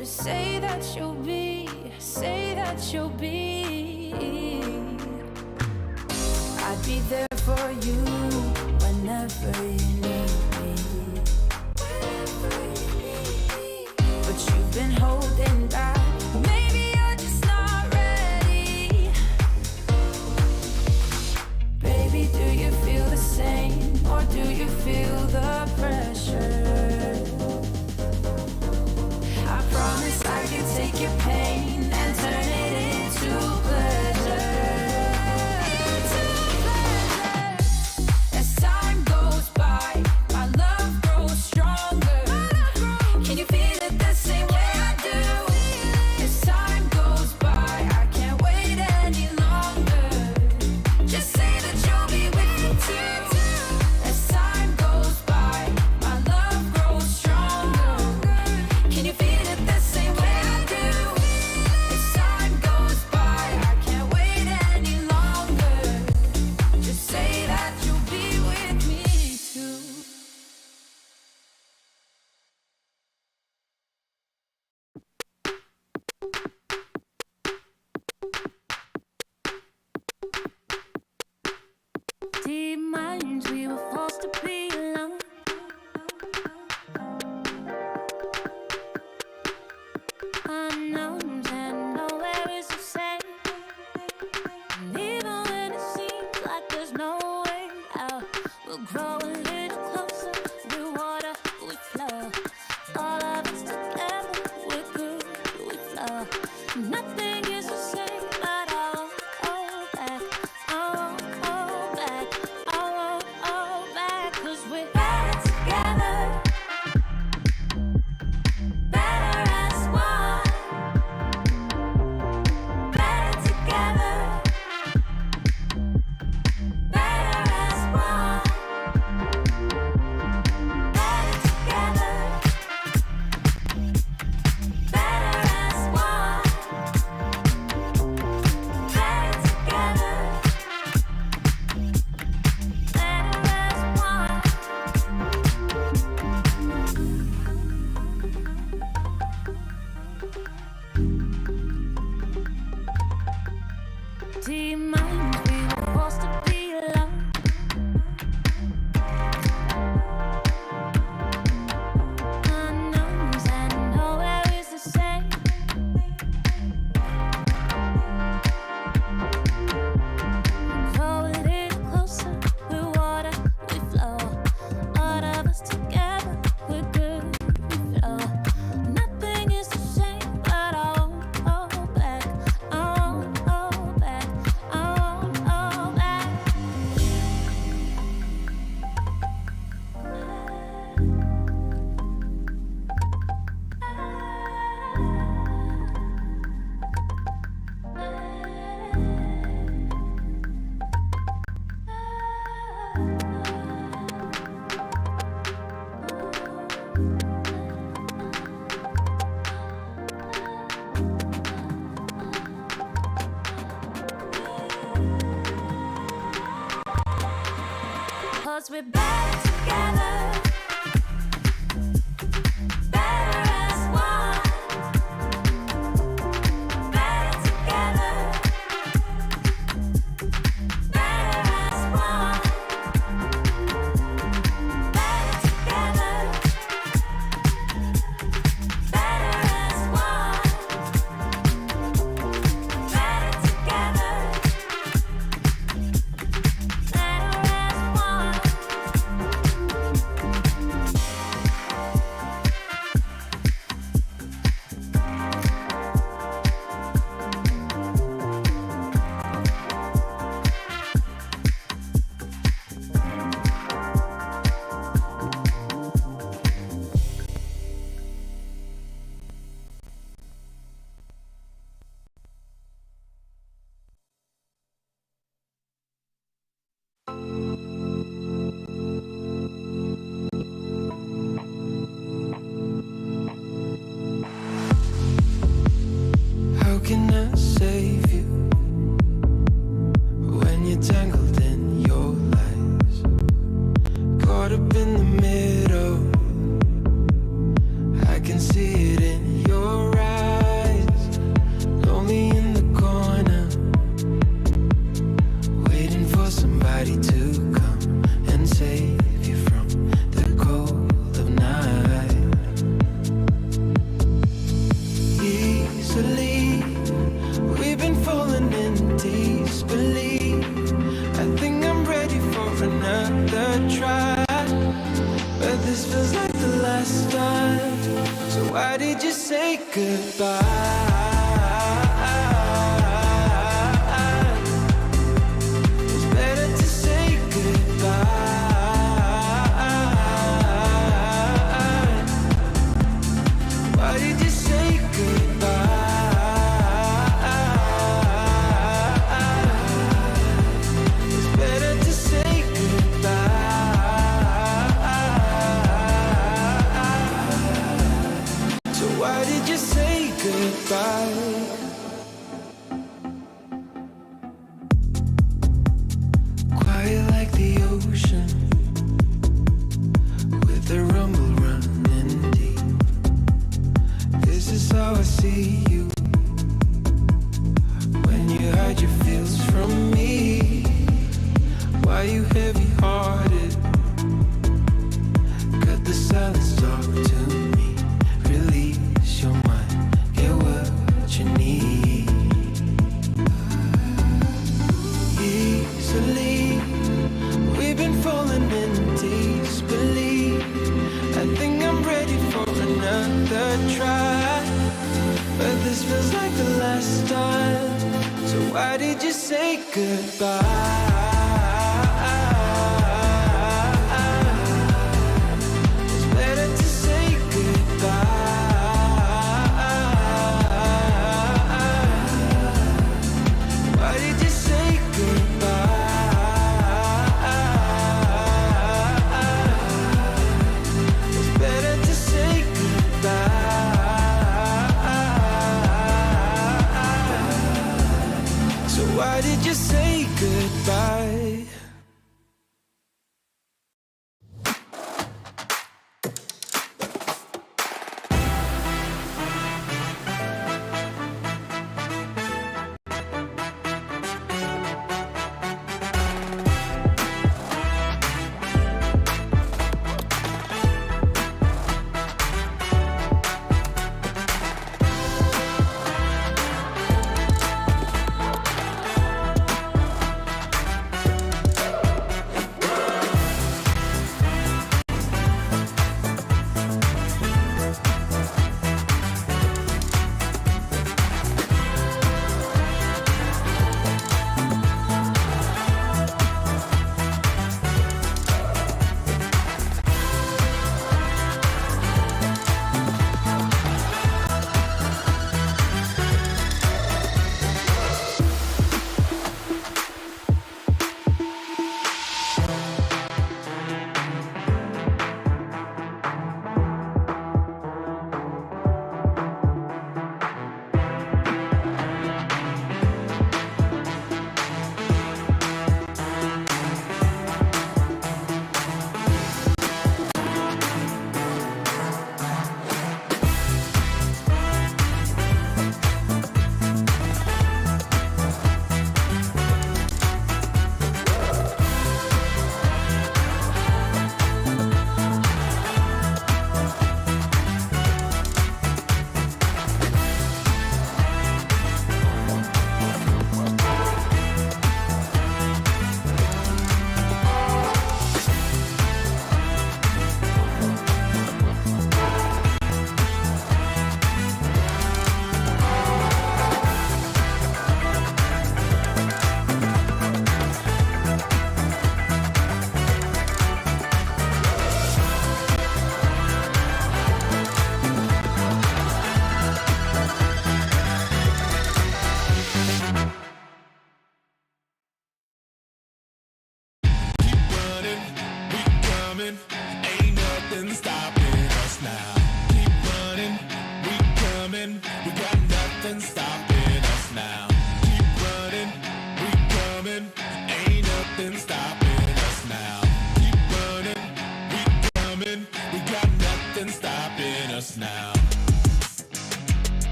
Just say that you'll be, say that you'll be. I'd be there for you whenever you need me. But you've been holding back. Maybe you're just not ready. Baby, do you feel the same? Or do you feel the pressure? I promise I can take your pain and turn it into pleasure. Into pleasure. As time goes by, my love grows stronger. Can you feel it the same way I do? As time goes by, I can't wait any longer. Just say that you'll be with me too. As time goes by, my love grows stronger. Can you feel it the same way I do? As time goes by, I can't wait any longer. Just say that you'll be with me too. Deep minds, we were forced to be alone. Unknowns and nowhere is the same. And even when it seems like there's no way out, we'll grow a little closer. Through water we flow. All of us together, we're good, we flow. Nothing is the same, but I won't hold back. I won't hold back. I won't hold back. 'Cause we're better together. Better as one. Better together. Better as one. Better together. Better as one. Better together. Better as one. Deep minds, we were forced to be alone. Unknowns and nowhere is the same. Grow a little closer, we're water, we flow. All of us together, we're good, we flow. Nothing is the same, but I won't hold back. I won't hold back. I won't hold back. Cause we're better together. Better as one. Better together. Better as one. Better together. Better as one. Better together. Better as one. easily. We've been falling in disbelief. I think I'm ready for another try, but this feels like the last time. So why did you say goodbye? It's better to say goodbye. Why did you say goodbye? It's better to say goodbye. So why did you say goodbye? Quiet like the ocean, with the rumble running deep. This is how I see you, when you hide your feels from me. Why you heavy-hearted? Cut the silence, talk to me. Release your mind, get what you need. Easily, we've been falling in disbelief. I think I'm ready for another try, but this feels like the last time. So why did you say goodbye? It's better to say goodbye. Why did you say goodbye? It's better to say goodbye. So why did you say goodbye?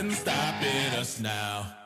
nothing stopping us now.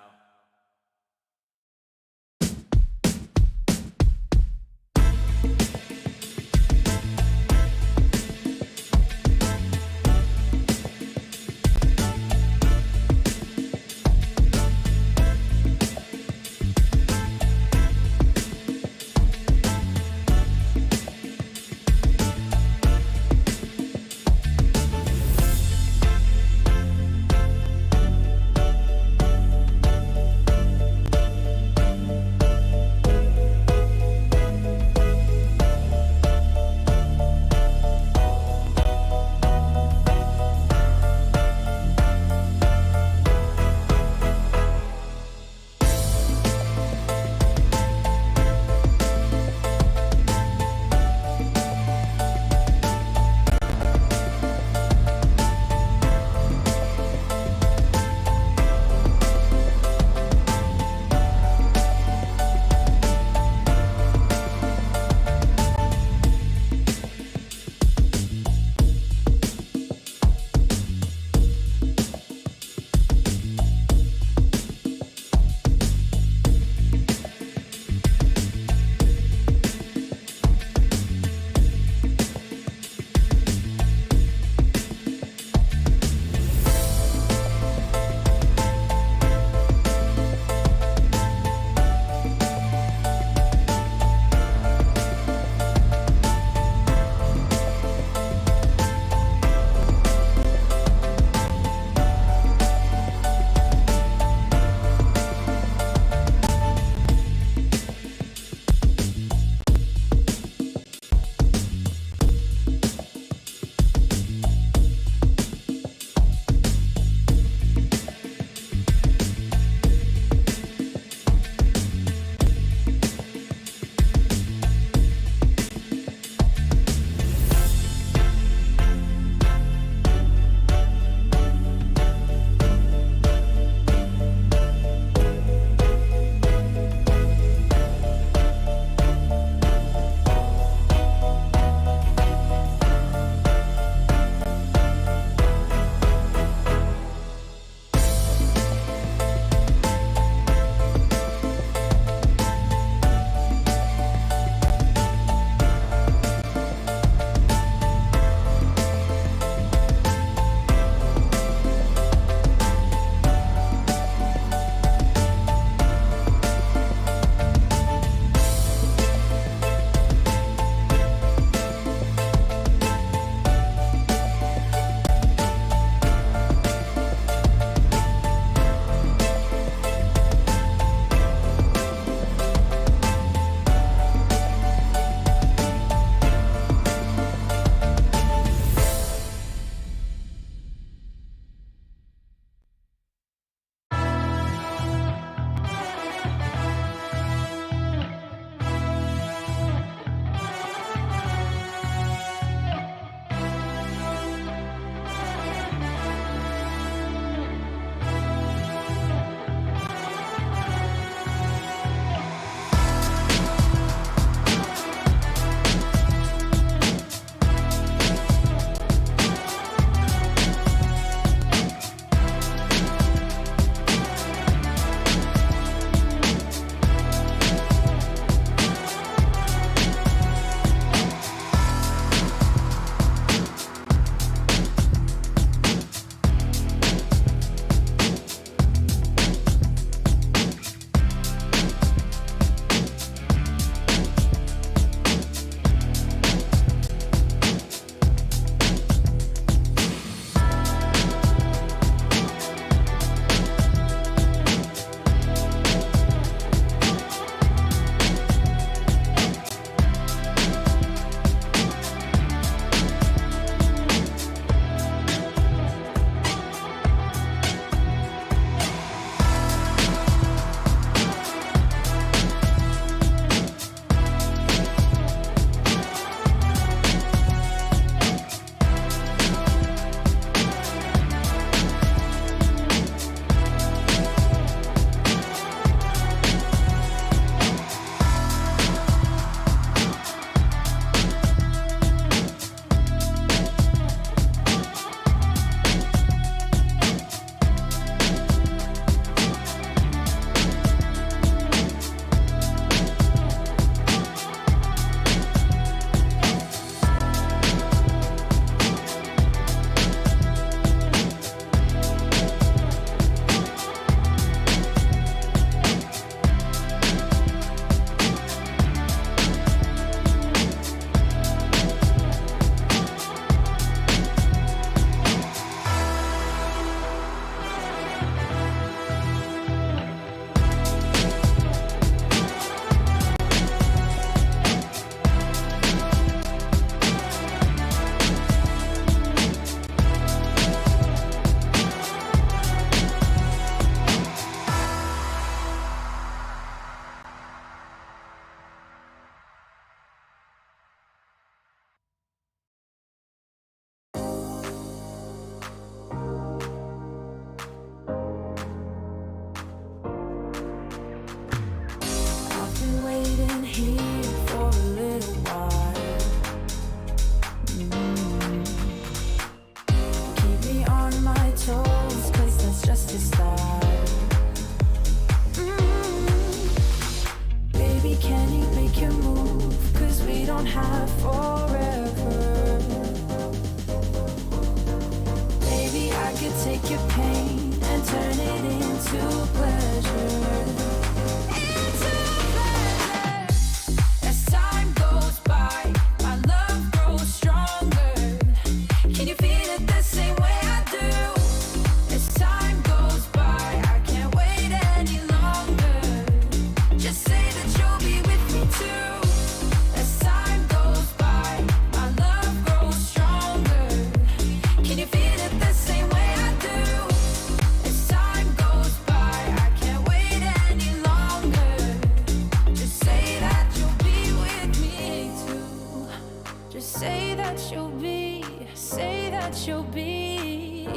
say that you'll be, say that you'll be.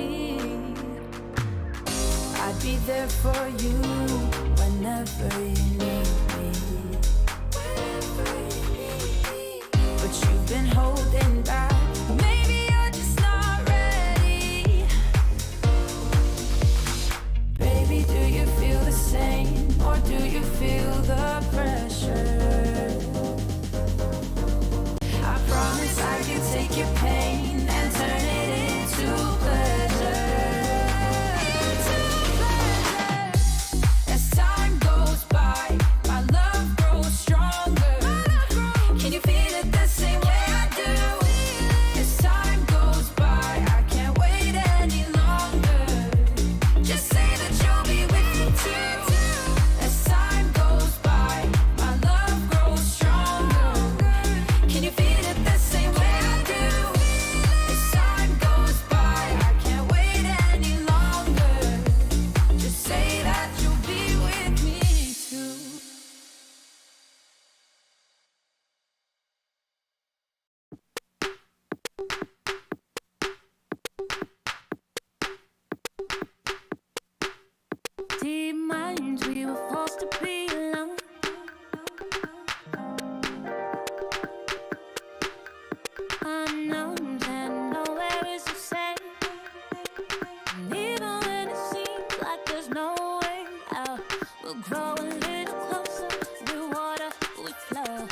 I'd be there for you whenever you need me. But you've been holding back. Maybe you're just not ready. Baby, do you feel the same? Or do you feel the pressure? I promise I can take your pain and turn it into pleasure. As time goes by, my love grows stronger. Can you feel it the same way I do? As time goes by, I can't wait any longer. Just say that you'll be with me too. As time goes by, my love grows stronger. Can you feel it the same way I do? As time goes by, I can't wait any longer. Just say that you'll be with me too. Deep minds, we were forced to be alone. Unknowns and nowhere is the same. And even when it seems like there's no way out, we'll grow a little closer. Through water, we flow.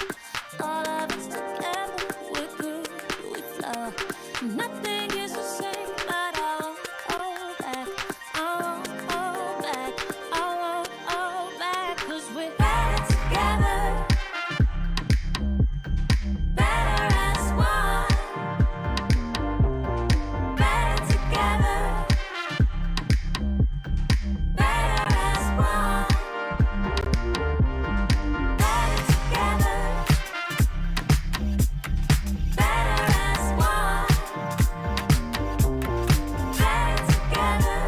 All of us together, we're good, we flow. Nothing is the same, but I won't hold back. I won't hold back. I won't hold back. 'Cause we're better together. Better as one. Better together. Better as one. Better together. Better as one. Better together.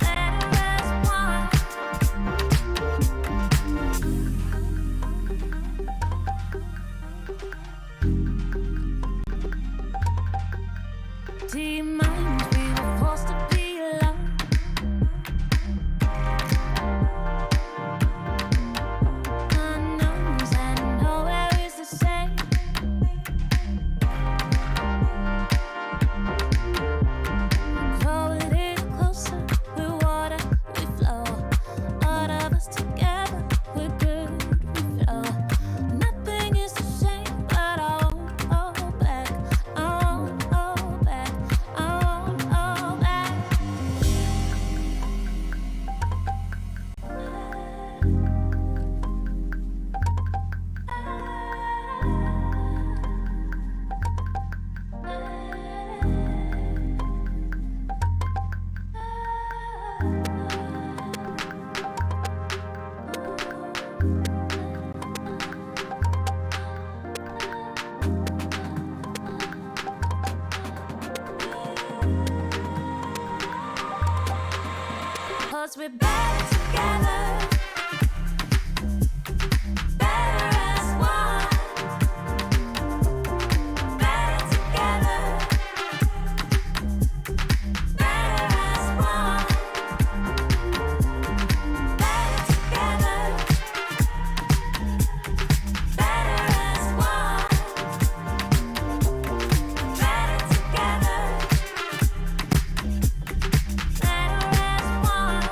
Better as one. Deep minds, we were forced to be alone. Unknowns and nowhere is the same. Grow a little closer, we're water, we flow. All of us together, we're good, we flow. Nothing is the same, but I won't hold back. I won't hold back. I won't hold back. Cause we're better together. Better as one. Better together. Better as one. Better together. Better as one. Better together. Better as one.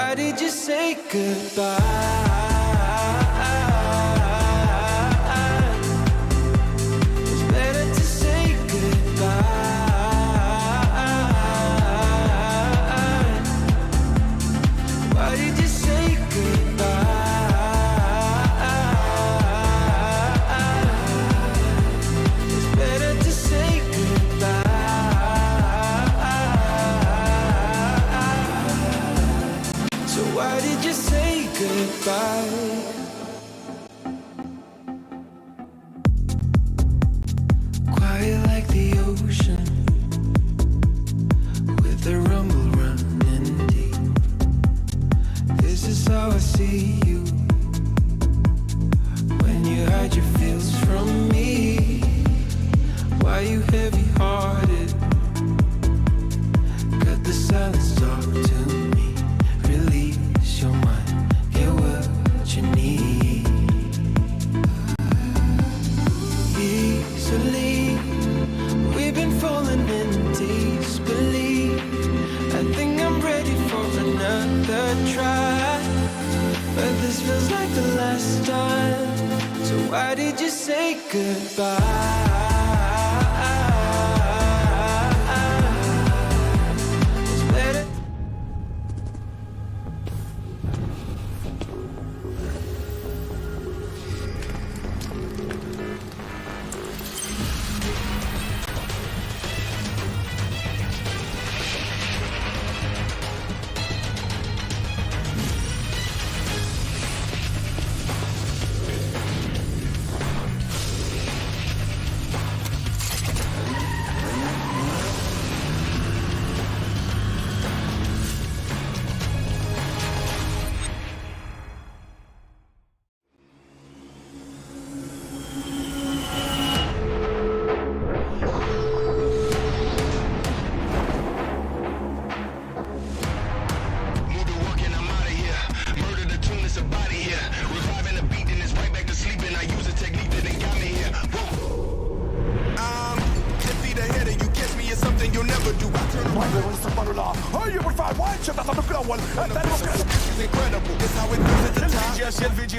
why did you say goodbye? It's better to say goodbye. Why did you say goodbye? It's better to say goodbye. So why did you say goodbye? Quiet like the ocean, with the rumble running deep. This is how I see you, when you hide your feels from me. Why you heavy-hearted? Cut the silence, talk to me. Release your mind, get what you need. Easily, we've been falling in disbelief. I think I'm ready for another try, but this feels like the last time. So why did you say goodbye? It's better.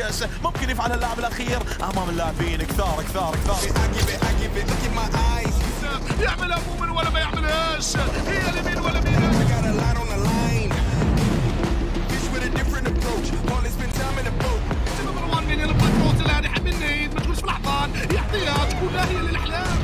الفي ممكن يفعل اللاعب الاخير امام اللاعبين كثار يعملها مؤمن ولا ما يعملهاش هي اليمين ولا مين مروان من البطوط اللي حب النيد ما تقولش في الحضان يعطيها تكون هي للاحلام.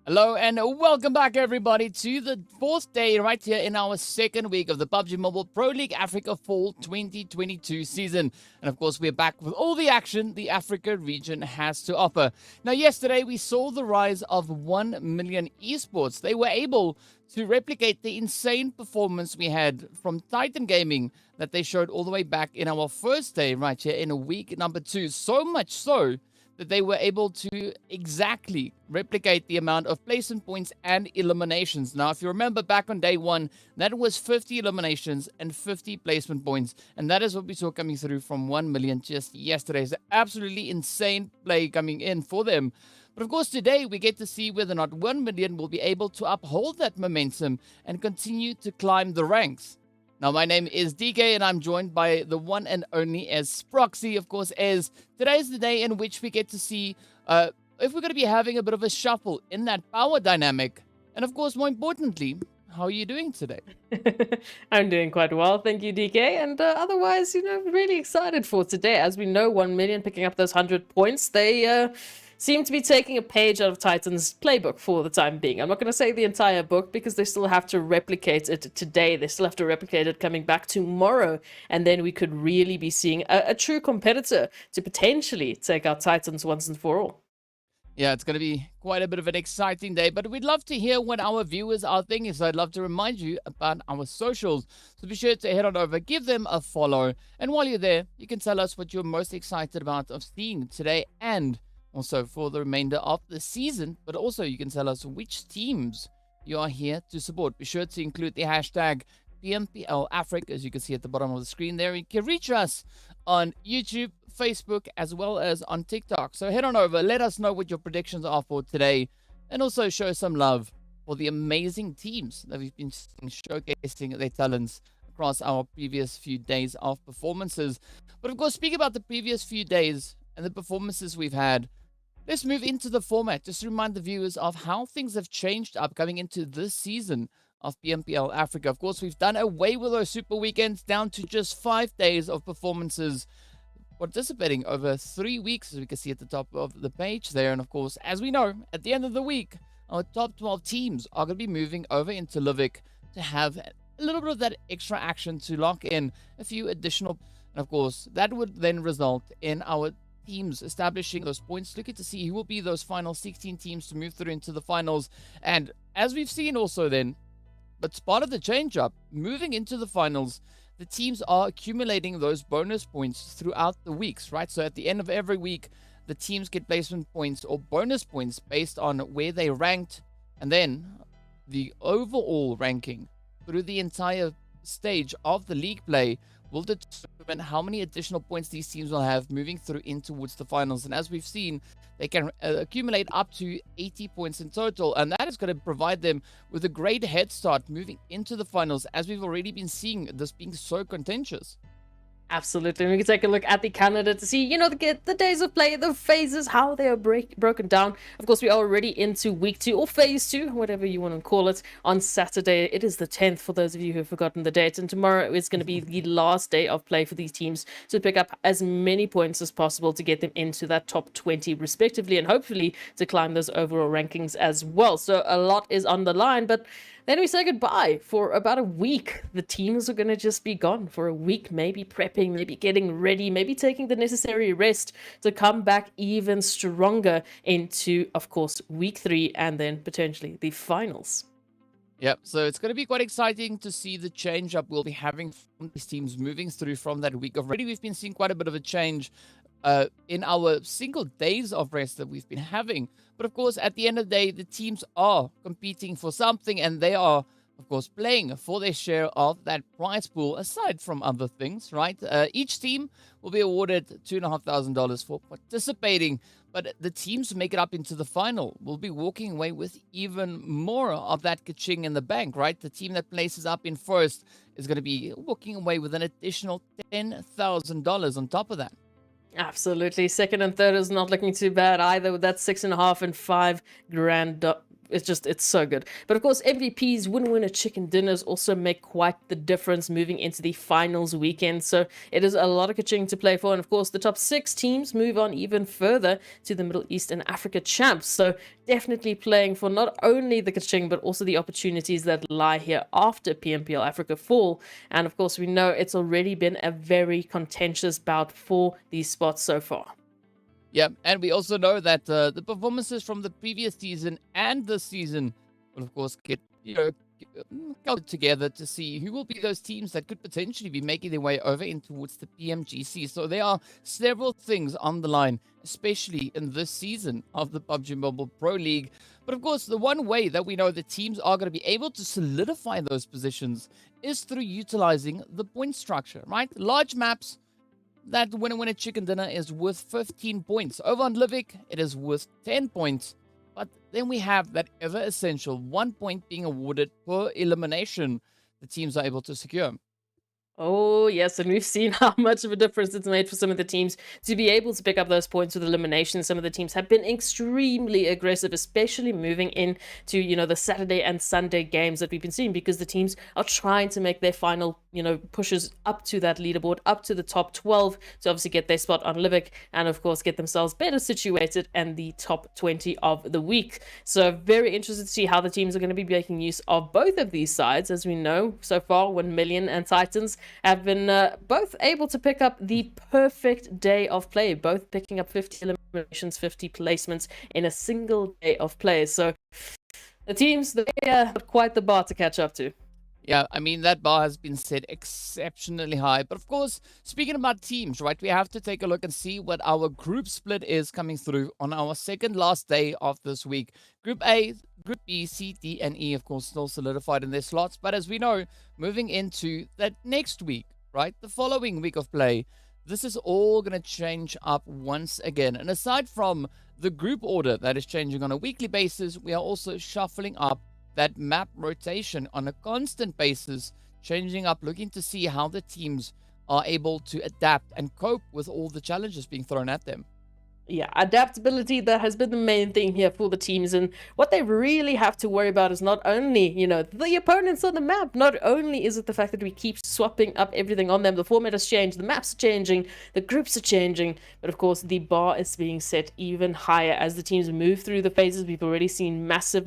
Hello and welcome back everybody to the fourth day right here in our second week of the PUBG Mobile Pro League Africa Fall 2022 season. And of course we're back with all the action the Africa region has to offer. Now yesterday we saw the rise of 1 million esports. They were able to replicate the insane performance we had from Titan Gaming that they showed all the way back in our first day right here in week number 2. So much so that they were able to exactly replicate the amount of placement points and eliminations. Now, if you remember back on day 1, that was 50 eliminations and 50 placement points. And that is what we saw coming through from 1 million just yesterday. It's absolutely insane play coming in for them. But of course, today we get to see whether or not 1 million will be able to uphold that momentum and continue to climb the ranks. Now, my name is DK, and I'm joined by the one and only Proxy, of course, as today's the day in which we get to see if we're going to be having a bit of a shuffle in that power dynamic. And, of course, more importantly, how are you doing today? I'm doing quite well, thank you, DK. And otherwise, really excited for today. As we know, 1 million picking up those 100 points. They seem to be taking a page out of Titan's playbook for the time being. I'm not going to say the entire book because they still have to replicate it today. They still have to replicate it coming back tomorrow. And then we could really be seeing a true competitor to potentially take out Titans once and for all. Yeah, it's going to be quite a bit of an exciting day, but we'd love to hear what our viewers are thinking, so I'd love to remind you about our socials. So be sure to head on over, give them a follow, and while you're there, you can tell us what you're most excited about of seeing today and also for the remainder of the season, but also you can tell us which teams you are here to support. Be sure to include the hashtag PMPL Africa, as you can see at the bottom of the screen there. You can reach us on YouTube, Facebook, as well as on TikTok. So head on over, let us know what your predictions are for today, and also show some love for the amazing teams that we've been showcasing their talents across our previous few days of performances. But of course, speaking about the previous few days and the performances we've had, let's move into the format just to remind the viewers of how things have changed up coming into this season of PMPL Africa. Of course, we've done away with those super weekends down to just 5 days of performances participating over 3 weeks, as we can see at the top of the page there. And of course, as we know, at the end of the week, our top 12 teams are going to be moving over into Livik to have a little bit of that extra action to lock in a few additional. And of course, that would then result in our teams establishing those points, looking to see who will be those final 16 teams to move through into the finals. And as we've seen also then, but part of the change up, moving into the finals, the teams are accumulating those bonus points throughout the weeks, right? So at the end of every week, the teams get placement points or bonus points based on where they ranked, and then the overall ranking through the entire stage of the league play will determine how many additional points these teams will have moving through in towards the finals. And as we've seen, they can accumulate up to 80 points in total, and that is going to provide them with a great head start moving into the finals, as we've already been seeing this being so contentious. Absolutely. And we can take a look at the calendar to see, the days of play, the phases, how they are broken down. Of course, we are already into week 2 or phase 2, whatever you want to call it. On Saturday, it is the 10th for those of you who have forgotten the date. And tomorrow is going to be the last day of play for these teams to pick up as many points as possible to get them into that top 20 respectively, and hopefully to climb those overall rankings as well. So a lot is on the line, but then we say goodbye for about a week. The teams are going to just be gone for a week, maybe prepping, maybe getting ready, maybe taking the necessary rest to come back even stronger into, of course, week 3 and then potentially the finals. Yep, so it's going to be quite exciting to see the change up we'll be having from these teams moving through from that week. Already we've been seeing quite a bit of a change in our single days of rest that we've been having. But of course, at the end of the day, the teams are competing for something, and they are, of course, playing for their share of that prize pool, aside from other things, right? Each team will be awarded $2,500 for participating, but the teams who make it up into the final will be walking away with even more of that kaching in the bank, right? The team that places up in first is going to be walking away with an additional $10,000 on top of that. Absolutely. Second and third is not looking too bad either, with that $6.5 and $5,000. It's so good. But of course, MVPs, winner chicken dinners also make quite the difference moving into the finals weekend. So it is a lot of kaching to play for. And of course, the top 6 teams move on even further to the Middle East and Africa champs. So definitely playing for not only the kaching, but also the opportunities that lie here after PMPL Africa Fall. And of course, we know it's already been a very contentious bout for these spots so far. Yeah, and we also know that the performances from the previous season and this season will, of course, get counted together to see who will be those teams that could potentially be making their way over in towards the PMGC. So there are several things on the line, especially in this season of the PUBG Mobile Pro League. But of course, the one way that we know the teams are going to be able to solidify those positions is through utilizing the point structure, right? Large maps. That winner chicken dinner is worth 15 points. Over on Livik, it is worth 10 points. But then we have that ever essential 1 point being awarded per elimination the teams are able to secure. Oh, yes, and we've seen how much of a difference it's made for some of the teams to be able to pick up those points with elimination. Some of the teams have been extremely aggressive, especially moving into, the Saturday and Sunday games that we've been seeing, because the teams are trying to make their final, pushes up to that leaderboard, up to the top 12 to obviously get their spot on Livik and, of course, get themselves better situated and the top 20 of the week. So very interested to see how the teams are going to be making use of both of these sides. As we know, so far, 1 Million and Titans have been both able to pick up the perfect day of play, both picking up 50 eliminations, 50 placements in a single day of play. So the teams, they have quite the bar to catch up to. Yeah, I mean, that bar has been set exceptionally high. But of course, speaking about teams, right, we have to take a look and see what our group split is coming through on our second last day of this week. Group A, Group B, C, D, and E, of course, still solidified in their slots. But as we know, moving into that next week, right, the following week of play, this is all going to change up once again. And aside from the group order that is changing on a weekly basis, we are also shuffling up that map rotation on a constant basis, changing up, looking to see how the teams are able to adapt and cope with all the challenges being thrown at them. Yeah, adaptability, that has been the main thing here for the teams. And what they really have to worry about is not only, the opponents on the map. Not only is it the fact that we keep swapping up everything on them, the format has changed, the maps are changing, the groups are changing, but of course the bar is being set even higher as the teams move through the phases. We've already seen massive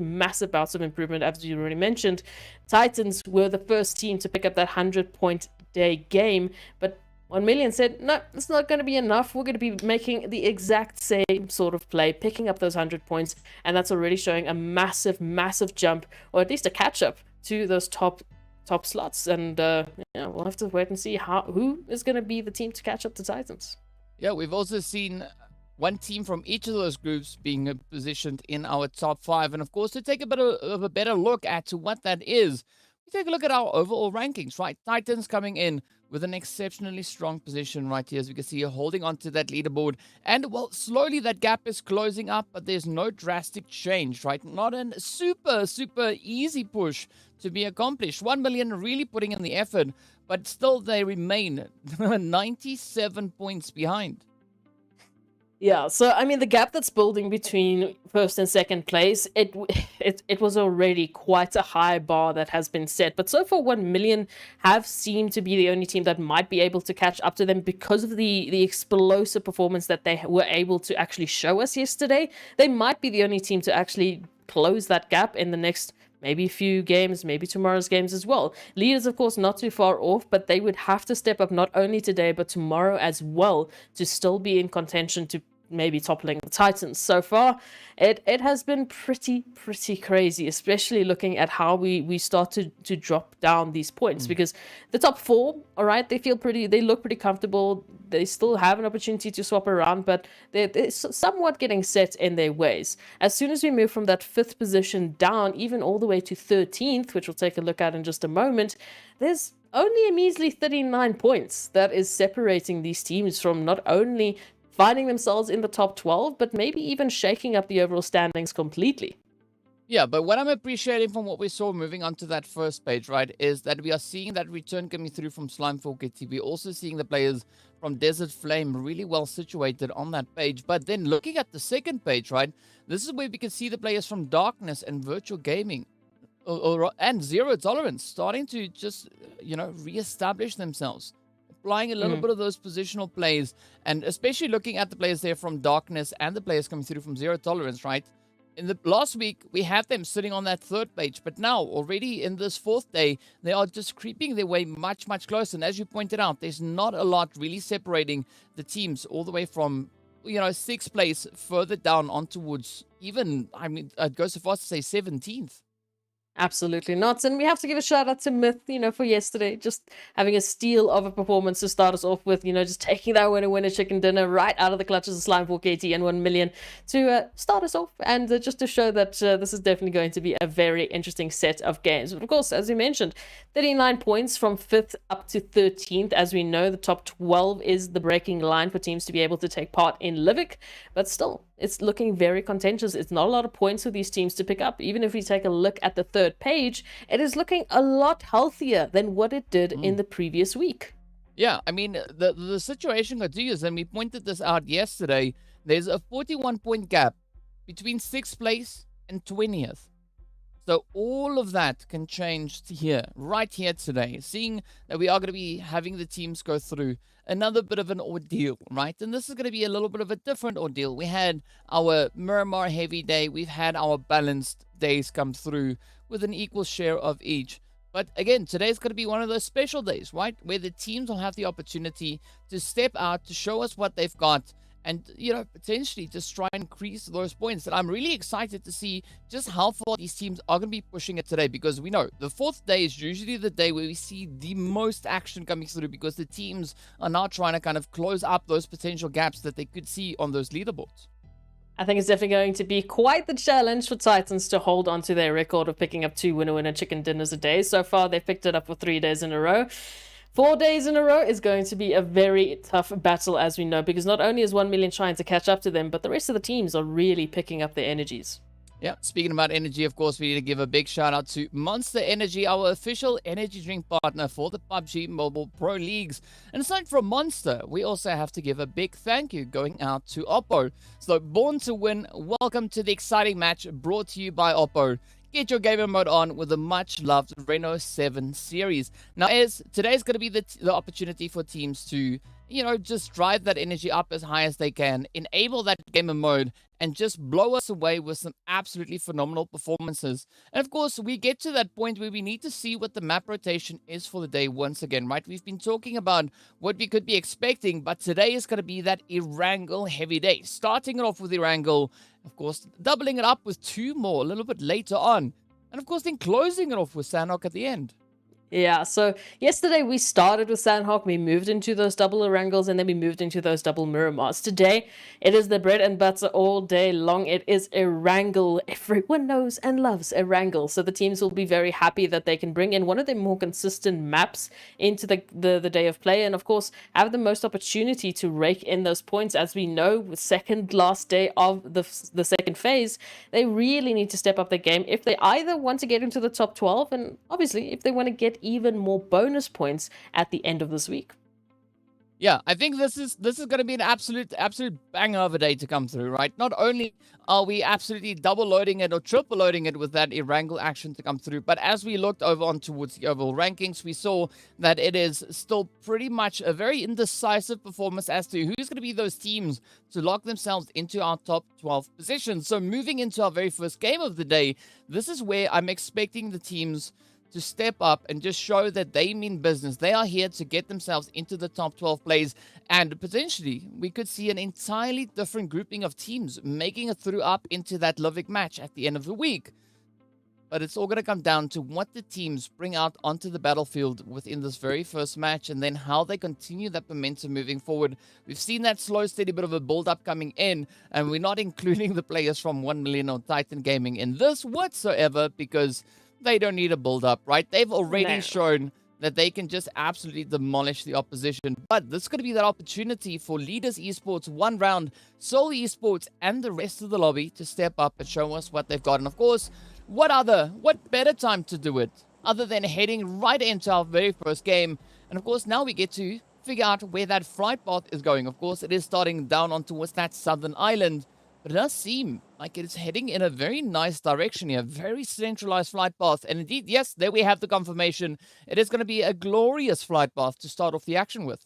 bouts of improvement, as you already mentioned. Titans were the first team to pick up that 100-point day game, but 1 million said, no, it's not going to be enough. We're going to be making the exact same sort of play, picking up those 100 points, and that's already showing a massive jump, or at least a catch-up to those top slots. And we'll have to wait and see who is going to be the team to catch up to Titans. Yeah, we've also seen one team from each of those groups being positioned in our top 5. And of course, to take a bit of a better look at what that is, we take a look at our overall rankings, right? Titans coming in with an exceptionally strong position right here, as we can see, holding on to that leaderboard. And, well, slowly that gap is closing up, but there's no drastic change, right? Not a super easy push to be accomplished. 1 million really putting in the effort, but still they remain 97 points behind. Yeah, so I mean, the gap that's building between first and second place, it was already quite a high bar that has been set. But so far, 1 million have seemed to be the only team that might be able to catch up to them because of the explosive performance that they were able to actually show us yesterday. They might be the only team to actually close that gap in the next maybe a few games, maybe tomorrow's games as well. Leaders, of course, not too far off, but they would have to step up not only today, but tomorrow as well to still be in contention to maybe toppling the Titans. So far, it has been pretty crazy, especially looking at how we start to drop down these points, because the top 4, all right, they look pretty comfortable. They still have an opportunity to swap around, but they're somewhat getting set in their ways. As soon as we move from that 5th position down, even all the way to 13th, which we'll take a look at in just a moment, there's only a measly 39 points that is separating these teams from not only finding themselves in the top 12, but maybe even shaking up the overall standings completely. Yeah, but what I'm appreciating from what we saw moving on to that first page, right, is that we are seeing that return coming through from Slime4KT. We're also seeing the players from Desert Flame really well situated on that page. But then looking at the second page, right, this is where we can see the players from Darkness and Virtual Gaming and Zero Tolerance starting to just, reestablish themselves. Applying a little bit of those positional plays, and especially looking at the players there from Darkness and the players coming through from Zero Tolerance, right? In the last week, we had them sitting on that 3rd page, but now, already in this 4th day, they are just creeping their way much closer. And as you pointed out, there's not a lot really separating the teams all the way from, 6th place further down on towards even, I'd go so far as to say 17th. Absolutely not. And we have to give a shout out to Myth, for yesterday, just having a steal of a performance to start us off with, just taking that winner chicken dinner right out of the clutches of Slime4KT and 1 million to start us off, and just to show that this is definitely going to be a very interesting set of games. But of course, as you mentioned, 39 points from 5th up to 13th. As we know, the top 12 is the breaking line for teams to be able to take part in Livik, but still, it's looking very contentious. It's not a lot of points for these teams to pick up. Even if we take a look at the 3rd page, it is looking a lot healthier than what it did in the previous week. Yeah, I mean, the situation continues, and we pointed this out yesterday. There's a 41-point gap between 6th place and 20th. So all of that can change here, right here today, seeing that we are going to be having the teams go through another bit of an ordeal, right? And this is going to be a little bit of a different ordeal. We had our Miramar heavy day. We've had our balanced days come through with an equal share of each. But again, today's going to be one of those special days, right? Where the teams will have the opportunity to step out, to show us what they've got, and, potentially just try and increase those points. And I'm really excited to see just how far these teams are going to be pushing it today, because we know the 4th day is usually the day where we see the most action coming through, because the teams are now trying to kind of close up those potential gaps that they could see on those leaderboards. I think it's definitely going to be quite the challenge for Titans to hold on to their record of picking up 2 winner chicken dinners a day. So far, they've picked it up for 3 days in a row. 4 days in a row is going to be a very tough battle, as we know, because not only is 1 million trying to catch up to them, but the rest of the teams are really picking up their energies. Yeah, speaking about energy, of course, we need to give a big shout out to Monster Energy, our official energy drink partner for the PUBG Mobile Pro Leagues. And aside from Monster, we also have to give a big thank you going out to Oppo. So, born to win, welcome to the exciting match brought to you by Oppo. Get your gamer mode on with the much loved Reno 7 series. Now, as today's going to be the opportunity for teams to, just drive that energy up as high as they can, enable that gamer mode, and just blow us away with some absolutely phenomenal performances. And of course, we get to that point where we need to see what the map rotation is for the day once again, right? We've been talking about what we could be expecting, but today is going to be that Erangel heavy day. Starting it off with Erangel, of course, doubling it up with 2 more a little bit later on. And of course, then closing it off with Sanhok at the end. Yeah, so yesterday we started with Sanhok, we moved into those double Erangels, and then we moved into those double Miramars. Today, it is the bread and butter all day long. It is Erangel. Everyone knows and loves Erangel. So the teams will be very happy that they can bring in one of their more consistent maps into the day of play, and of course, have the most opportunity to rake in those points. As we know, with second last day of the second phase, they really need to step up their game if they either want to get into the top 12, and obviously, if they want to get even more bonus points at the end of this week. Yeah, I think this is going to be an absolute banger of a day to come through, right? Not only are we absolutely double loading it or triple loading it with that Erangel action to come through, but as we looked over on towards the overall rankings, we saw that it is still pretty much a very indecisive performance as to who's going to be those teams to lock themselves into our top 12 positions. So moving into our very first game of the day, this is where I'm expecting the teams to step up and just show that they mean business. They are here to get themselves into the top 12 plays, and potentially we could see an entirely different grouping of teams making it through up into that Livik match at the end of the week. But it's all going to come down to what the teams bring out onto the battlefield within this very first match, and then how they continue that momentum moving forward. We've seen that slow, steady bit of a build-up coming in, and we're not including the players from 1 million or Titan Gaming in this whatsoever, because they don't need a build-up, right? They've already shown that they can just absolutely demolish the opposition. But this is going to be that opportunity for Leaders Esports, One Round, Soul Esports, and the rest of the lobby to step up and show us what they've got. And of course, what better time to do it other than heading right into our very first game? And of course, now we get to figure out where that flight path is going. Of course, it is starting down on towards that southern island, but it does seem like it's heading in a very nice direction here. Very centralized flight path. And indeed, yes, there we have the confirmation. It is going to be a glorious flight path to start off the action with.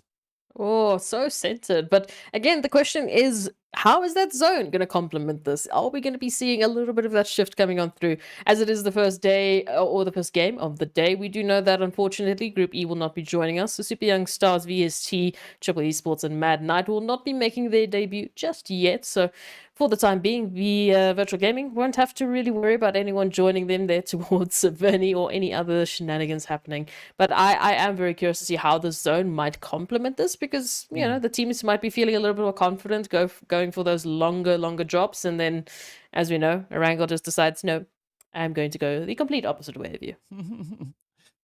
Oh, so centered. But again, the question is, how is that zone going to complement this? Are we going to be seeing a little bit of that shift coming on through, as it is the first day or the first game of the day? We do know that, unfortunately, Group E will not be joining us. So Super Young Stars, VST, Triple Esports, and Mad Knight will not be making their debut just yet. So for the time being, the Virtual Gaming won't have to really worry about anyone joining them there towards Verni or any other shenanigans happening. But I am very curious to see how the zone might complement this, because, the teams might be feeling a little bit more confident going for those longer drops, and then, as we know, Erangel just decides, no, I'm going to go the complete opposite way of you.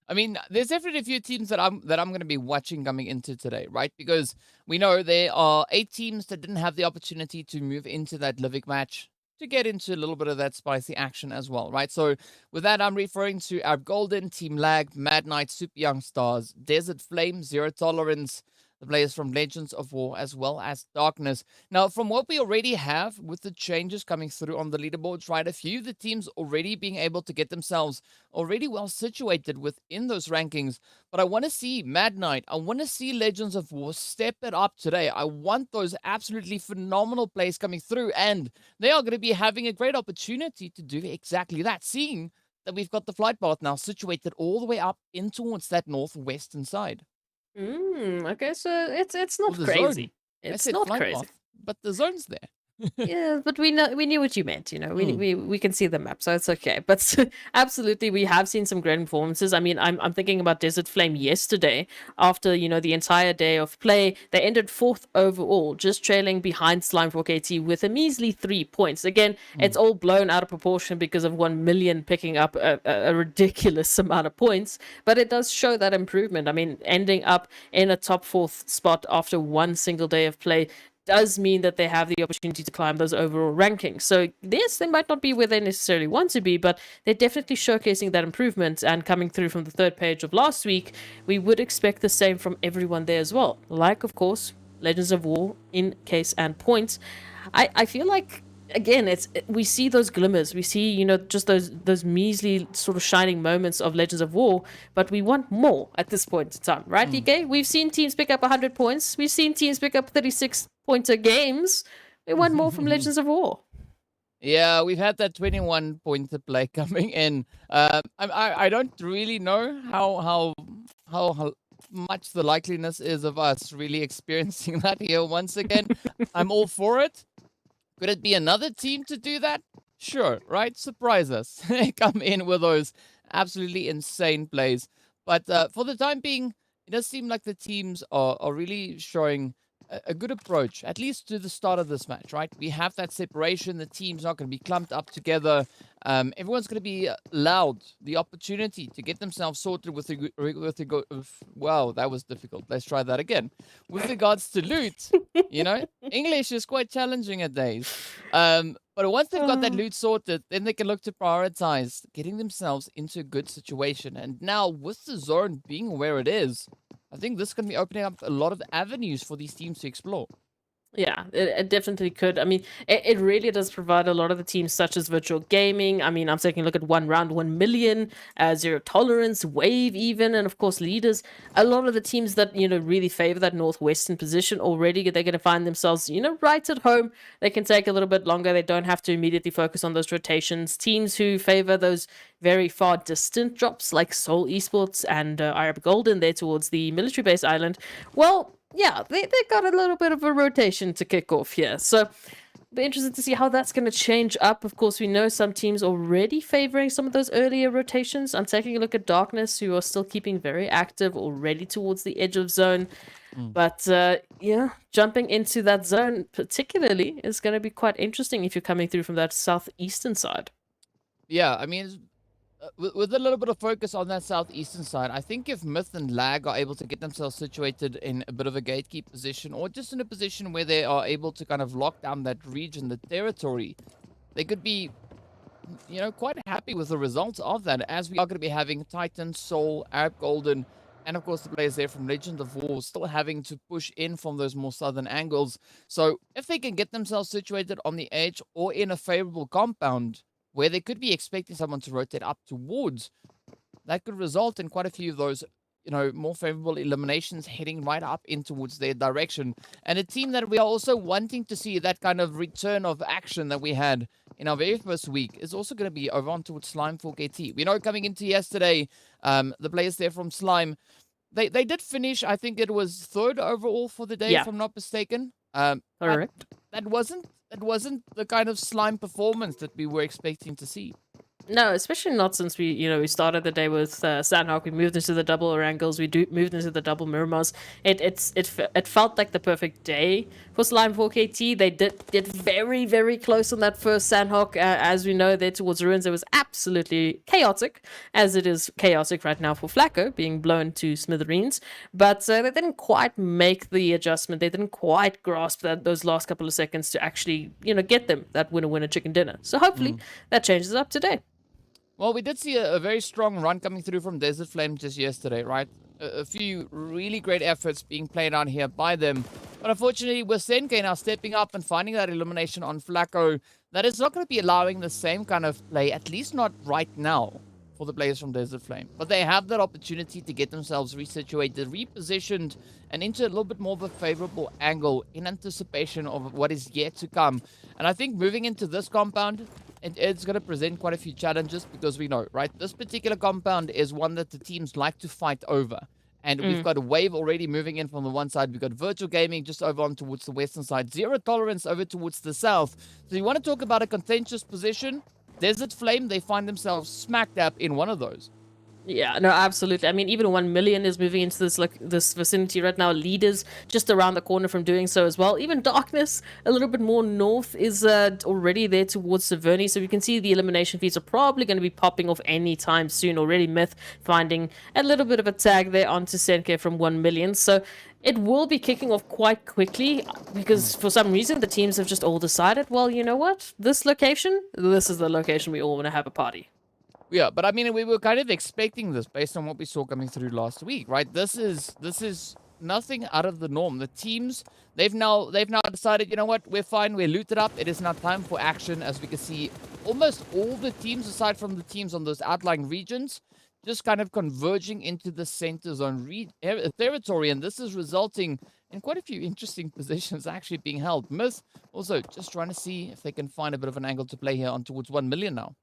I mean, there's definitely a few teams that I'm going to be watching coming into today, right? Because we know there are 8 teams that didn't have the opportunity to move into that Livik match to get into a little bit of that spicy action as well, right? So with that, I'm referring to our Golden, TEAMLAG, Mad Knight, Super Young Stars, Desert Flame, Zero Tolerance, the players from Legends of War, as well as Darkness. Now, from what we already have with the changes coming through on the leaderboards, right, a few of the teams already being able to get themselves already well situated within those rankings. But I want to see Mad Knight, I want to see Legends of War step it up today. I want those absolutely phenomenal plays coming through, and they are going to be having a great opportunity to do exactly that, seeing that we've got the flight path now situated all the way up in towards that northwestern side. Okay, so it's not the crazy. zone. I It's said not flight crazy. path, but the zone's there. Yeah, but we knew what you meant. We can see the map, so it's okay. But absolutely, we have seen some great performances. I mean, I'm thinking about Desert Flame yesterday. After the entire day of play, they ended 4th overall, just trailing behind Slime 4KT with a measly 3 points. Again, it's all blown out of proportion because of 1 million picking up a ridiculous amount of points. But it does show that improvement. I mean, ending up in a top 4th spot after one single day of play does mean that they have the opportunity to climb those overall rankings. So yes, they might not be where they necessarily want to be, but they're definitely showcasing that improvement. And coming through from the third page of last week, we would expect the same from everyone there as well. Like, of course, Legends of War, in case and points. I feel like, again, we see those glimmers, we see, you know, just those measly sort of shining moments of Legends of War, but we want more at this point in time, right, DK? We've seen teams pick up 100 points, we've seen teams pick up 36-pointer games. We want more from Legends of War. Yeah, we've had that 21-pointer play coming in. I don't really know how much the likeliness is of us really experiencing that here once again. I'm all for it. Could it be another team to do that? Sure, right? Surprise us. Come in with those absolutely insane plays. But for the time being, it does seem like the teams are really showing a good approach, at least to the start of this match, right? We have that separation. The team's not going to be clumped up together. Everyone's going to be allowed the opportunity to get themselves sorted wow, that was difficult. Let's try that again. With regards to loot, you know, English is quite challenging at days. But once they've got that loot sorted, then they can look to prioritize getting themselves into a good situation. And now, with the zone being where it is, I think this is going to be opening up a lot of avenues for these teams to explore. Yeah, it definitely could. I mean, it really does provide a lot of the teams such as Virtual Gaming. I mean, I'm taking a look at One Round, 1 million, Zero Tolerance, Wave even, and of course Leaders. A lot of the teams that, you know, really favor that northwestern position already, they're going to find themselves, you know, right at home. They can take a little bit longer. They don't have to immediately focus on those rotations. Teams who favor those very far distant drops like Seoul Esports and Arab Golden there towards the military base island, well, yeah, they got a little bit of a rotation to kick off here. So, be interested to see how that's going to change up. Of course, we know some teams already favoring some of those earlier rotations. I'm taking a look at Darkness, who are still keeping very active already towards the edge of zone. But, yeah, jumping into that zone particularly is going to be quite interesting if you're coming through from that southeastern side. Yeah, I mean, with a little bit of focus on that southeastern side, I think if Myth and Lag are able to get themselves situated in a bit of a gatekeep position, or just in a position where they are able to kind of lock down that region, the territory, they could be, you know, quite happy with the results of that, as we are going to be having Titan, Soul, Arab Golden, and of course the players there from Legend of War still having to push in from those more southern angles. So if they can get themselves situated on the edge or in a favorable compound, where they could be expecting someone to rotate up towards, that could result in quite a few of those, you know, more favorable eliminations heading right up in towards their direction. And a team that we are also wanting to see that kind of return of action that we had in our very first week is also going to be over on towards Slime 4KT. We know coming into yesterday, the players there from Slime, they did finish, I think it was third overall for the day, if I'm not mistaken. Correct. That wasn't the kind of Slime performance that we were expecting to see. No, especially not since we started the day with Sanhok. We moved into the double Erangels. We moved into the double Miramars. It felt like the perfect day for Slime 4KT. They did get very, very close on that first Sanhok. As we know, there towards Ruins, it was absolutely chaotic, as it is chaotic right now for Flacco, being blown to smithereens. But they didn't quite make the adjustment. They didn't quite grasp those last couple of seconds to actually, get them that winner chicken dinner. So hopefully that changes up today. Well, we did see a very strong run coming through from Desert Flame just yesterday, right? A few really great efforts being played out here by them. But unfortunately, with Senke now stepping up and finding that elimination on Flacco, that is not going to be allowing the same kind of play, at least not right now, for the players from Desert Flame. But they have that opportunity to get themselves resituated, repositioned, and into a little bit more of a favorable angle in anticipation of what is yet to come. And I think moving into this compound, it's going to present quite a few challenges because we know, right? This particular compound is one that the teams like to fight over. And we've got a Wave already moving in from the one side. We've got Virtual Gaming just over on towards the western side. Zero Tolerance over towards the south. So you want to talk about a contentious position? Desert Flame, they find themselves smack dab in one of those. Yeah, no, absolutely. I mean, even 1 million is moving into this this vicinity right now. Leaders just around the corner from doing so as well. Even Darkness, a little bit more north, is already there towards Severny. So we can see the elimination feeds are probably going to be popping off anytime soon. Already Myth finding a little bit of a tag there onto Senke from 1 million. So it will be kicking off quite quickly because for some reason the teams have just all decided, well, you know what? This is the location we all want to have a party. Yeah, but I mean, we were kind of expecting this based on what we saw coming through last week, right? This is nothing out of the norm. The teams they've now decided, you know what, we're fine, we're looted up. It is now time for action, as we can see almost all the teams, aside from the teams on those outlying regions, just kind of converging into the center zone territory, and this is resulting in quite a few interesting positions actually being held. Myth also just trying to see if they can find a bit of an angle to play here on towards 1 million now.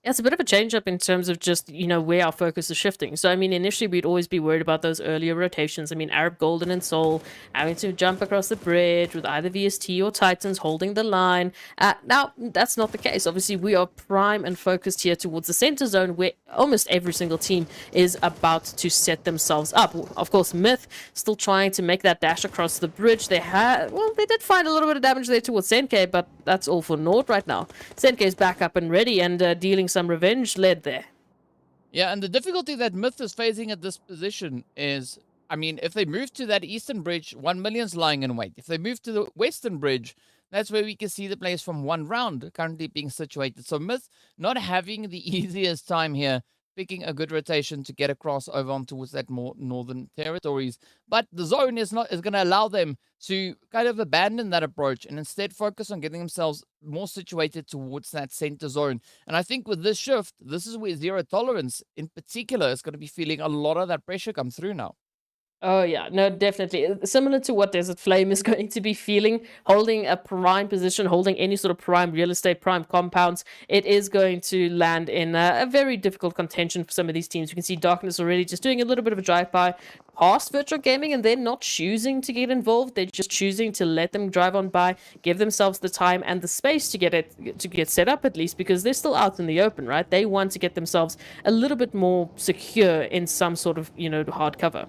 Yeah, it's a bit of a change up in terms of just, where our focus is shifting. So, I mean, initially we'd always be worried about those earlier rotations. I mean, Arab Golden and Soul having to jump across the bridge with either VST or Titans holding the line. Now, that's not the case. Obviously, we are prime and focused here towards the center zone where almost every single team is about to set themselves up. Of course, Myth still trying to make that dash across the bridge. They did find a little bit of damage there towards Senke, but that's all for naught right now. Senke is back up and ready and dealing some revenge led there. Yeah, and the difficulty that Myth is facing at this position is, I mean, if they move to that eastern bridge, 1 million's lying in wait. If they move to the western bridge, that's where we can see the players from one round currently being situated. So Myth not having the easiest time here, picking a good rotation to get across over on towards that more northern territories. But the zone is going to allow them to kind of abandon that approach and instead focus on getting themselves more situated towards that center zone. And I think with this shift, this is where Zero Tolerance in particular is going to be feeling a lot of that pressure come through now. Oh yeah, no, definitely. Similar to what Desert Flame is going to be feeling, holding a prime position, holding any sort of prime real estate, prime compounds, it is going to land in a very difficult contention for some of these teams. You can see Darkness already just doing a little bit of a drive-by past Virtual Gaming, and they're not choosing to get involved. They're just choosing to let them drive on by, give themselves the time and the space to get set up at least, because they're still out in the open, right? They want to get themselves a little bit more secure in some sort of, hard cover.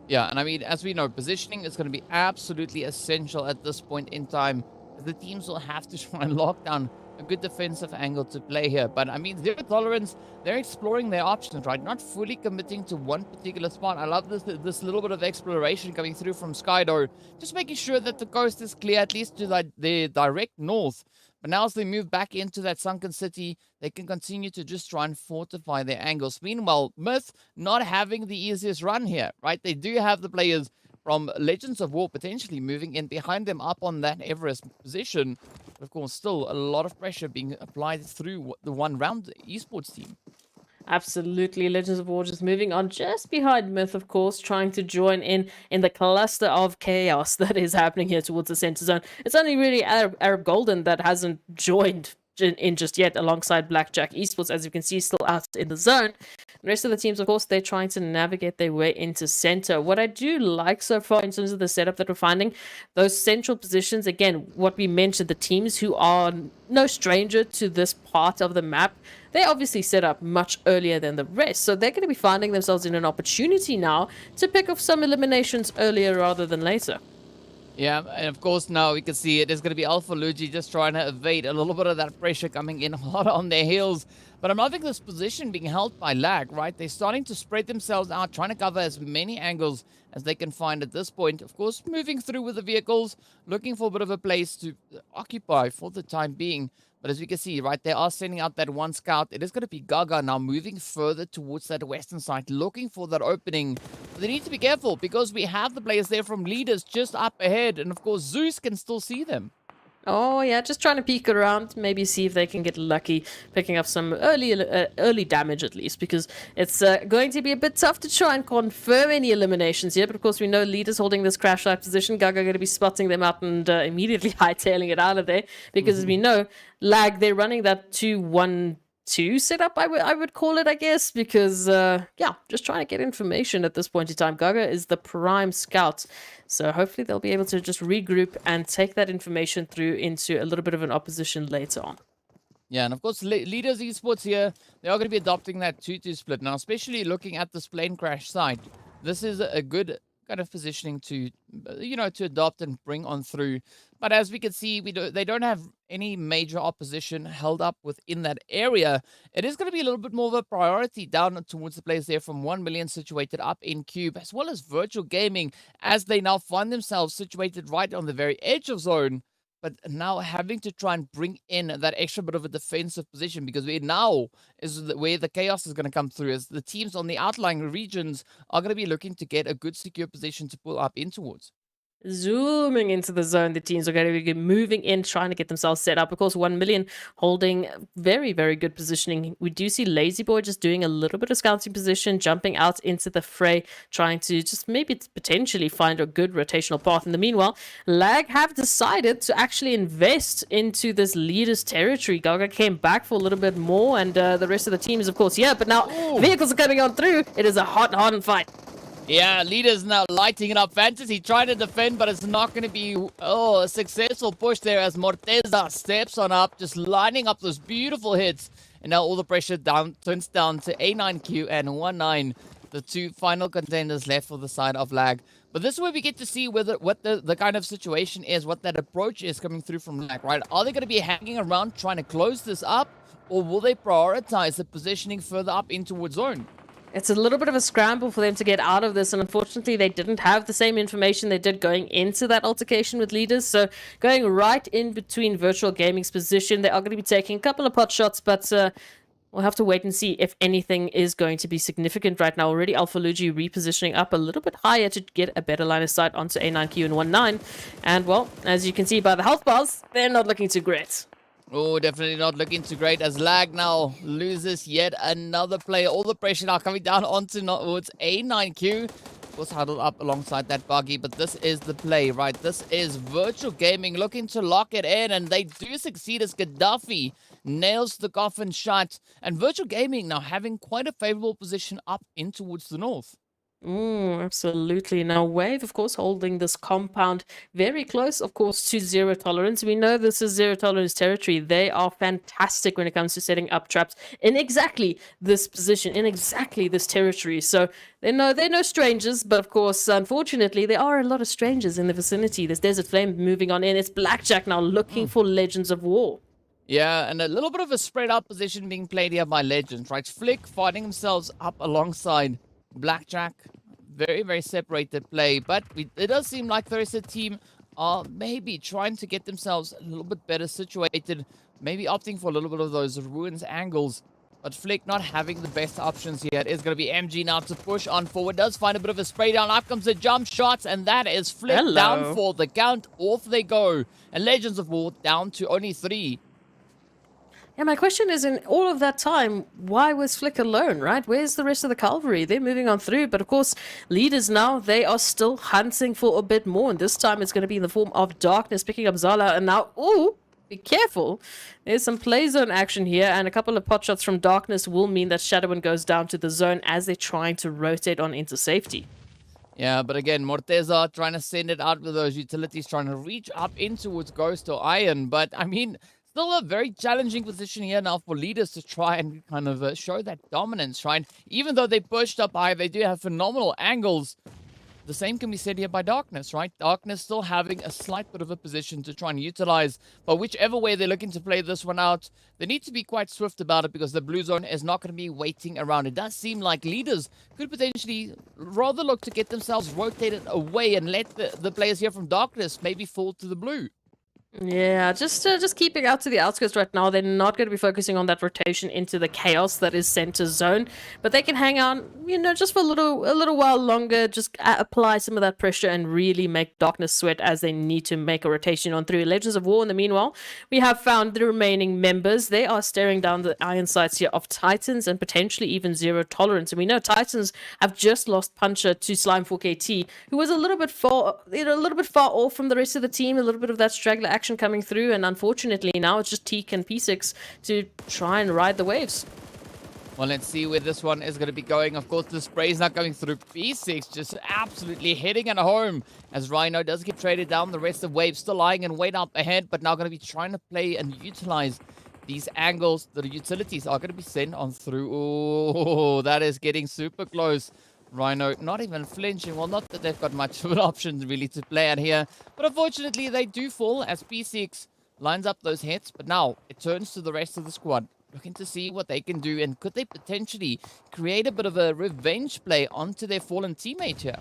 Yeah, and I mean, as we know, positioning is going to be absolutely essential at this point in time. The teams will have to try and lock down a good defensive angle to play here. But I mean, Zero Tolerance, they're exploring their options, right? Not fully committing to one particular spot. I love this little bit of exploration coming through from Skydo. Just making sure that the coast is clear, at least to the direct north. But now as they move back into that sunken city, they can continue to just try and fortify their angles. Meanwhile, Myth not having the easiest run here, right? They do have the players from Legends of War potentially moving in behind them up on that Everest position. But of course, still a lot of pressure being applied through the one round esports team. Absolutely. Legends of War just moving on just behind Myth, of course, trying to join in the cluster of chaos that is happening here towards the center zone. It's only really Arab Golden that hasn't joined in just yet alongside Blackjack Esports, as you can see, still out in the zone. The rest of the teams, of course, they're trying to navigate their way into center. What I do like so far in terms of the setup that we're finding, those central positions, again, what we mentioned, the teams who are no stranger to this part of the map, they obviously set up much earlier than the rest. So they're going to be finding themselves in an opportunity now to pick off some eliminations earlier rather than later. Yeah, and of course now we can see it is going to be Alpha Luigi just trying to evade a little bit of that pressure coming in hot on their heels. But I'm loving this position being held by Lag, right? They're starting to spread themselves out, trying to cover as many angles as they can find at this point. Of course, moving through with the vehicles, looking for a bit of a place to occupy for the time being. But as we can see, right, they are sending out that one scout. It is going to be Gaga now moving further towards that western side, looking for that opening. But they need to be careful because we have the players there from Leaders just up ahead. And of course, Zeus can still see them. Oh yeah, just trying to peek around, maybe see if they can get lucky, picking up some early damage at least, because it's going to be a bit tough to try and confirm any eliminations here. But of course, we know Leaders holding this crash light position. Gaga going to be spotting them out and immediately hightailing it out of there, because as we know, Lag, they're running that 2-1-2 setup, I would call it, I guess, because yeah, just trying to get information at this point in time. Gaga is the prime scout, so hopefully they'll be able to just regroup and take that information through into a little bit of an opposition later on. Yeah, and of course, leaders esports here, they are going to be adopting that 2-2 split. Now, especially looking at this plane crash side, this is a good kind of positioning to, to adopt and bring on through. But as we can see, they don't have any major opposition held up within that area. It is going to be a little bit more of a priority down towards the players there from 1 million situated up in Cube, as well as Virtual Gaming, as they now find themselves situated right on the very edge of zone. But now having to try and bring in that extra bit of a defensive position, because where the chaos is going to come through, as the teams on the outlying regions are going to be looking to get a good secure position to pull up in towards. Zooming into the zone, the teams are going to be moving in, trying to get themselves set up. Of course, 1 million holding very, very good positioning. We do see Lazy Boy just doing a little bit of scouting position, jumping out into the fray, trying to just maybe potentially find a good rotational path. In the meanwhile, Lag have decided to actually invest into this leader's territory. Gaga came back for a little bit more, and the rest of the team is, of course, here. But now vehicles are coming on through. It is a hot fight. Yeah, leaders now lighting it up. Fantasy trying to defend, but it's not going to be a successful push there as Morteza steps on up, just lining up those beautiful hits. And now all the pressure turns down to A9Q and 19, the two final contenders left for the side of Lag. But this is where we get to see what the kind of situation is, what that approach is coming through from Lag, right? Are they going to be hanging around trying to close this up, or will they prioritize the positioning further up in towards zone? It's a little bit of a scramble for them to get out of this, and unfortunately they didn't have the same information they did going into that altercation with leaders, so going right in between Virtual Gaming's position, they are going to be taking a couple of pot shots, but we'll have to wait and see if anything is going to be significant right now. Already Alpha Luigi repositioning up a little bit higher to get a better line of sight onto A9Q and 19, and well, as you can see by the health bars, they're not looking too great. Oh, definitely not looking too great as Lag now loses yet another player. All the pressure now coming down onto towards A9Q. Was huddled up alongside that buggy, but this is the play, right? This is Virtual Gaming looking to lock it in, and they do succeed as Gaddafi nails the coffin shut. And Virtual Gaming now having quite a favorable position up in towards the north. Absolutely. Now, Wave, of course, holding this compound very close, of course, to zero tolerance. We know this is zero tolerance territory. They are fantastic when it comes to setting up traps in exactly this position, in exactly this territory. So they're no strangers, but of course, unfortunately, there are a lot of strangers in the vicinity. There's Desert Flame moving on in. It's Blackjack now looking for Legends of War. Yeah, and a little bit of a spread out position being played here by Legends, right? Flick fighting themselves up alongside Blackjack. Very, very separated play, but it does seem like the rest of the team are maybe trying to get themselves a little bit better situated, maybe opting for a little bit of those ruins angles. But Flick not having the best options here. It is going to be MG now to push on forward. Does find a bit of a spray down. Up comes the jump shots, and that is Flick down for the count. Off they go. And Legends of War down to only 3. Yeah, my question is, in all of that time, why was Flick alone, right? Where's the rest of the cavalry? They're moving on through, but of course, leaders now, they are still hunting for a bit more, and this time it's going to be in the form of Darkness picking up Zala, and now, be careful. There's some play zone action here, and a couple of pot shots from Darkness will mean that Shadowin goes down to the zone as they're trying to rotate on into safety. Yeah, but again, Morteza trying to send it out with those utilities, trying to reach up in towards Ghost or Iron, but I mean, still a very challenging position here now for leaders to try and kind of show that dominance, right? Even though they pushed up high, they do have phenomenal angles. The same can be said here by Darkness, right? Darkness still having a slight bit of a position to try and utilize. But whichever way they're looking to play this one out, they need to be quite swift about it because the blue zone is not going to be waiting around. It does seem like leaders could potentially rather look to get themselves rotated away and let the players here from Darkness maybe fall to the blue. Yeah, just keeping out to the outskirts right now. They're not going to be focusing on that rotation into the chaos that is center zone, but they can hang on, just for a little while longer. Just apply some of that pressure and really make Darkness sweat as they need to make a rotation on through. Legends of War. In the meanwhile, we have found the remaining members. They are staring down the iron sights here of Titans and potentially even zero tolerance. And we know Titans have just lost Puncher to Slime 4KT, who was a little bit far off from the rest of the team. A little bit of that straggler action coming through, and unfortunately now it's just Teak and P6 to try and ride the waves. Well, let's see where this one is going to be going. Of course, the spray is not going through. P6 just absolutely hitting it home as Rhino does get traded down. The rest of Waves still lying in wait up ahead, but now going to be trying to play and utilize these angles, the utilities are going to be sent on through. Oh, that is getting super close. Rhino not even flinching. Well, not that they've got much of an option really to play at here. But unfortunately, they do fall as P6 lines up those hits. But now it turns to the rest of the squad, looking to see what they can do. And could they potentially create a bit of a revenge play onto their fallen teammate here?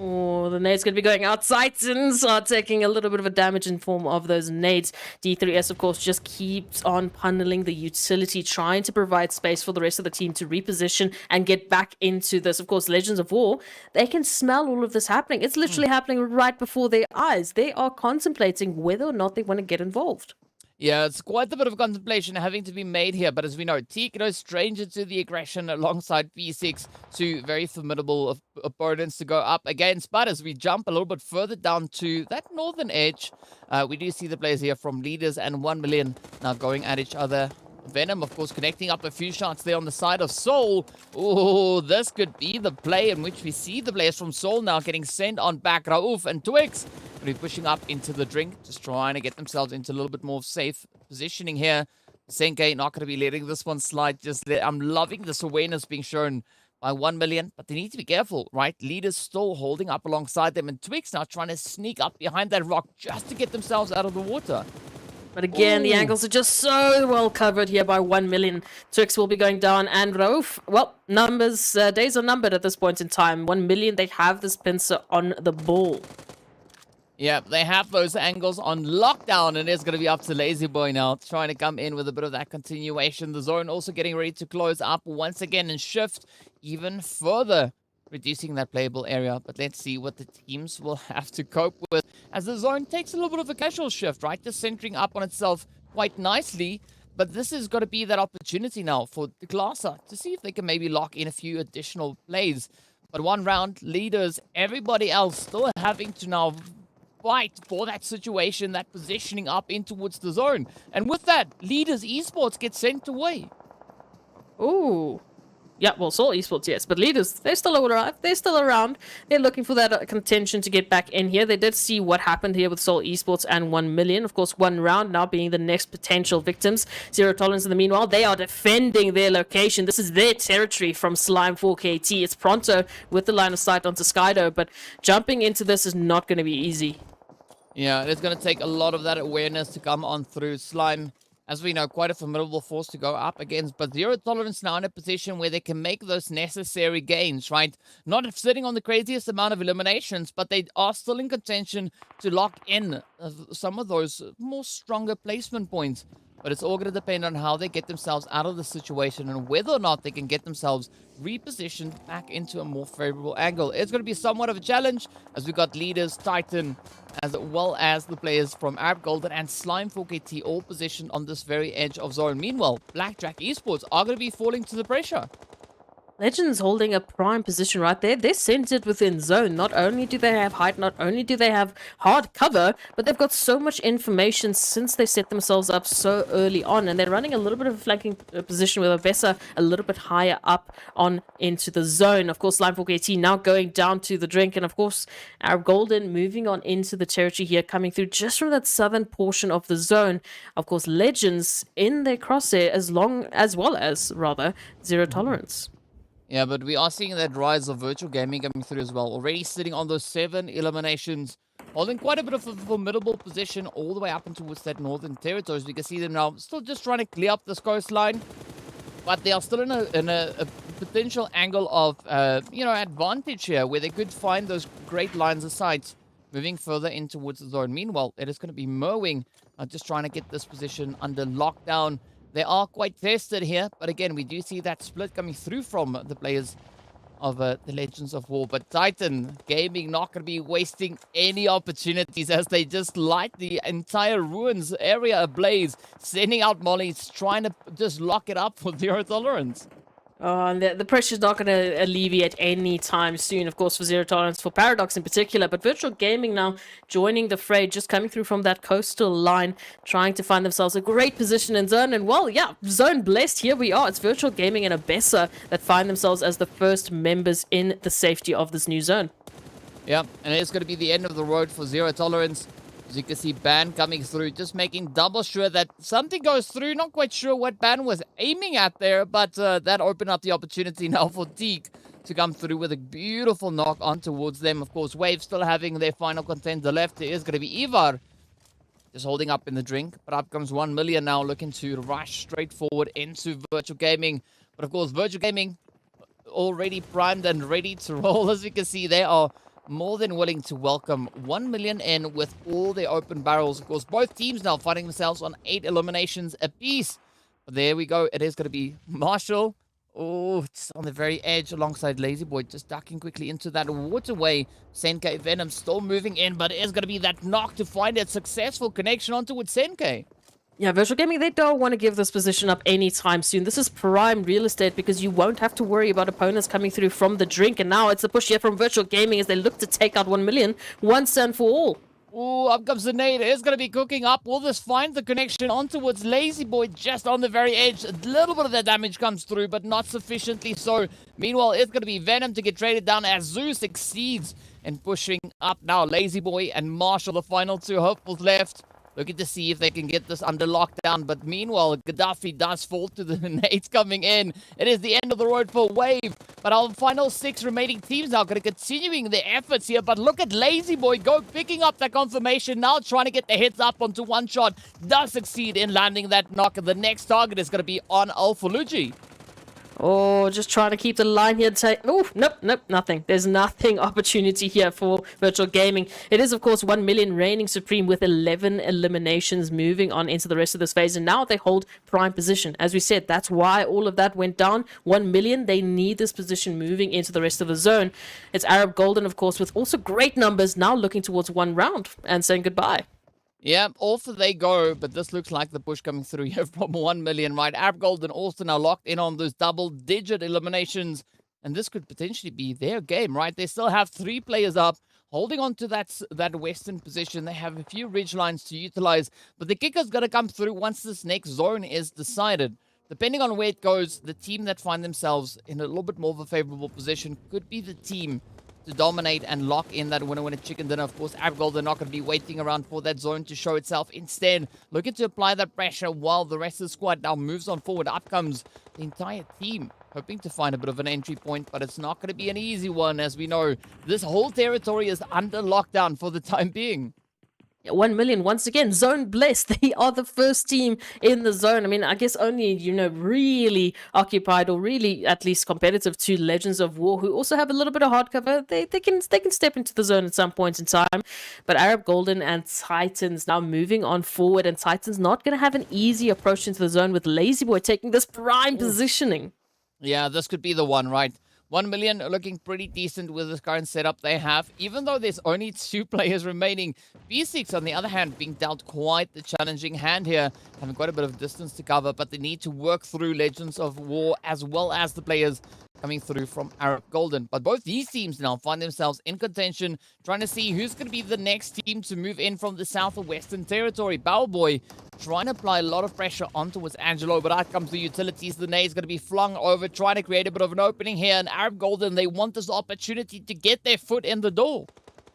Oh, the nade's going to be going out. Titans are taking a little bit of a damage in form of those nades. D3S, of course, just keeps on punneling the utility, trying to provide space for the rest of the team to reposition and get back into this. Of course, Legends of War, they can smell all of this happening. It's literally happening right before their eyes. They are contemplating whether or not they want to get involved. Yeah, it's quite a bit of contemplation having to be made here, but as we know, Teak no stranger to the aggression alongside P6, two very formidable opponents to go up against. But as we jump a little bit further down to that northern edge, we do see the players here from Leaders and 1 Million now going at each other. Venom, of course, connecting up a few shots there on the side of Soul. Oh, this could be the play in which we see the players from Soul now getting sent on back. Rauf and Twix will be pushing up into the drink, just trying to get themselves into a little bit more safe positioning here. Senke not going to be letting this one slide just there. I'm loving this awareness being shown by 1 Million, but they need to be careful, right? Leaders still holding up alongside them, and Twix now trying to sneak up behind that rock just to get themselves out of the water. But again, the angles are just so well covered here by 1 Million. Twix will be going down, and Rauf, well, days are numbered at this point in time. 1 Million, they have this pincer on the ball. Yeah, they have those angles on lockdown, and it's going to be up to Lazy Boy now, trying to come in with a bit of that continuation. The zone also getting ready to close up once again and shift even further, reducing that playable area. But let's see what the teams will have to cope with as the zone takes a little bit of a casual shift, right? Just centering up on itself quite nicely. But this is going to be that opportunity now for the Glasser to see if they can maybe lock in a few additional plays. But one round, Leaders, everybody else still having to now fight for that situation, that positioning up in towards the zone. And with that, Leaders Esports get sent away. Ooh. Yeah, well, Soul Esports, yes. But Leaders, they're still alive. They're still around. They're looking for that contention to get back in here. They did see what happened here with Soul Esports and 1 Million. Of course, one round now being the next potential victims. Zero Tolerance in the meanwhile, they are defending their location. This is their territory from Slime 4KT. It's Pronto with the line of sight onto Skydo, but jumping into this is not going to be easy. Yeah, it's going to take a lot of that awareness to come on through. Slime, as we know, quite a formidable force to go up against, but Zero Tolerance now in a position where they can make those necessary gains, right? Not sitting on the craziest amount of eliminations, but they are still in contention to lock in some of those more stronger placement points. But it's all going to depend on how they get themselves out of the situation and whether or not they can get themselves repositioned back into a more favorable angle. It's going to be somewhat of a challenge as we got Leaders, Titan, as well as the players from Arab Golden and Slime 4KT all positioned on this very edge of zone. Meanwhile, Blackjack Esports are going to be falling to the pressure. Legends holding a prime position right there. They're centered within zone. Not only do they have height, not only do they have hard cover, but they've got so much information since they set themselves up so early on. And they're running a little bit of a flanking position with Obessa a little bit higher up on into the zone. Of course, Line 4KT now going down to the drink. And of course, our Golden moving on into the territory here, coming through just from that southern portion of the zone. Of course, Legends in their crosshair as well as Zero Tolerance. Yeah, but we are seeing that rise of virtual gaming coming through as well. Already sitting on those 7 eliminations, holding quite a bit of a formidable position all the way up into towards that northern territories. We can see them now still just trying to clear up this coastline, but they are still in a potential angle of, advantage here where they could find those great lines of sight moving further in towards the zone. Meanwhile, it is going to be mowing, just trying to get this position under lockdown. They are quite tested here, but again, we do see that split coming through from the players of the Legends of War. But Titan Gaming not going to be wasting any opportunities as they just light the entire ruins area ablaze, sending out mollies, trying to just lock it up for Zero Tolerance. Oh, and the pressure's not going to alleviate any time soon, of course, for Zero Tolerance, for Paradox in particular. But Virtual Gaming now joining the fray, just coming through from that coastal line, trying to find themselves a great position in zone. And, well, yeah, zone blessed. Here we are. It's Virtual Gaming and Obessa that find themselves as the first members in the safety of this new zone. Yeah, and it's going to be the end of the road for Zero Tolerance. As you can see, Ban coming through, just making double sure that something goes through. Not quite sure what Ban was aiming at there, but that opened up the opportunity now for Teak to come through with a beautiful knock on towards them. Of course, Wave still having their final contender left. There is going to be Ivar just holding up in the drink. But up comes 1 million now, looking to rush straight forward into Virtual Gaming. But of course, Virtual Gaming already primed and ready to roll. As you can see, they are more than willing to welcome 1 million in with all their open barrels. Of course, both teams now finding themselves on 8 eliminations apiece. But there we go. It is going to be Marshall. Oh, just on the very edge alongside Lazy Boy, just ducking quickly into that waterway. Senke Venom still moving in, but it is going to be that knock to find that successful connection onto with Senke. Yeah, Virtual Gaming, they don't want to give this position up anytime soon. This is prime real estate because you won't have to worry about opponents coming through from the drink. And now it's a push here from Virtual Gaming as they look to take out 1 million once and for all. Oh, up comes the nade. It is going to be cooking up. Will this find the connection on towards Lazy Boy just on the very edge? A little bit of that damage comes through, but not sufficiently so. Meanwhile, it's going to be Venom to get traded down as Zeus succeeds in pushing up now. Lazy Boy and Marshall, the final 2 hopefuls left. Looking to see if they can get this under lockdown. But meanwhile, Gaddafi does fall to the nades coming in. It is the end of the road for Wave. But our final 6 remaining teams now going to continuing their efforts here. But look at Lazy Boy go picking up that confirmation. Now trying to get the hits up onto one shot. Does succeed in landing that knock. And the next target is going to be on Alfalugi. Oh, just trying to keep the line here. Oh, nope, nothing. There's nothing opportunity here for Virtual Gaming. It is, of course, 1 million reigning supreme with 11 eliminations moving on into the rest of this phase. And now they hold prime position. As we said, that's why all of that went down. 1 million, they need this position moving into the rest of the zone. It's Arab Golden, of course, with also great numbers now looking towards 1 round and saying goodbye. Yeah, off they go, but this looks like the push coming through here from 1 million, right? Arab Golden also now locked in on those double-digit eliminations, and this could potentially be their game, right? They still have 3 players up, holding on to that western position. They have a few ridge lines to utilize, but the kicker's going to come through once this next zone is decided. Depending on where it goes, the team that find themselves in a little bit more of a favorable position could be the team to dominate and lock in that winner chicken dinner. Of course, Erangel, they're not going to be waiting around for that zone to show itself. Instead, looking to apply that pressure while the rest of the squad now moves on forward. Up comes the entire team, hoping to find a bit of an entry point, but it's not going to be an easy one. As we know, this whole territory is under lockdown for the time being. 1 million once again, zone blessed. They are the first team in the zone. I mean, I guess only, really occupied or really at least competitive to Legends of War, who also have a little bit of hardcover. They can step into the zone at some point in time. But Arab Golden and Titans now moving on forward, and Titans not going to have an easy approach into the zone with Lazy Boy taking this prime positioning. Yeah, this could be the one, right? 1 million looking pretty decent with this current setup they have, even though there's only 2 players remaining. B6, on the other hand, being dealt quite the challenging hand here, having quite a bit of distance to cover, but they need to work through Legends of War as well as the players coming through from Arab Golden. But both these teams now find themselves in contention, trying to see who's going to be the next team to move in from the south or western territory. Bow trying to apply a lot of pressure onto his Angelo, but out comes the utilities. The nade's going to be flung over, trying to create a bit of an opening here. And Arab Golden, they want this opportunity to get their foot in the door.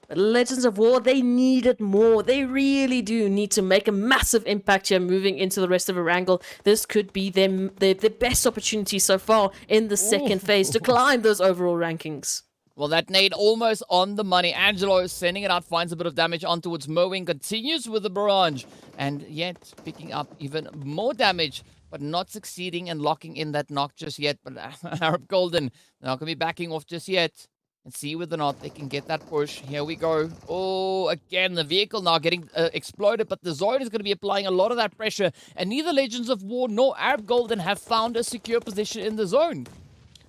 Legends of War, they need it more. They really do need to make a massive impact here moving into the rest of Erangel. This could be their best opportunity so far in the second phase to climb those overall rankings. Well, that nade almost on the money. Angelo sending it out, finds a bit of damage on towards Mowing, continues with the barrage, and yet picking up even more damage, but not succeeding in locking in that knock just yet. But Arab Golden, they're not going to be backing off just yet. And see whether or not they can get that push. Here we go. Oh, again, the vehicle now getting exploded, but the zone is going to be applying a lot of that pressure. And neither Legends of War nor Arab Golden have found a secure position in the zone.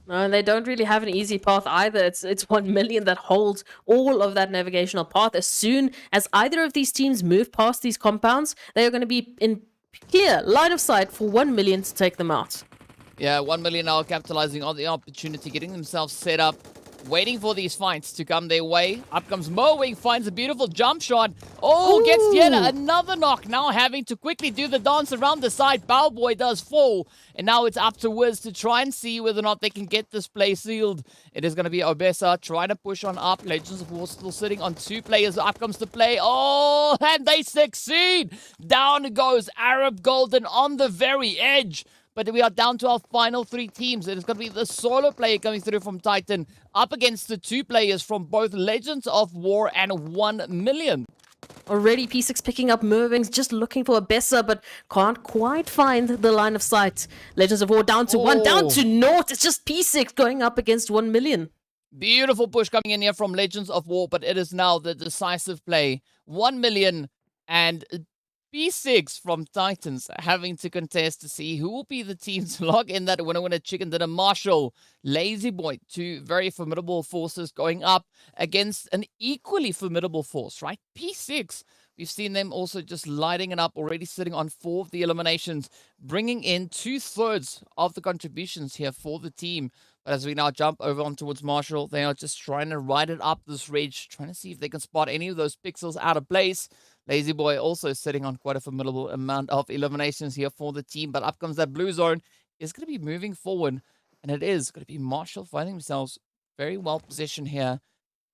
No, and they don't really have an easy path either. It's 1 million that holds all of that navigational path. As soon as either of these teams move past these compounds, they are going to be in clear line of sight for 1 million to take them out. Yeah, 1 million now capitalizing on the opportunity, getting themselves set up. waiting for these fights to come their way. Up comes Mowing, finds a beautiful jump shot. Oh, gets yet another knock. Now having to quickly do the dance around the side. Bowboy does fall. And now it's up to Wiz to try and see whether or not they can get this play sealed. It is going to be Obesa trying to push on up. Legends of War still sitting on 2 players. Up comes the play. Oh, and they succeed. Down goes Arab Golden on the very edge. But we are down to our final 3 teams. It is going to be the solo player coming through from Titan up against the 2 players from both Legends of War and 1 Million. Already P6 picking up Mervings, just looking for a Bessa, but can't quite find the line of sight. Legends of War down to 1, down to 0. It's just P6 going up against 1 Million. Beautiful push coming in here from Legends of War, but it is now the decisive play. 1 Million and P6 from Titans having to contest to see who will be the team to log in that winner chicken dinner. Marshall, Lazy Boy, 2 very formidable forces going up against an equally formidable force, right? P6, we've seen them also just lighting it up, already sitting on 4 of the eliminations, bringing in 2/3 of the contributions here for the team. But as we now jump over on towards Marshall, they are just trying to ride it up this ridge, trying to see if they can spot any of those pixels out of place. Lazy Boy also sitting on quite a formidable amount of eliminations here for the team. But up comes that blue zone. It's going to be moving forward. And it is going to be Marshall finding themselves very well positioned here.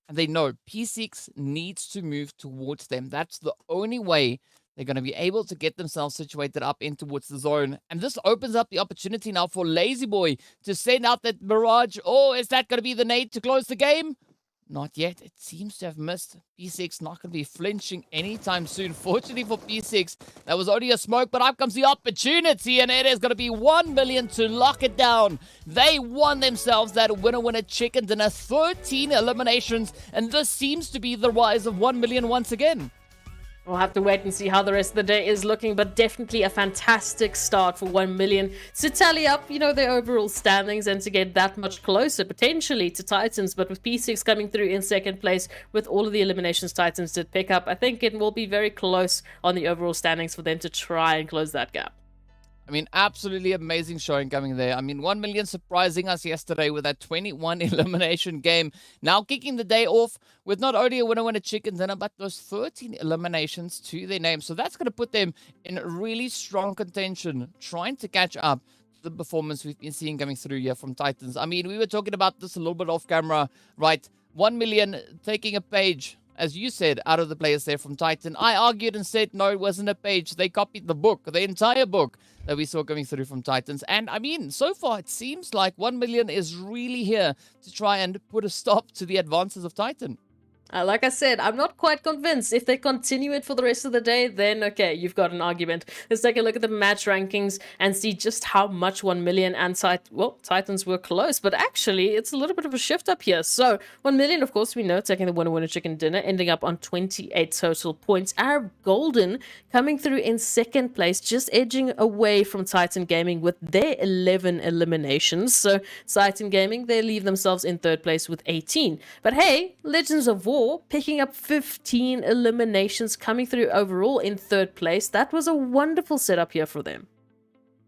And they know P6 needs to move towards them. That's the only way they're going to be able to get themselves situated up in towards the zone. And this opens up the opportunity now for Lazy Boy to send out that Mirage. Oh, is that going to be the nade to close the game? Not yet. It seems to have missed. P6 not going to be flinching anytime soon. Fortunately for P6, that was only a smoke, but up comes the opportunity, and it is going to be 1 million to lock it down. They won themselves that winner chicken dinner, 13 eliminations, and this seems to be the rise of 1 million once again. We'll have to wait and see how the rest of the day is looking, but definitely a fantastic start for 1 million to tally up, their overall standings and to get that much closer, potentially, to Titans. But with P6 coming through in second place with all of the eliminations Titans did pick up, I think it will be very close on the overall standings for them to try and close that gap. I mean, absolutely amazing showing coming there. I mean, 1 million surprising us yesterday with that 21 elimination game. Now kicking the day off with not only a winner chicken dinner, but those 13 eliminations to their name. So that's going to put them in really strong contention, trying to catch up to the performance we've been seeing coming through here from Titans. I mean, we were talking about this a little bit off camera, right? 1 million taking a page, as you said, out of the players there from Titan. I argued and said, no, it wasn't a page. They copied the book, the entire book that we saw coming through from Titans. And I mean, so far, it seems like 1 million is really here to try and put a stop to the advances of Titan. Like I said, I'm not quite convinced. If they continue it for the rest of the day, then okay, you've got an argument. Let's take a look at the match rankings and see just how much 1 million and Titans were close. But actually, it's a little bit of a shift up here. So 1 million, of course, we know, taking the winner chicken dinner, ending up on 28 total points. Arab Golden coming through in second place, just edging away from Titan Gaming with their 11 eliminations. So Titan Gaming, they leave themselves in third place with 18. But hey, Legends of War picking up 15 eliminations, coming through overall in third place. That was a wonderful setup here for them.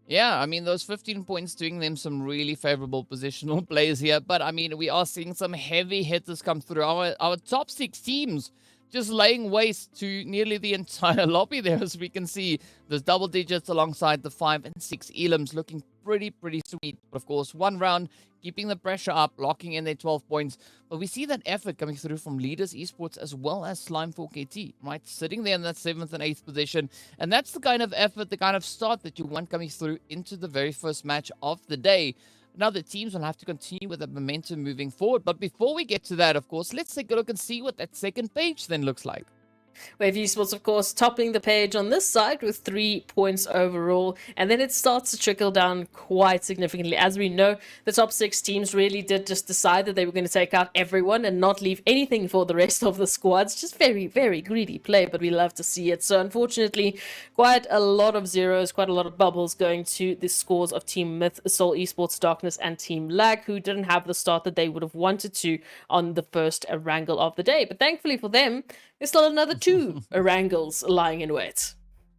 Yeah, I mean, those 15 points doing them some really favorable positional plays here. But, I mean, we are seeing some heavy hitters come through. Our top 6 teams just laying waste to nearly the entire lobby there, as we can see. There's double digits alongside the 5 and 6 elims, looking pretty sweet. But, of course, one round, keeping the pressure up, locking in their 12 points. But we see that effort coming through from Leaders Esports as well as Slime4KT, right? Sitting there in that 7th and 8th position. And that's the kind of effort, the kind of start that you want coming through into the very first match of the day. Now the teams will have to continue with the momentum moving forward. But before we get to that, of course, let's take a look and see what that second page then looks like. Wave Esports, of course, topping the page on this side with 3 points overall, and then it starts to trickle down quite significantly. As we know, the top 6 teams really did just decide that they were going to take out everyone and not leave anything for the rest of the squads. Just very greedy play, but we love to see it. So unfortunately, quite a lot of zeros, quite a lot of bubbles going to the scores of Team Myth, Soul Esports, Darkness, and TEAMLAG, who didn't have the start that they would have wanted to on the first Erangel of the day. But thankfully for them, there's still another 2 Erangels lying in wait.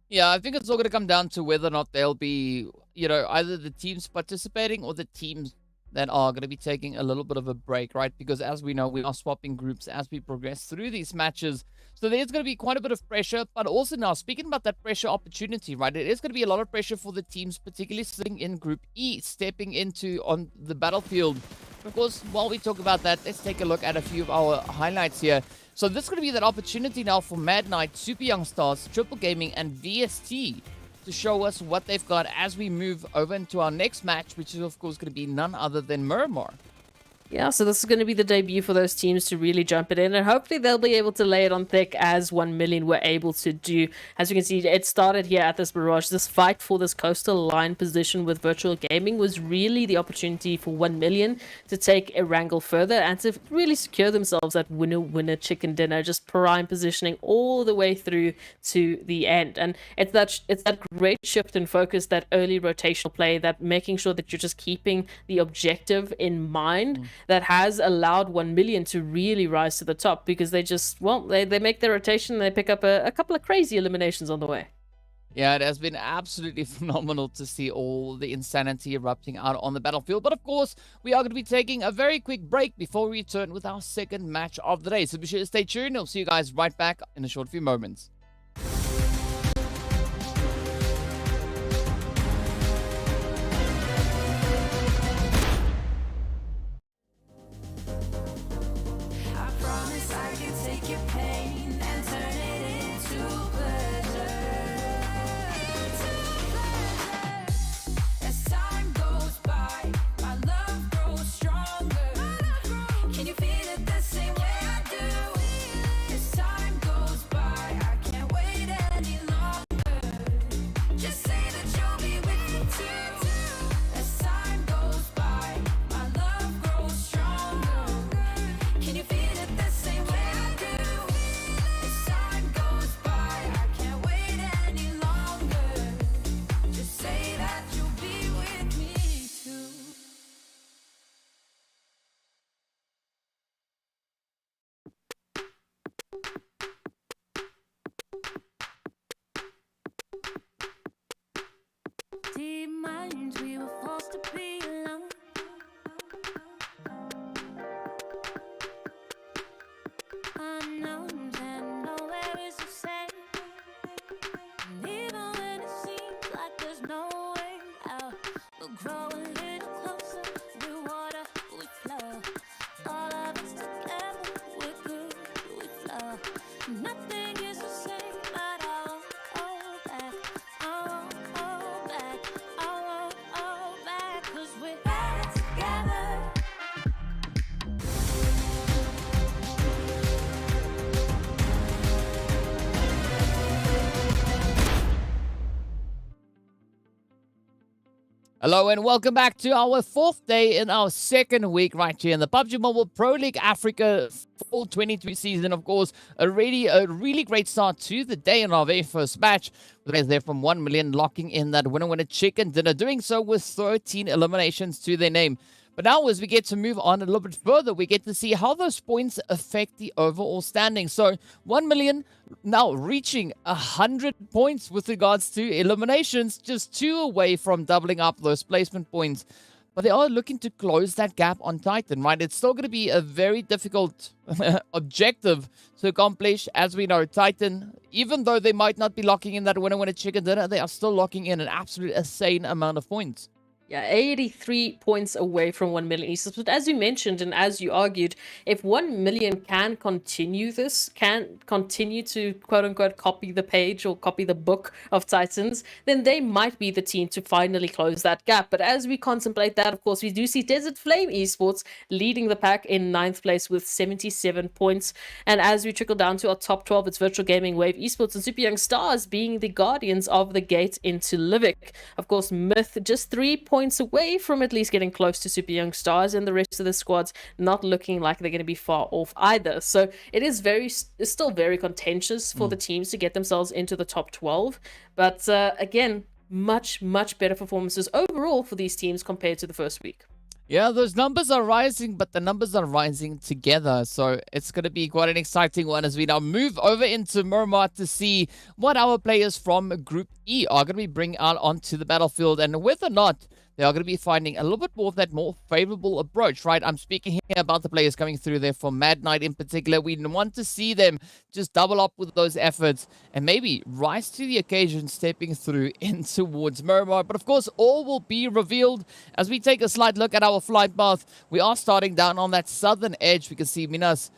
Yeah, I think it's all going to come down to whether or not they'll be, either the teams participating or the teams that are going to be taking a little bit of a break, right? Because as we know, we are swapping groups as we progress through these matches. So there's going to be quite a bit of pressure, but also now, speaking about that pressure opportunity, right? It is going to be a lot of pressure for the teams, particularly sitting in Group E, stepping into on the battlefield. Of course, while we talk about that, let's take a look at a few of our highlights here. So this is going to be that opportunity now for Mad Knight, Super Young Stars, Triple Gaming, and VST to show us what they've got as we move over into our next match, which is, of course, going to be none other than Miramar. Yeah, so this is going to be the debut for those teams to really jump it in, and hopefully they'll be able to lay it on thick as 1 million were able to do. As you can see, it started here at this barrage. This fight for this coastal line position with virtual gaming was really the opportunity for 1 million to take Erangel further and to really secure themselves that winner chicken dinner, just prime positioning all the way through to the end. And it's that great shift in focus, that early rotational play, that making sure that you're just keeping the objective in mind. That has allowed 1 million to really rise to the top, because they just, well, they make their rotation, they pick up a couple of crazy eliminations on the way. Yeah, it has been absolutely phenomenal to see all the insanity erupting out on the battlefield. But of course, we are going to be taking a very quick break before we return with our second match of the day. So be sure to stay tuned. I'll see you guys right back in a short few moments. I promise I can take your pain and turn it into pleasure. Into pleasure. As time goes by, my love grows stronger. Can you feel it the same way I do? As time goes by, I can't wait any longer. Just say that you'll be with me too. As time goes by, my love grows stronger. Can you feel it the same way I do? As time goes by, I can't wait any longer. Just say that you'll be with me too. Deep minds, we were forced to be alone. Unknowns and nowhere is the same. And even when it seems like there's no way out, we'll grow a little closer. We water, we flow. All of us together, we're good, we flow. Nothing is the same, but I won't hold back. I won't hold back. I won't hold back, 'cause we're better together. Hello and welcome back to our fourth day in our second week right here in the PUBG Mobile Pro League Africa Fall 22 season. Of course, already a really great start to the day in our very first match. With guys there from 1 million locking in that winner chicken dinner, doing so with 13 eliminations to their name. But now as we get to move on a little bit further, we get to see how those points affect the overall standing. So 1 million now reaching 100 points with regards to eliminations, just 2 away from doubling up those placement points. But they are looking to close that gap on Titan, right? It's still going to be a very difficult objective to accomplish. As we know, Titan, even though they might not be locking in that winner chicken dinner, they are still locking in an absolute insane amount of points. Yeah, 83 points away from 1 million Esports. But as you mentioned and as you argued, if 1 million can continue this, can continue to quote-unquote copy the page or copy the book of Titans, then they might be the team to finally close that gap. But as we contemplate that, of course, we do see Desert Flame Esports leading the pack in 9th place with 77 points. And as we trickle down to our top 12, it's Virtual Gaming, Wave Esports, and Super Young Stars being the guardians of the gate into Livik. Of course, Myth just 3 points away from at least getting close to Super Young Stars, and the rest of the squads not looking like they're going to be far off either. So it is it's still very contentious for the teams to get themselves into the top 12. But again, much better performances overall for these teams compared to the first week. Yeah, those numbers are rising, but the numbers are rising together. So it's going to be quite an exciting one as we now move over into Miramar to see what our players from Group E are going to be bringing out onto the battlefield and whether or not they are going to be finding a little bit more of that more favorable approach, right? I'm speaking here about the players coming through there for Mad Knight in particular. We want to see them just double up with those efforts and maybe rise to the occasion, stepping through in towards Miramar. But of course, all will be revealed as we take a slight look at our flight path. We are starting down on that southern edge. We can see Minas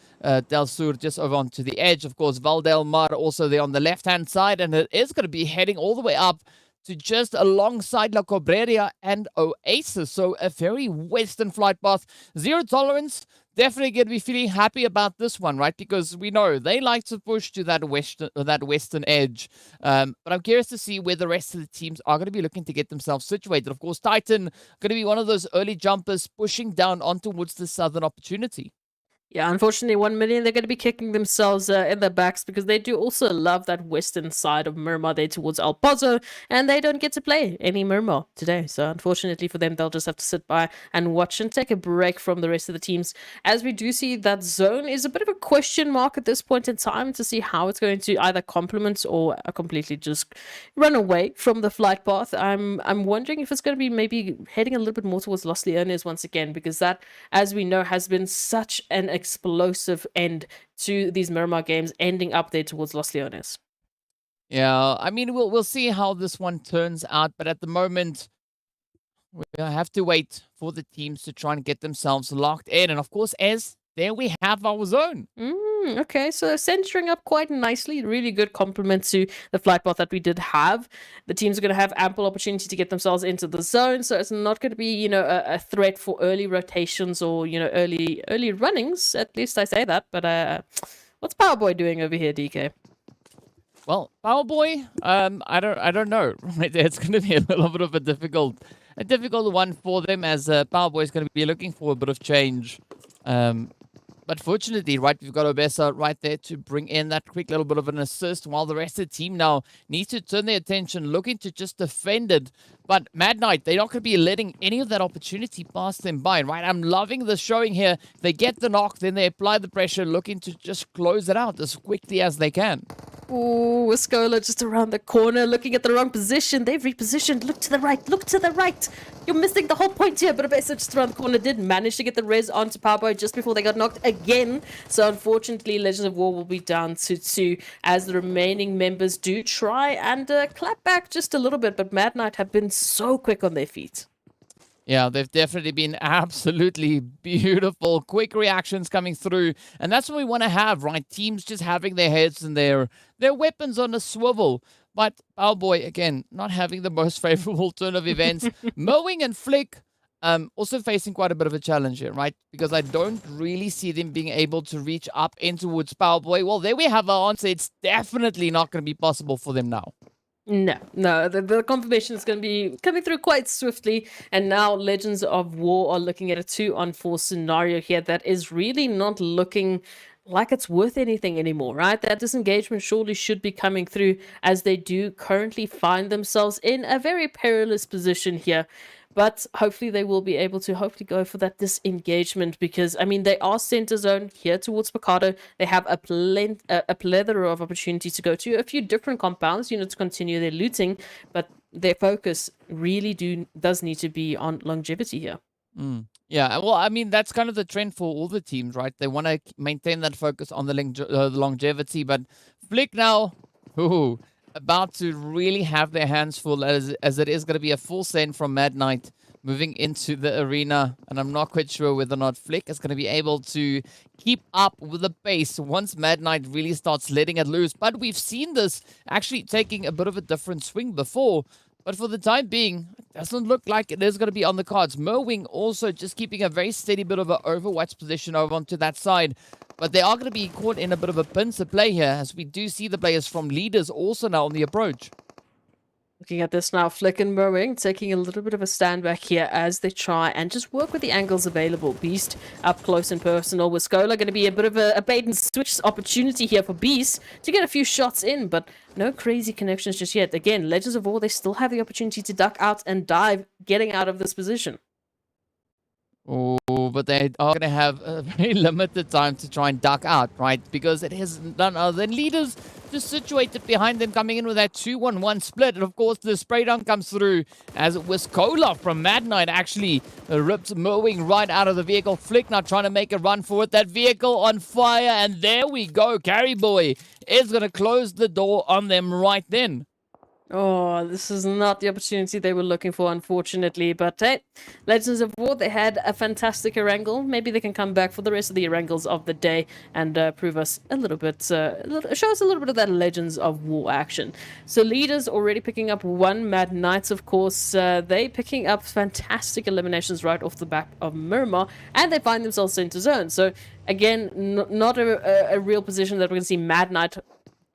Del Sur just over onto the edge. Of course, Val del Mar also there on the left-hand side, and it is going to be heading all the way up to just alongside La Cobreria and Oasis. So a very western flight path. Zero tolerance. Definitely going to be feeling happy about this one, right? Because we know they like to push to that western edge. But I'm curious to see where the rest of the teams are going to be looking to get themselves situated. Of course, Titan going to be one of those early jumpers pushing down on towards the southern opportunity. Yeah, unfortunately, 1 million, they're going to be kicking themselves in the backs because they do also love that western side of Miramar there towards El Pozo, and they don't get to play any Miramar today. So unfortunately for them, they'll just have to sit by and watch and take a break from the rest of the teams. As we do see that zone is a bit of a question mark at this point in time to see how it's going to either complement or completely just run away from the flight path. I'm wondering if it's going to be maybe heading a little bit more towards Los Leones once again, because that, as we know, has been such an explosive end to these Miramar games, ending up there towards Los Leones. Yeah, I mean, we'll see how this one turns out, but at the moment, we have to wait for the teams to try and get themselves locked in. And of course, there we have our zone. Okay, so centering up quite nicely. Really good compliment to the flight path that we did have. The teams are going to have ample opportunity to get themselves into the zone, so it's not going to be, a threat for early rotations or, early runnings. At least I say that. But what's Powerboy doing over here, DK? Well, Powerboy, I don't know. Right there, it's going to be a little bit of a difficult one for them, as Powerboy is going to be looking for a bit of change. But fortunately, right, we've got Obesa right there to bring in that quick little bit of an assist, while the rest of the team now needs to turn their attention, looking to just defend it. But Mad Knight, they're not going to be letting any of that opportunity pass them by, right? I'm loving the showing here. They get the knock, then they apply the pressure, looking to just close it out as quickly as they can. Ooh, Scola just around the corner, looking at the wrong position. They've repositioned. Look to the right. Look to the right. You're missing the whole point here. But Obesa just around the corner did manage to get the res onto Powerboy just before they got knocked again. So unfortunately, Legends of War will be down to 2 as the remaining members do try and clap back just a little bit. But Mad Knight have been so quick on their feet. Yeah, they've definitely been absolutely beautiful. Quick reactions coming through. And that's what we want to have, right? Teams just having their heads and their weapons on a swivel. But Powerboy, again, not having the most favorable turn of events. Mowing and Flick also facing quite a bit of a challenge here, right? Because I don't really see them being able to reach up in towards Powerboy. Well, there we have our answer. It's definitely not going to be possible for them now. No, the confirmation is going to be coming through quite swiftly, and now Legends of War are looking at a 2-on-4 scenario here that is really not looking like it's worth anything anymore, right? That disengagement surely should be coming through, as they do currently find themselves in a very perilous position here. But hopefully they will be able to go for that disengagement, because, I mean, they are center zone here towards Picado. They have a plethora of opportunities to go to a few different compounds, to continue their looting. But their focus really does need to be on longevity here. Yeah, well, I mean, that's kind of the trend for all the teams, right? They want to maintain that focus on the longevity. But Flick now, about to really have their hands full, as it is going to be a full send from Mad Knight moving into the arena. And I'm not quite sure whether or not Flick is going to be able to keep up with the pace once Mad Knight really starts letting it loose. But we've seen this actually taking a bit of a different swing before. But for the time being, it doesn't look like it is going to be on the cards. Merwing also just keeping a very steady bit of an Overwatch position over onto that side. But they are going to be caught in a bit of a pincer play here, as we do see the players from Leaders also now on the approach. Looking at this now, Flick and Mowing taking a little bit of a stand back here as they try and just work with the angles available. Beast up close and personal with Scola. Going to be a bit of a bait and switch opportunity here for Beast to get a few shots in, but no crazy connections just yet. Again, Legends of War, they still have the opportunity to duck out and dive, getting out of this position. Oh, but they are going to have a very limited time to try and duck out, right? Because it has none other than leaders just situated behind them, coming in with that 2-1-1 split. And of course, the spray down comes through as it was Kola from Mad Knight actually ripped mowing right out of the vehicle. Flick now trying to make a run for it. That vehicle on fire, and there we go. Carry Boy is going to close the door on them right then. Oh, this is not the opportunity they were looking for, unfortunately. But hey, Legends of War, they had a fantastic Erangel. Maybe they can come back for the rest of the Erangels of the day and prove us a little bit, show us a little bit of that Legends of War action. So leaders already picking up one. Mad Knights, of course, they picking up fantastic eliminations right off the back of Miramar, and they find themselves center zone. So again, not a real position that we're going to see Mad Knight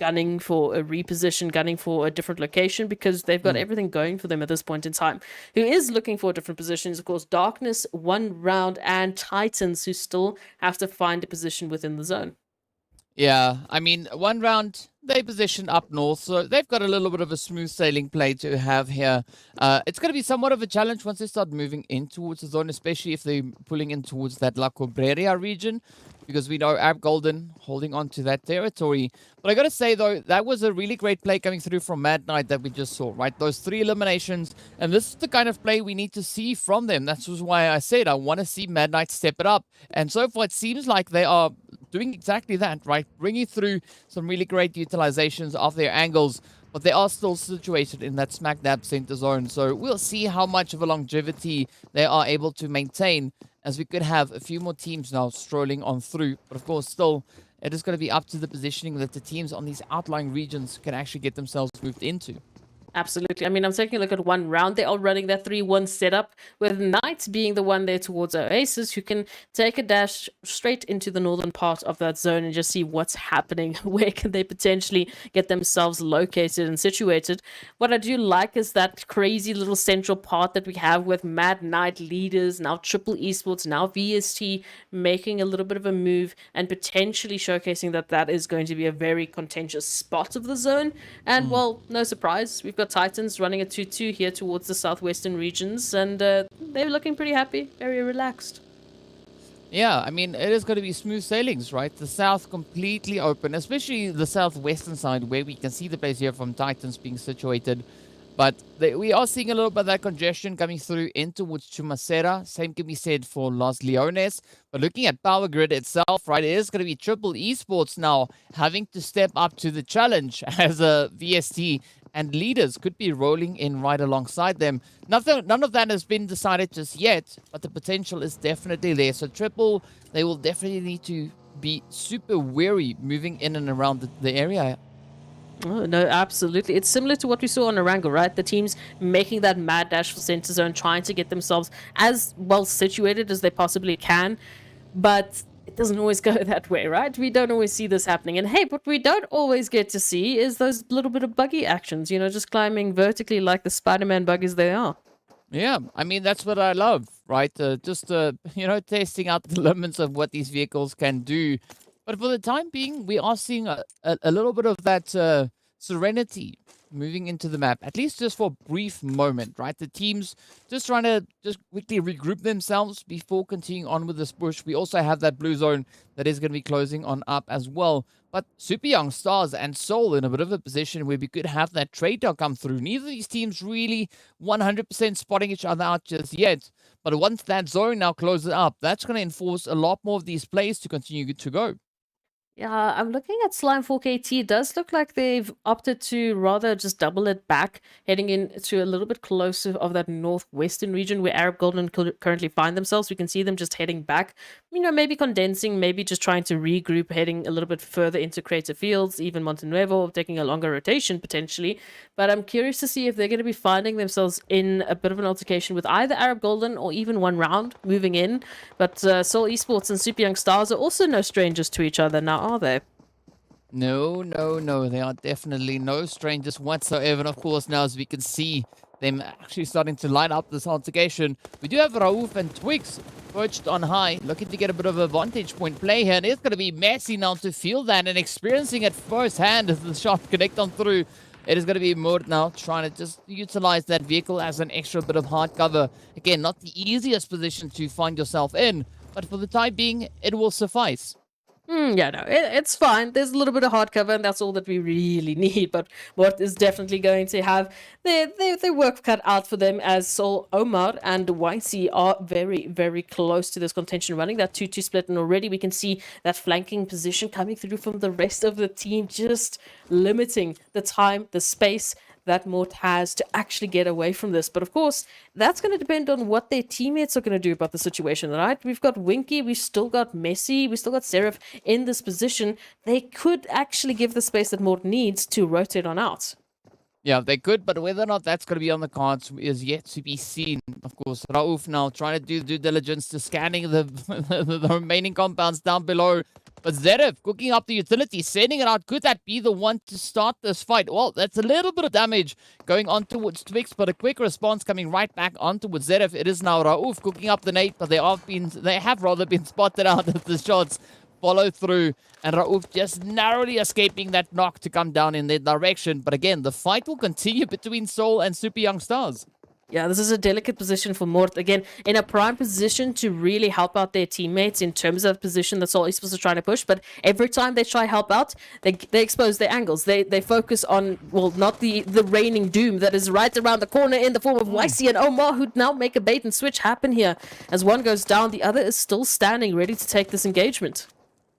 gunning for a reposition, gunning for a different location, because they've got everything going for them at this point in time. Who is looking for different positions? Of course, Darkness, One Round, and Titans, who still have to find a position within the zone. Yeah, I mean, One Round, they position up north, so they've got a little bit of a smooth sailing play to have here. It's going to be somewhat of a challenge once they start moving in towards the zone, especially if they're pulling in towards that La Cobreria region, because we know Arab Golden holding on to that territory. But I got to say, though, that was a really great play coming through from Mad Knight that we just saw, right? Those 3 eliminations, and this is the kind of play we need to see from them. That's why I said I want to see Mad Knight step it up. And so far, it seems like they are doing exactly that, right? Bringing through some really great utilizations of their angles, but they are still situated in that smack dab center zone. So we'll see how much of a longevity they are able to maintain, as we could have a few more teams now strolling on through. But of course, still, it is going to be up to the positioning that the teams on these outlying regions can actually get themselves moved into. Absolutely. I mean, I'm taking a look at One Round. They're all running that 3-1 setup, with Knight being the one there towards Oasis, who can take a dash straight into the northern part of that zone and just see what's happening. Where can they potentially get themselves located and situated? What I do like is that crazy little central part that we have with Mad Knight leaders, now Triple Esports, now VST, making a little bit of a move and potentially showcasing that that is going to be a very contentious spot of the zone. And, well, no surprise, we've got Titans running a 2-2 here towards the southwestern regions, and they're looking pretty happy, very relaxed. Yeah, I mean, it is going to be smooth sailings, right? The south completely open, especially the southwestern side, where we can see the place here from Titans being situated. But we are seeing a little bit of that congestion coming through in towards Chumacera. Same can be said for Los Leones. But looking at Power Grid itself, right, it is going to be Triple Esports now having to step up to the challenge, as a VST and leaders could be rolling in right alongside them. None of that has been decided just yet, but the potential is definitely there. So Triple, they will definitely need to be super wary moving in and around the area. Oh, no, absolutely. It's similar to what we saw on Erangel, right? The teams making that mad dash for center zone, trying to get themselves as well situated as they possibly can. But it doesn't always go that way, right? We don't always see this happening. And hey, what we don't always get to see is those little bit of buggy actions, you know, just climbing vertically like the Spider-Man buggies they are. Yeah, I mean, that's what I love, right? You know, testing out the limits of what these vehicles can do. But for the time being, we are seeing a little bit of that serenity moving into the map, at least just for a brief moment, right? The teams just trying to just quickly regroup themselves before continuing on with this push. We also have that blue zone that is going to be closing on up as well. But Super Young Stars and Soul in a bit of a position where we could have that trade down come through. Neither of these teams really 100% spotting each other out just yet. But once that zone now closes up, that's going to enforce a lot more of these plays to continue to go. Yeah, I'm looking at Slime 4KT. It does look like they've opted to rather just double it back, heading into a little bit closer of that northwestern region where Arab Golden currently find themselves. We can see them just heading back, you know, maybe condensing, maybe just trying to regroup, heading a little bit further into Creative Fields, even Montenuevo, taking a longer rotation potentially. But I'm curious to see if they're going to be finding themselves in a bit of an altercation with either Arab Golden or even One Round moving in. But Soul Esports and Super Young Stars are also no strangers to each other now, are they? No, they are definitely no strangers whatsoever. And of course, now as we can see them actually starting to line up this altercation, we do have Raouf and Twigs perched on high, looking to get a bit of a vantage point play here. And it's going to be messy now to feel that and experiencing it firsthand as the shot connect on through. It is going to be Moord now trying to just utilize that vehicle as an extra bit of hard cover. Again, not the easiest position to find yourself in, but for the time being, it will suffice. Yeah, no, it's fine. There's a little bit of hard cover, and that's all that we really need. But what is definitely going to have their work cut out for them, as Sol, Omar, and YC are very, very close to this contention, running that 2-2 split. And already we can see that flanking position coming through from the rest of the team, just limiting the time, the space that Mort has to actually get away from this. But of course, that's going to depend on what their teammates are going to do about the situation, right? We've got Winky, we've still got Messi, we've still got Seraph in this position. They could actually give the space that Mort needs to rotate on out. Yeah, they could, but whether or not that's going to be on the cards is yet to be seen. Of course, Rauf now trying to do due diligence to scanning the, the remaining compounds down below. But Zverev cooking up the utility, sending it out. Could that be the one to start this fight? Well, that's a little bit of damage going on towards Twix, but a quick response coming right back on towards Zverev. It is now Rauf cooking up the nade, but they have rather been spotted out as the shots follow through, and Rauf just narrowly escaping that knock to come down in their direction. But again, the fight will continue between Soul and Super Young Stars. Yeah, this is a delicate position for Mort. Again, in a prime position to really help out their teammates in terms of position that Soul Esports are trying to push. But every time they try help out, they expose their angles. They focus on, well, not the reigning doom that is right around the corner in the form of YC and Omar, who now make a bait and switch happen here. As one goes down, the other is still standing, ready to take this engagement.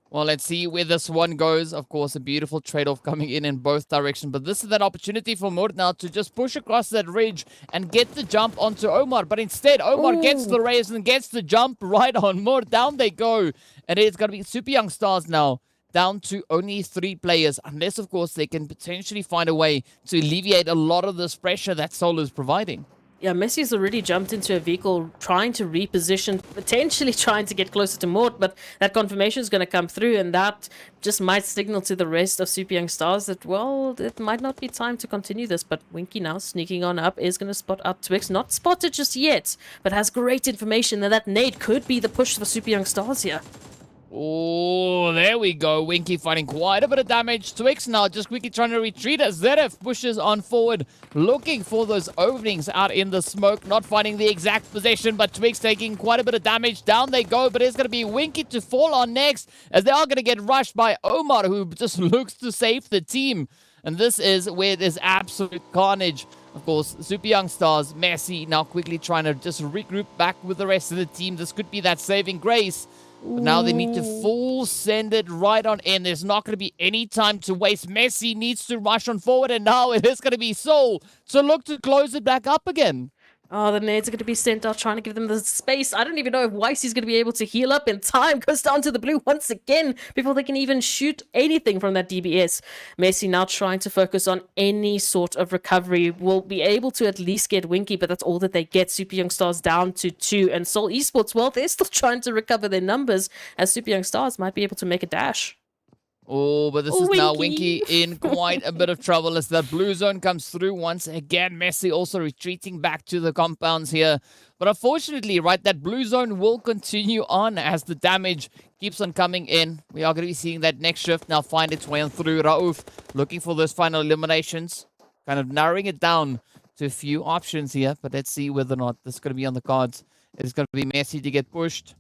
Well, let's see where this one goes. Of course, a beautiful trade-off coming in both directions. But this is that opportunity for Moord now to just push across that ridge and get the jump onto Omar. But instead, Omar gets the raise and gets the jump right on Moord. Down they go. And it's going to be Super Young Stars now, down to only 3 players. Unless, of course, they can potentially find a way to alleviate a lot of this pressure that Soul is providing. Yeah, Messi's already jumped into a vehicle trying to reposition, potentially trying to get closer to Mort, but that confirmation is going to come through, and that just might signal to the rest of Super Young Stars that, well, it might not be time to continue this. But Winky now sneaking on up is going to spot out Twix. Not spotted just yet, but has great information that nade could be the push for Super Young Stars here. Oh, there we go. Winky finding quite a bit of damage. Twix now just quickly trying to retreat as Zverev pushes on forward, looking for those openings out in the smoke, not finding the exact position, but Twix taking quite a bit of damage. Down they go, but it's going to be Winky to fall on next, as they are going to get rushed by Omar, who just looks to save the team. And this is where there's absolute carnage. Of course, Super Young Stars, Messi now quickly trying to just regroup back with the rest of the team. This could be that saving grace. But now they need to full send it right on in. There's not going to be any time to waste. Messi needs to rush on forward, and now it is going to be Soul to look to close it back up again. Oh, the nades are going to be sent out, trying to give them the space. I don't even know if YC is going to be able to heal up in time. Goes down to the blue once again before they can even shoot anything from that DBS. Messi now trying to focus on any sort of recovery. Will be able to at least get Winky, but that's all that they get. Super Young Stars down to 2. And Soul Esports, well, they're still trying to recover their numbers, as Super Young Stars might be able to make a dash. Oh, but this is now Winky in quite a bit of trouble as that blue zone comes through once again. Messi also retreating back to the compounds here. But unfortunately, right, that blue zone will continue on as the damage keeps on coming in. We are going to be seeing that next shift now find its way on through. Rauf looking for those final eliminations, kind of narrowing it down to a few options here. But let's see whether or not this is going to be on the cards. It's going to be Messi to get pushed.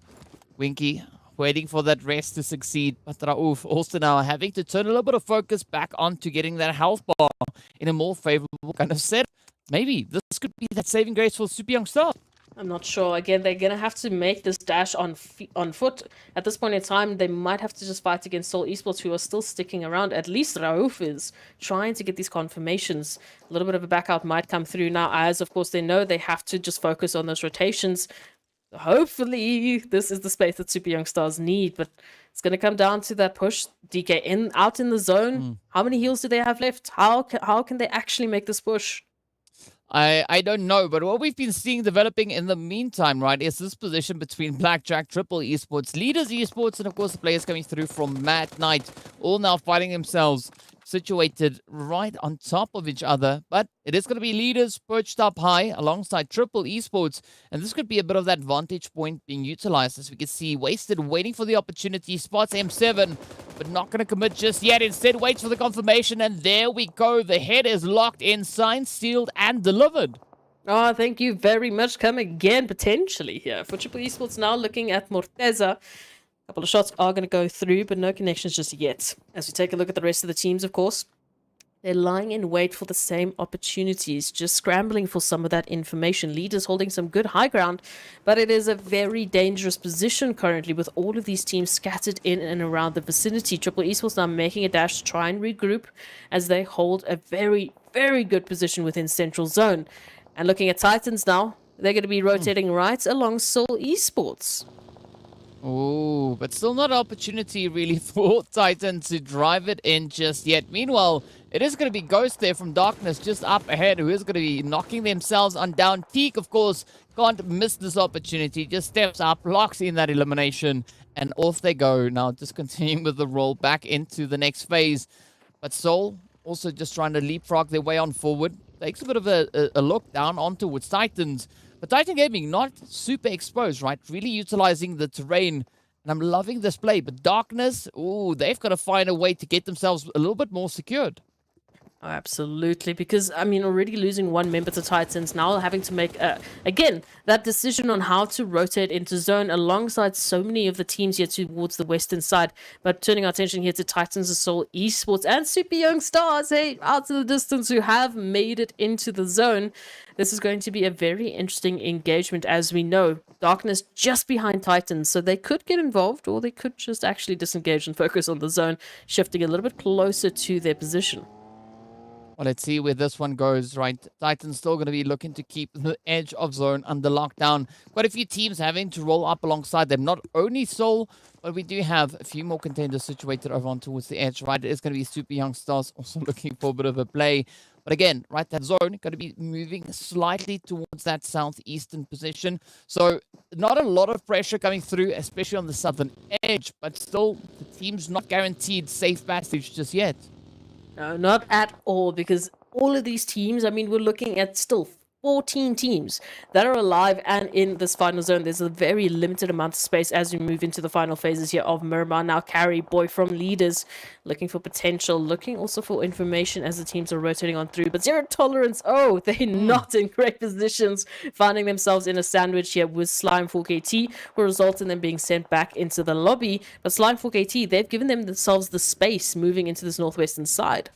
Winky waiting for that rest to succeed, but Rauf also now having to turn a little bit of focus back onto getting that health bar in a more favorable kind of set. Maybe this could be that saving grace for Super Young Stars. I'm not sure. Again, they're going to have to make this dash on foot. At this point in time, they might have to just fight against Soul Esports, who are still sticking around. At least Rauf is trying to get these confirmations. A little bit of a back out might come through now, as of course they know they have to just focus on those rotations. Hopefully, this is the space that Super Young Stars need, but it's going to come down to that push. DK out in the zone. How many heals do they have left? How can they actually make this push? I don't know, but what we've been seeing developing in the meantime, right, is this position between Blackjack, Triple Esports, Leaders Esports, and of course the players coming through from Mad Knight, all now fighting themselves situated right on top of each other, but it is going to be leaders perched up high alongside Triple Esports, and this could be a bit of that vantage point being utilized. As we can see, Wasted waiting for the opportunity, spots M7, but not going to commit just yet. Instead, waits for the confirmation, and there we go. The head is locked in, signed, sealed, and delivered. Oh, thank you very much. Come again, potentially here. For Triple Esports now looking at Morteza. A couple of shots are going to go through, but no connections just yet. As we take a look at the rest of the teams, of course, they're lying in wait for the same opportunities, just scrambling for some of that information. Leaders holding some good high ground, but it is a very dangerous position currently with all of these teams scattered in and around the vicinity. Triple Esports now making a dash to try and regroup as they hold a very, very good position within Central Zone. And looking at Titans now, they're going to be rotating right along Seoul Esports. Oh, but still not an opportunity really for Titan to drive it in just yet. Meanwhile, it is going to be Ghost there from Darkness just up ahead, who is going to be knocking themselves on down. Teak, of course, can't miss this opportunity. Just steps up, locks in that elimination, and off they go. Now just continuing with the roll back into the next phase. But Seoul also just trying to leapfrog their way on forward. Takes a bit of a look down onto Titans. But Titan Gaming not super exposed, right? Really utilizing the terrain. And I'm loving this play. But Darkness, ooh, they've got to find a way to get themselves a little bit more secured. Oh, absolutely, because, I mean, already losing one member to Titans, now having to make, again, that decision on how to rotate into zone alongside so many of the teams here towards the western side. But turning our attention here to Titans, the Seoul Esports, and Super Young Stars, hey, out to the distance, who have made it into the zone. This is going to be a very interesting engagement, as we know. Darkness just behind Titans, so they could get involved, or they could just actually disengage and focus on the zone, shifting a little bit closer to their position. Well, let's see where this one goes, right? Titan's still going to be looking to keep the edge of zone under lockdown. Quite a few teams having to roll up alongside them. Not only Seoul, but we do have a few more contenders situated over on towards the edge, right? It is going to be Super Young Stars also looking for a bit of a play. But again, right, that zone going to be moving slightly towards that southeastern position. So not a lot of pressure coming through, especially on the southern edge. But still, the team's not guaranteed safe passage just yet. No, not at all, because all of these teams, I mean, we're looking at still 14 teams that are alive and in this final zone. There's a very limited amount of space as we move into the final phases here of Miramar. Now Carry Boy from Leaders, looking for potential, looking also for information as the teams are rotating on through. But Zero Tolerance, oh, they're not in great positions, finding themselves in a sandwich here with Slime 4KT, will result in them being sent back into the lobby. But Slime 4KT, they've given themselves the space moving into this northwestern side.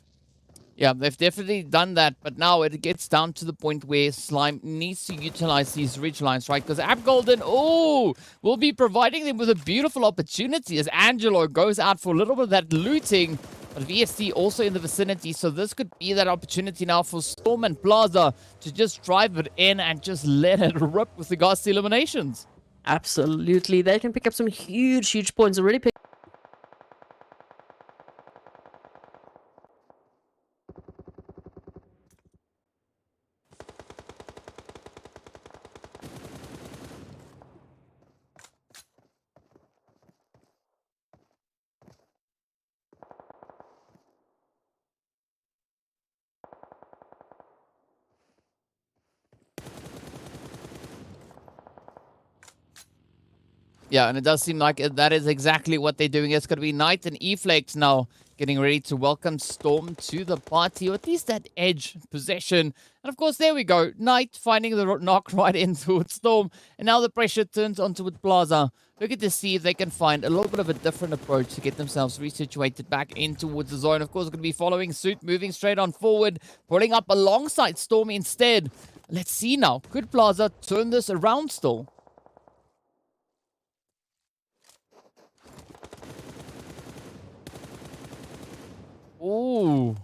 Yeah, they've definitely done that, but now it gets down to the point where Slime needs to utilize these ridge lines, right? Because App Golden, oh, will be providing them with a beautiful opportunity as Angelo goes out for a little bit of that looting. But VST also in the vicinity, so this could be that opportunity now for Storm and Plaza to just drive it in and just let it rip with regards to eliminations. Absolutely. They can pick up some huge points. Already picked. Yeah, and it does seem like that is exactly what they're doing. It's going to be Knight and E-Flex now getting ready to welcome Storm to the party, or at least that edge possession. And of course, there we go. Knight finding the knock right in towards Storm. And now the pressure turns onto Plaza. Looking to see if they can find a little bit of a different approach to get themselves resituated back in towards the zone. Of course, going to be following suit, moving straight on forward, pulling up alongside Storm instead. Let's see now. Could Plaza turn this around still? Ooh.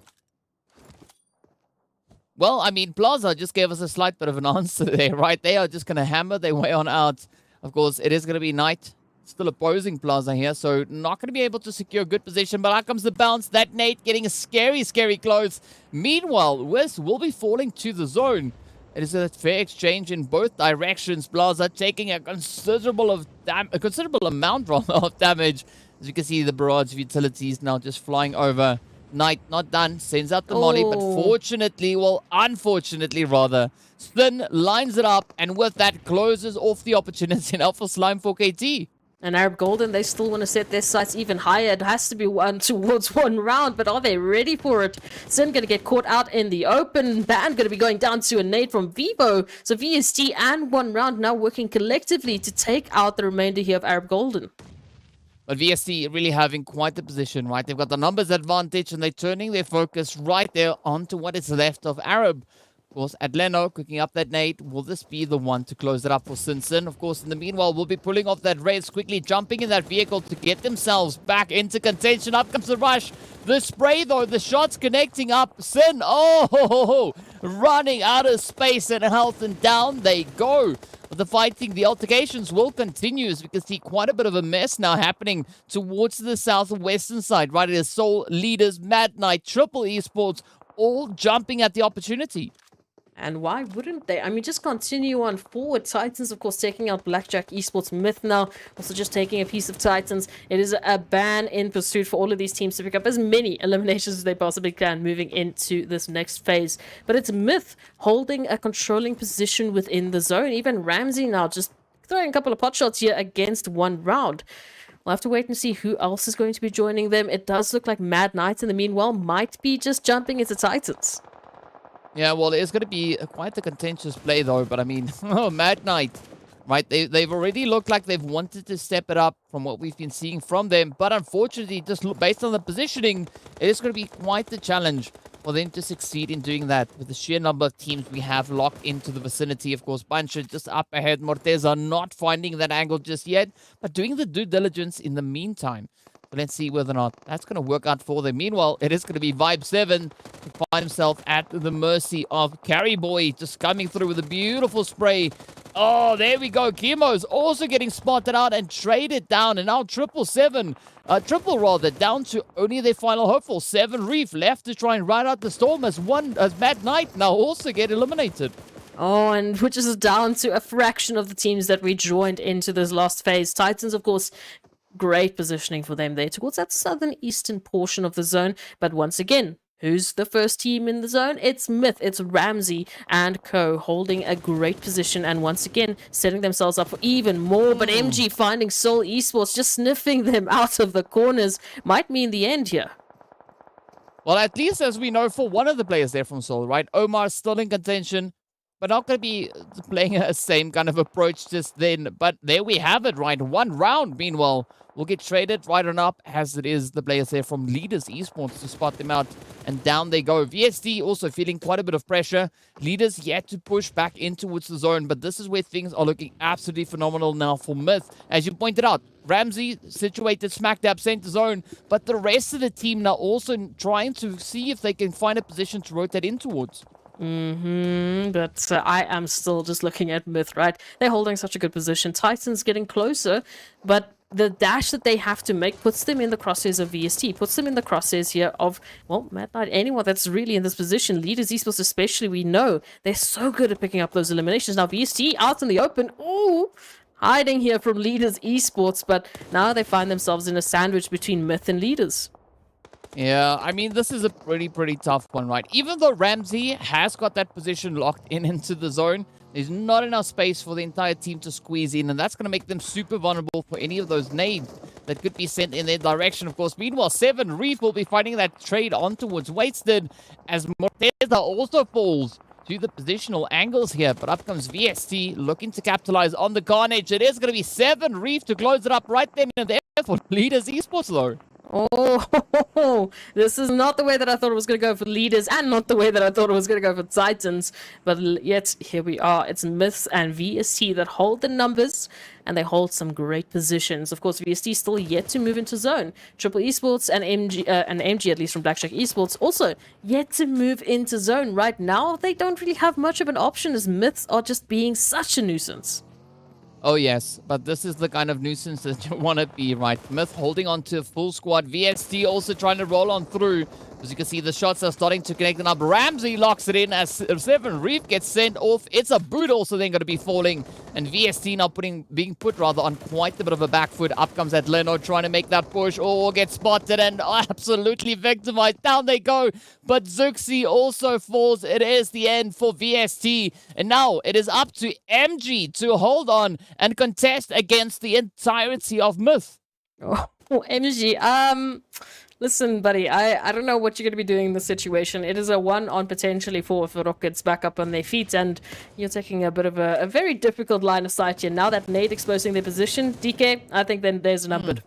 Well, I mean, Plaza just gave us a slight bit of an answer there, right? They are just going to hammer their way on out. Of course, it is going to be Knight still opposing Plaza here, so not going to be able to secure a good position. But out comes the bounce. That Nate getting a scary close. Meanwhile, West will be falling to the zone. It is a fair exchange in both directions. Plaza taking a considerable amount rather, of damage. As you can see, the barrage of utilities now just flying over. Knight not done, sends out the molly, but fortunately, well, unfortunately rather, Spin lines it up, and with that closes off the opportunity now for Slime for KT. And Arab Golden, they still want to set their sights even higher. It has to be one towards one round, but are they ready for it? Sin going to get caught out in the open. Ban going to be going down to a nade from Vivo. So VST and one round now working collectively to take out the remainder here of Arab Golden. But VST really having quite the position, right? They've got the numbers advantage, and they're turning their focus right there onto what is left of Arab. Of course, Adleno cooking up that nade. Will this be the one to close it up for Sinsin? Of course, in the meanwhile, we'll be pulling off that race, quickly jumping in that vehicle to get themselves back into contention. Up comes the rush. The spray, though, the shots connecting up. Sin, running out of space and health, and down they go. But the fighting, the altercations will continue, as we can see quite a bit of a mess now happening towards the southwestern side. Right, it is Soul, Leaders, Mad Knight, Triple Esports, all jumping at the opportunity. And why wouldn't they? I mean, just continue on forward. Titans, of course, taking out Blackjack Esports Myth now. Also just taking a piece of Titans. It is a ban in pursuit for all of these teams to pick up as many eliminations as they possibly can moving into this next phase. But it's Myth holding a controlling position within the zone. Even Ramsey now just throwing a couple of pot shots here against one round. We'll have to wait and see who else is going to be joining them. It does look like Mad Knight in the meanwhile might be just jumping into Titans. Yeah, well, it's going to be quite a contentious play, though. But, I mean, Mad Knight, right? They've already looked like they've wanted to step it up from what we've been seeing from them. But, unfortunately, just based on the positioning, it is going to be quite the challenge for them to succeed in doing that. With the sheer number of teams we have locked into the vicinity. Of course, Bancho just up ahead. Morteza not finding that angle just yet, but doing the due diligence in the meantime. But let's see whether or not that's going to work out for them. Meanwhile, it is going to be Vibe 7 to find himself at the mercy of Carry Boy, just coming through with a beautiful spray. Oh, there we go. Chemo's also getting spotted out and traded down. And now triple down to only their final hopeful. 7 Reef left to try and ride out the storm as Mad Knight now also get eliminated. Oh, and which is down to a fraction of the teams that we joined into this last phase. Titans, of course, great positioning for them there towards that southern eastern portion of the zone. But once again, who's the first team in the zone? It's Myth, it's Ramsey and co holding a great position and once again setting themselves up for even more. But MG finding Soul Esports, just sniffing them out of the corners, might mean the end here. Well, at least as we know for one of the players there from Soul, right? Omar's still in contention, but not going to be playing a same kind of approach just then. But there we have it, right? One round, meanwhile, will get traded right on up, as it is the players there from Leaders Esports to spot them out. And down they go. VSD also feeling quite a bit of pressure. Leaders yet to push back in towards the zone, but this is where things are looking absolutely phenomenal now for Myth. As you pointed out, Ramsey situated smack dab center zone, but the rest of the team now also trying to see if they can find a position to rotate in towards. But I am still just looking at Myth, right? They're holding such a good position. Titans getting closer, but the dash that they have to make puts them in the crosshairs of VST, puts them in the crosshairs here of, well, Mad Knight, anyone that's really in this position. Leaders Esports especially, we know they're so good at picking up those eliminations. Now VST out in the open, hiding here from Leaders Esports, but now they find themselves in a sandwich between Myth and Leaders. Yeah, I mean, this is a pretty tough one, right? Even though Ramsey has got that position locked in into the zone, there's not enough space for the entire team to squeeze in, and that's going to make them super vulnerable for any of those nades that could be sent in their direction, of course. Meanwhile, 7 Reef will be fighting that trade on towards Wasted, as Morteza also falls to the positional angles here. But up comes VST, looking to capitalize on the carnage. It is going to be 7 Reef to close it up right then and there for Leaders Esports, though. Oh, this is not the way that I thought it was going to go for Leaders and not the way that I thought it was going to go for Titans. But yet, here we are. It's Myths and VST that hold the numbers and they hold some great positions. Of course, VST still yet to move into zone. Triple Esports and MG, at least from Blackjack Esports, also yet to move into zone. Right now, they don't really have much of an option as Myths are just being such a nuisance. Oh, yes, but this is the kind of nuisance that you want to be, right? Myth holding on to a full squad. VST also trying to roll on through. As you can see, the shots are starting to connect up. Ramsey locks it in as 7 Reef gets sent off. It's a boot also then going to be falling. And VST now being put on quite a bit of a back foot. Up comes that Leno trying to make that push. Oh, gets spotted and absolutely victimized. Down they go. But Zuxi also falls. It is the end for VST. And now it is up to MG to hold on and contest against the entirety of Myth. Oh, MG. Listen, buddy, I don't know what you're going to be doing in this situation. It is a 1-on potentially for if the Rockets back up on their feet, and you're taking a bit of a very difficult line of sight here. Now that nade exposing their position, DK, I think then there's a numbered.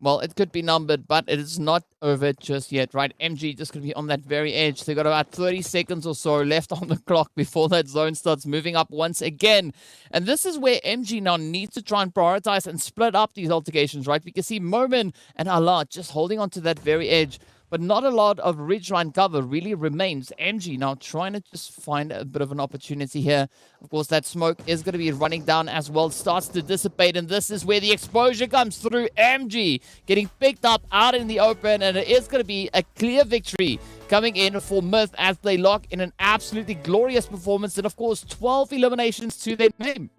Well, it could be numbered, but it is not over just yet, right? MG just going to be on that very edge. They got about 30 seconds or so left on the clock before that zone starts moving up once again. And this is where MG now needs to try and prioritize and split up these altercations, right? We can see Momin and Allah just holding on to that very edge. But not a lot of ridgeline cover really remains. MG now trying to just find a bit of an opportunity here. Of course, that smoke is going to be running down as well. Starts to dissipate, and this is where the exposure comes through. MG getting picked up out in the open, and it is going to be a clear victory coming in for Myth as they lock in an absolutely glorious performance. And, of course, 12 eliminations to their name.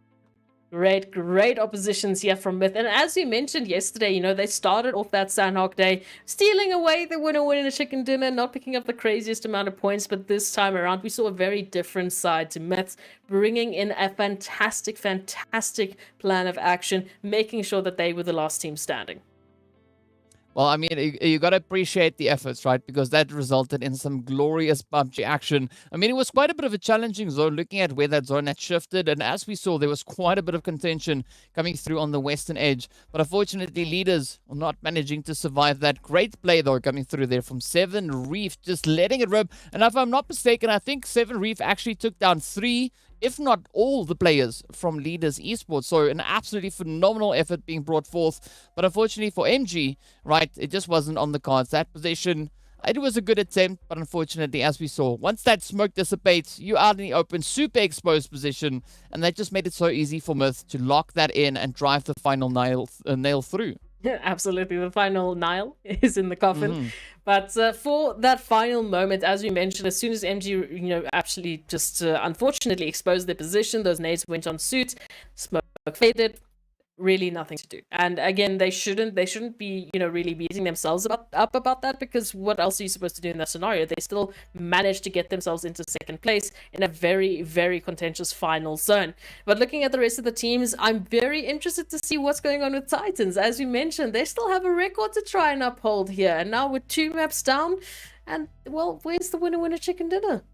Great oppositions here from Myth. And as you mentioned yesterday, you know, they started off that Sanhok day, stealing away the winner winning a chicken dinner, not picking up the craziest amount of points. But this time around, we saw a very different side to Myth, bringing in a fantastic plan of action, making sure that they were the last team standing. Well, I mean, you got to appreciate the efforts, right? Because that resulted in some glorious PUBG action. I mean, it was quite a bit of a challenging zone looking at where that zone had shifted. And as we saw, there was quite a bit of contention coming through on the western edge. But unfortunately, leaders are not managing to survive that. Great play, though, coming through there from 7 Reef, just letting it rip. And if I'm not mistaken, I think 7 Reef actually took down 3, if not all, the players from Leaders Esports. So an absolutely phenomenal effort being brought forth. But unfortunately for MG, right, it just wasn't on the cards. That position, it was a good attempt, but unfortunately, as we saw, once that smoke dissipates, you're out in the open, super exposed position, and that just made it so easy for Myth to lock that in and drive the final nail through. Absolutely, the final nail is in the coffin. But for that final moment, as we mentioned, as soon as MG, you know, actually just unfortunately exposed their position, those nades went on suit, smoke faded. Really nothing to do. And again, they shouldn't be, you know, really beating themselves up about that, because what else are you supposed to do in that scenario? They still managed to get themselves into second place in a very contentious final zone. But looking at the rest of the teams, I'm very interested to see what's going on with Titans. As you mentioned, they still have a record to try and uphold here, and now with 2 maps down, and well, where's the winner chicken dinner?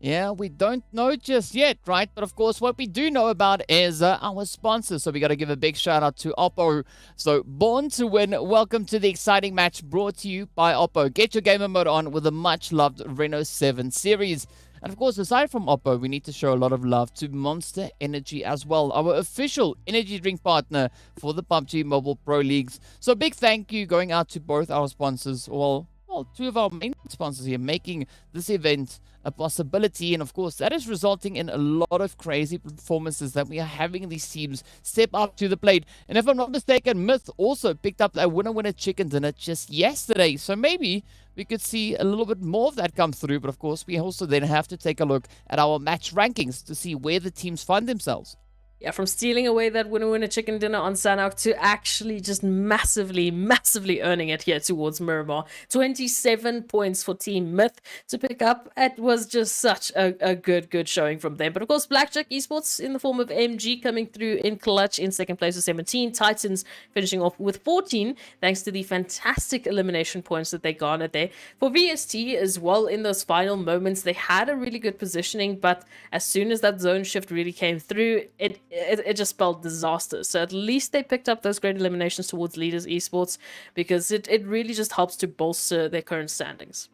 Yeah, we don't know just yet, right? But of course, what we do know about is our sponsors. So we got to give a big shout out to Oppo. So Born to Win, welcome to the exciting match brought to you by Oppo. Get your gamer mode on with the much loved Reno 7 series. And of course, aside from Oppo, we need to show a lot of love to Monster Energy as well, our official energy drink partner for the PUBG Mobile Pro Leagues. So big thank you going out to both our sponsors, well, 2 of our main sponsors here, making this event a possibility. And of course, that is resulting in a lot of crazy performances that we are having these teams step up to the plate. And if I'm not mistaken, Myth also picked up a winner chicken dinner just yesterday. So maybe we could see a little bit more of that come through. But of course, we also then have to take a look at our match rankings to see where the teams find themselves. Yeah, from stealing away that winner chicken dinner on Sanhok to actually just massively earning it here towards Miramar. 27 points for Team Myth to pick up. It was just such a good showing from them. But of course, Blackjack Esports in the form of MG coming through in clutch in second place with 17. Titans finishing off with 14 thanks to the fantastic elimination points that they garnered there. For VST as well, in those final moments, they had a really good positioning, but as soon as that zone shift really came through, it just spelled disaster. So at least they picked up those great eliminations towards Leaders Esports, because it really just helps to bolster their current standings.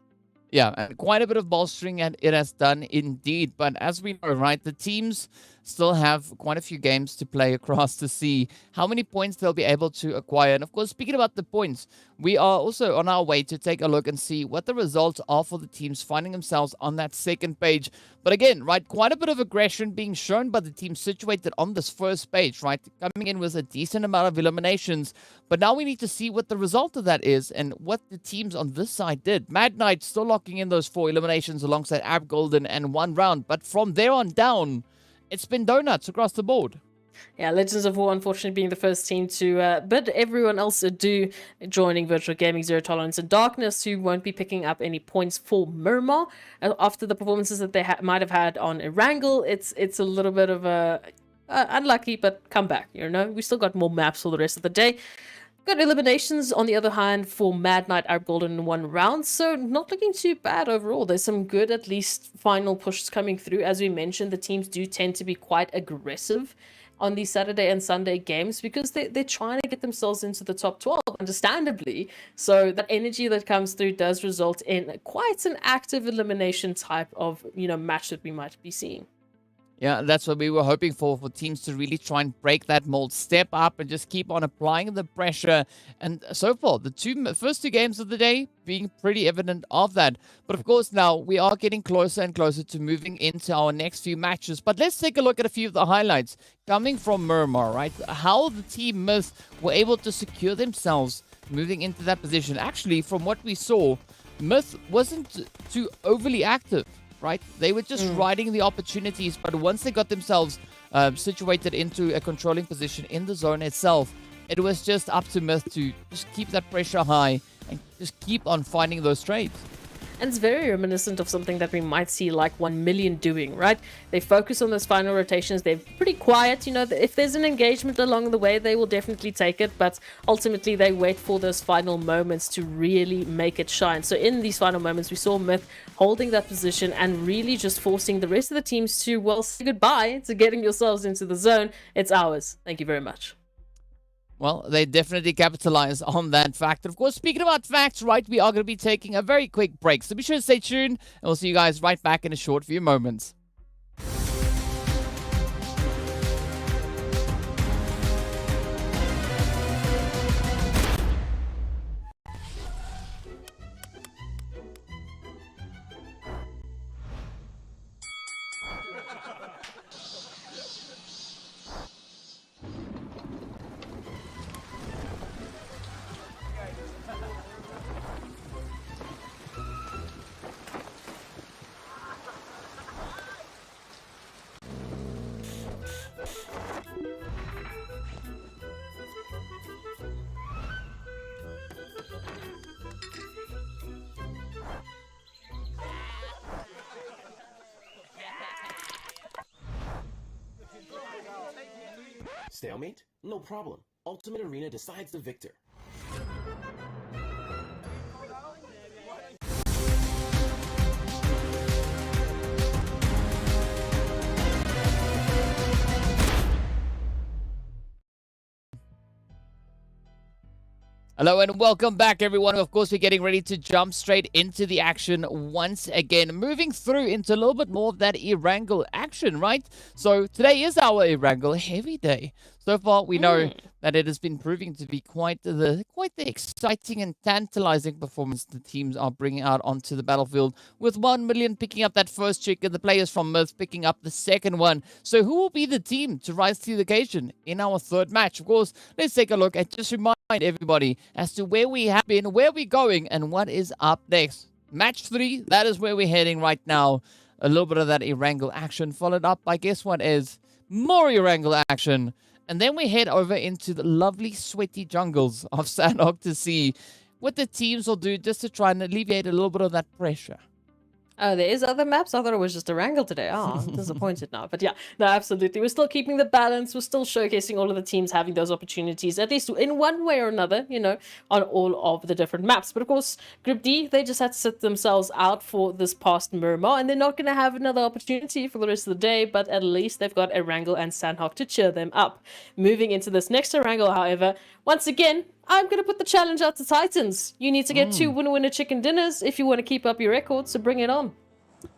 Yeah, and quite a bit of bolstering and it has done indeed. But as we know, right, the teams still have quite a few games to play across to see how many points they'll be able to acquire. And of course, speaking about the points, we are also on our way to take a look and see what the results are for the teams finding themselves on that second page. But again, right, quite a bit of aggression being shown by the team situated on this first page, right? Coming in with a decent amount of eliminations. But now we need to see what the result of that is and what the teams on this side did. Mad Knight still locking in those 4 eliminations alongside Ab Golden and 1 round. But from there on down, it's been donuts across the board. Yeah, Legends of War unfortunately being the first team to bid everyone else adieu, joining Virtual Gaming, Zero Tolerance and Darkness, who won't be picking up any points for Miramar. After the performances that they might have had on Erangel, it's a little bit of a unlucky, but come back, you know? We still got more maps for the rest of the day. Got eliminations, on the other hand, for Mad Knight, Arab Golden in 1 round, so not looking too bad overall. There's some good, at least, final pushes coming through. As we mentioned, the teams do tend to be quite aggressive on these Saturday and Sunday games because they're trying to get themselves into the top 12, understandably. So that energy that comes through does result in quite an active elimination type of, you know, match that we might be seeing. Yeah, that's what we were hoping for teams to really try and break that mold, step up and just keep on applying the pressure. And so far, the first two games of the day being pretty evident of that. But of course, now we are getting closer and closer to moving into our next few matches. But let's take a look at a few of the highlights coming from Miramar, right? How the team Myth were able to secure themselves moving into that position. Actually, from what we saw, Myth wasn't too overly active. Right? They were just riding the opportunities, but once they got themselves situated into a controlling position in the zone itself, it was just up to Myth to just keep that pressure high and just keep on finding those trades. And it's very reminiscent of something that we might see like 1 million doing, right? They focus on those final rotations. They're pretty quiet. You know, if there's an engagement along the way, they will definitely take it. But ultimately, they wait for those final moments to really make it shine. So in these final moments, we saw Myth holding that position and really just forcing the rest of the teams to, well, say goodbye to getting yourselves into the zone. It's ours. Thank you very much. Well, they definitely capitalize on that fact. And of course, speaking about facts, right, we are going to be taking a very quick break. So be sure to stay tuned, and we'll see you guys right back in a short few moments. Stalemate? No problem. Ultimate Arena decides the victor. Hello and welcome back, everyone. Of course, we're getting ready to jump straight into the action once again. Moving through into a little bit more of that Erangel action, right? So today is our Erangel heavy day. So far, we know that it has been proving to be quite the exciting and tantalizing performance the teams are bringing out onto the battlefield. With 1 million picking up that first chick and the players from Myth picking up the second one. So who will be the team to rise to the occasion in our third match? Of course, let's take a look and just remind everybody as to where we have been, where we're going, and what is up next. Match 3, that is where we're heading right now. A little bit of that Erangel action followed up by, guess what is, more Erangel action. And then we head over into the lovely sweaty jungles of Sanhok to see what the teams will do just to try and alleviate a little bit of that pressure. Oh, there is other maps? I thought it was just Erangel today. Oh, I'm disappointed now. But yeah, no, absolutely. We're still keeping the balance. We're still showcasing all of the teams having those opportunities, at least in one way or another, you know, on all of the different maps. But of course, Group D, they just had to sit themselves out for this past Miramar, and they're not going to have another opportunity for the rest of the day, but at least they've got Erangel and Sanhok to cheer them up. Moving into this next Erangel, however, once again, I'm going to put the challenge out to Titans. You need to get 2 winner-winner chicken dinners if you want to keep up your record, so bring it on.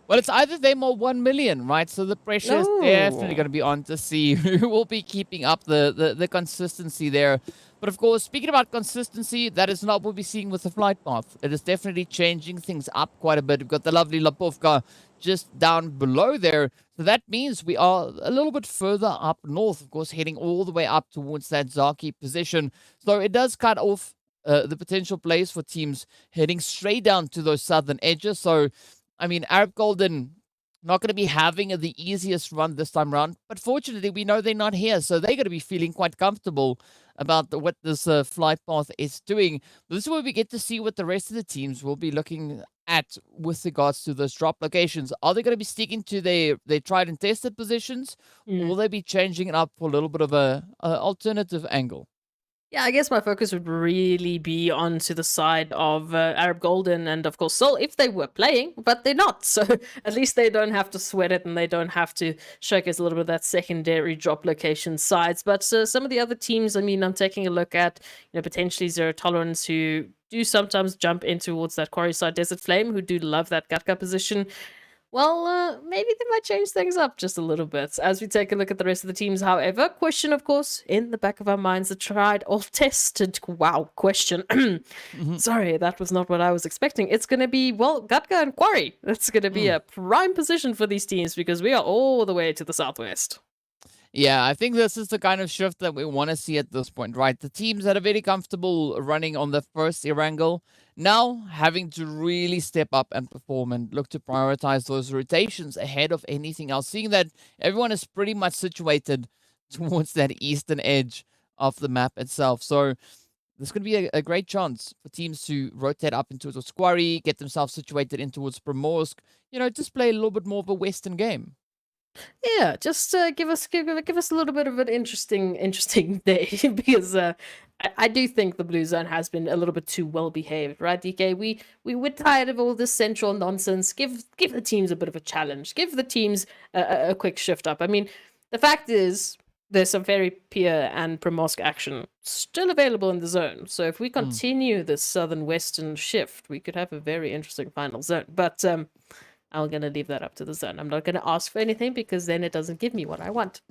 Well, it's either them or 1 million, right? So the pressure is definitely going to be on to see who will be keeping up the consistency there. But of course, speaking about consistency, that is not what we're seeing with the flight path. It is definitely changing things up quite a bit. We've got the lovely Lapovka just down below there. So that means we are a little bit further up north, of course, heading all the way up towards that Zaki position. So it does cut off the potential plays for teams heading straight down to those southern edges. So I mean, Arab Golden not going to be having the easiest run this time around, but fortunately, we know they're not here, so they're going to be feeling quite comfortable about what this flight path is doing. This is where we get to see what the rest of the teams will be looking at with regards to those drop locations. Are they going to be sticking to their tried and tested positions, or will they be changing it up for a little bit of a alternative angle? Yeah, I guess my focus would really be onto the side of Arab Golden and, of course, Seoul if they were playing, but they're not. So at least they don't have to sweat it and they don't have to showcase a little bit of that secondary drop location sides. But some of the other teams, I mean, I'm taking a look at, potentially Zero Tolerance, who do sometimes jump in towards that Quarry side Desert Flame, who do love that Gatka position. Well, maybe they might change things up just a little bit as we take a look at the rest of the teams. However, question, of course, in the back of our minds, the tried or tested. Wow, question. Sorry, that was not what I was expecting. It's going to be, well, Gatka and Quarry. That's going to be a prime position for these teams because we are all the way to the southwest. Yeah, I think this is the kind of shift that we want to see at this point, right? The teams that are very comfortable running on the first Erangel now having to really step up and perform and look to prioritize those rotations ahead of anything else, seeing that everyone is pretty much situated towards that eastern edge of the map itself. So there's going to be a great chance for teams to rotate up into towards Quarry, get themselves situated in towards Primorsk, just play a little bit more of a western game. Yeah, just give us a little bit of an interesting day because I do think the blue zone has been a little bit too well behaved, right, DK? We were tired of all this central nonsense. Give the teams a bit of a challenge. Give the teams a quick shift up. I mean, the fact is there's some very Pia and Primorsk action still available in the zone. So if we continue this southern western shift, we could have a very interesting final zone. But I'm going to leave that up to the zone. I'm not going to ask for anything because then it doesn't give me what I want.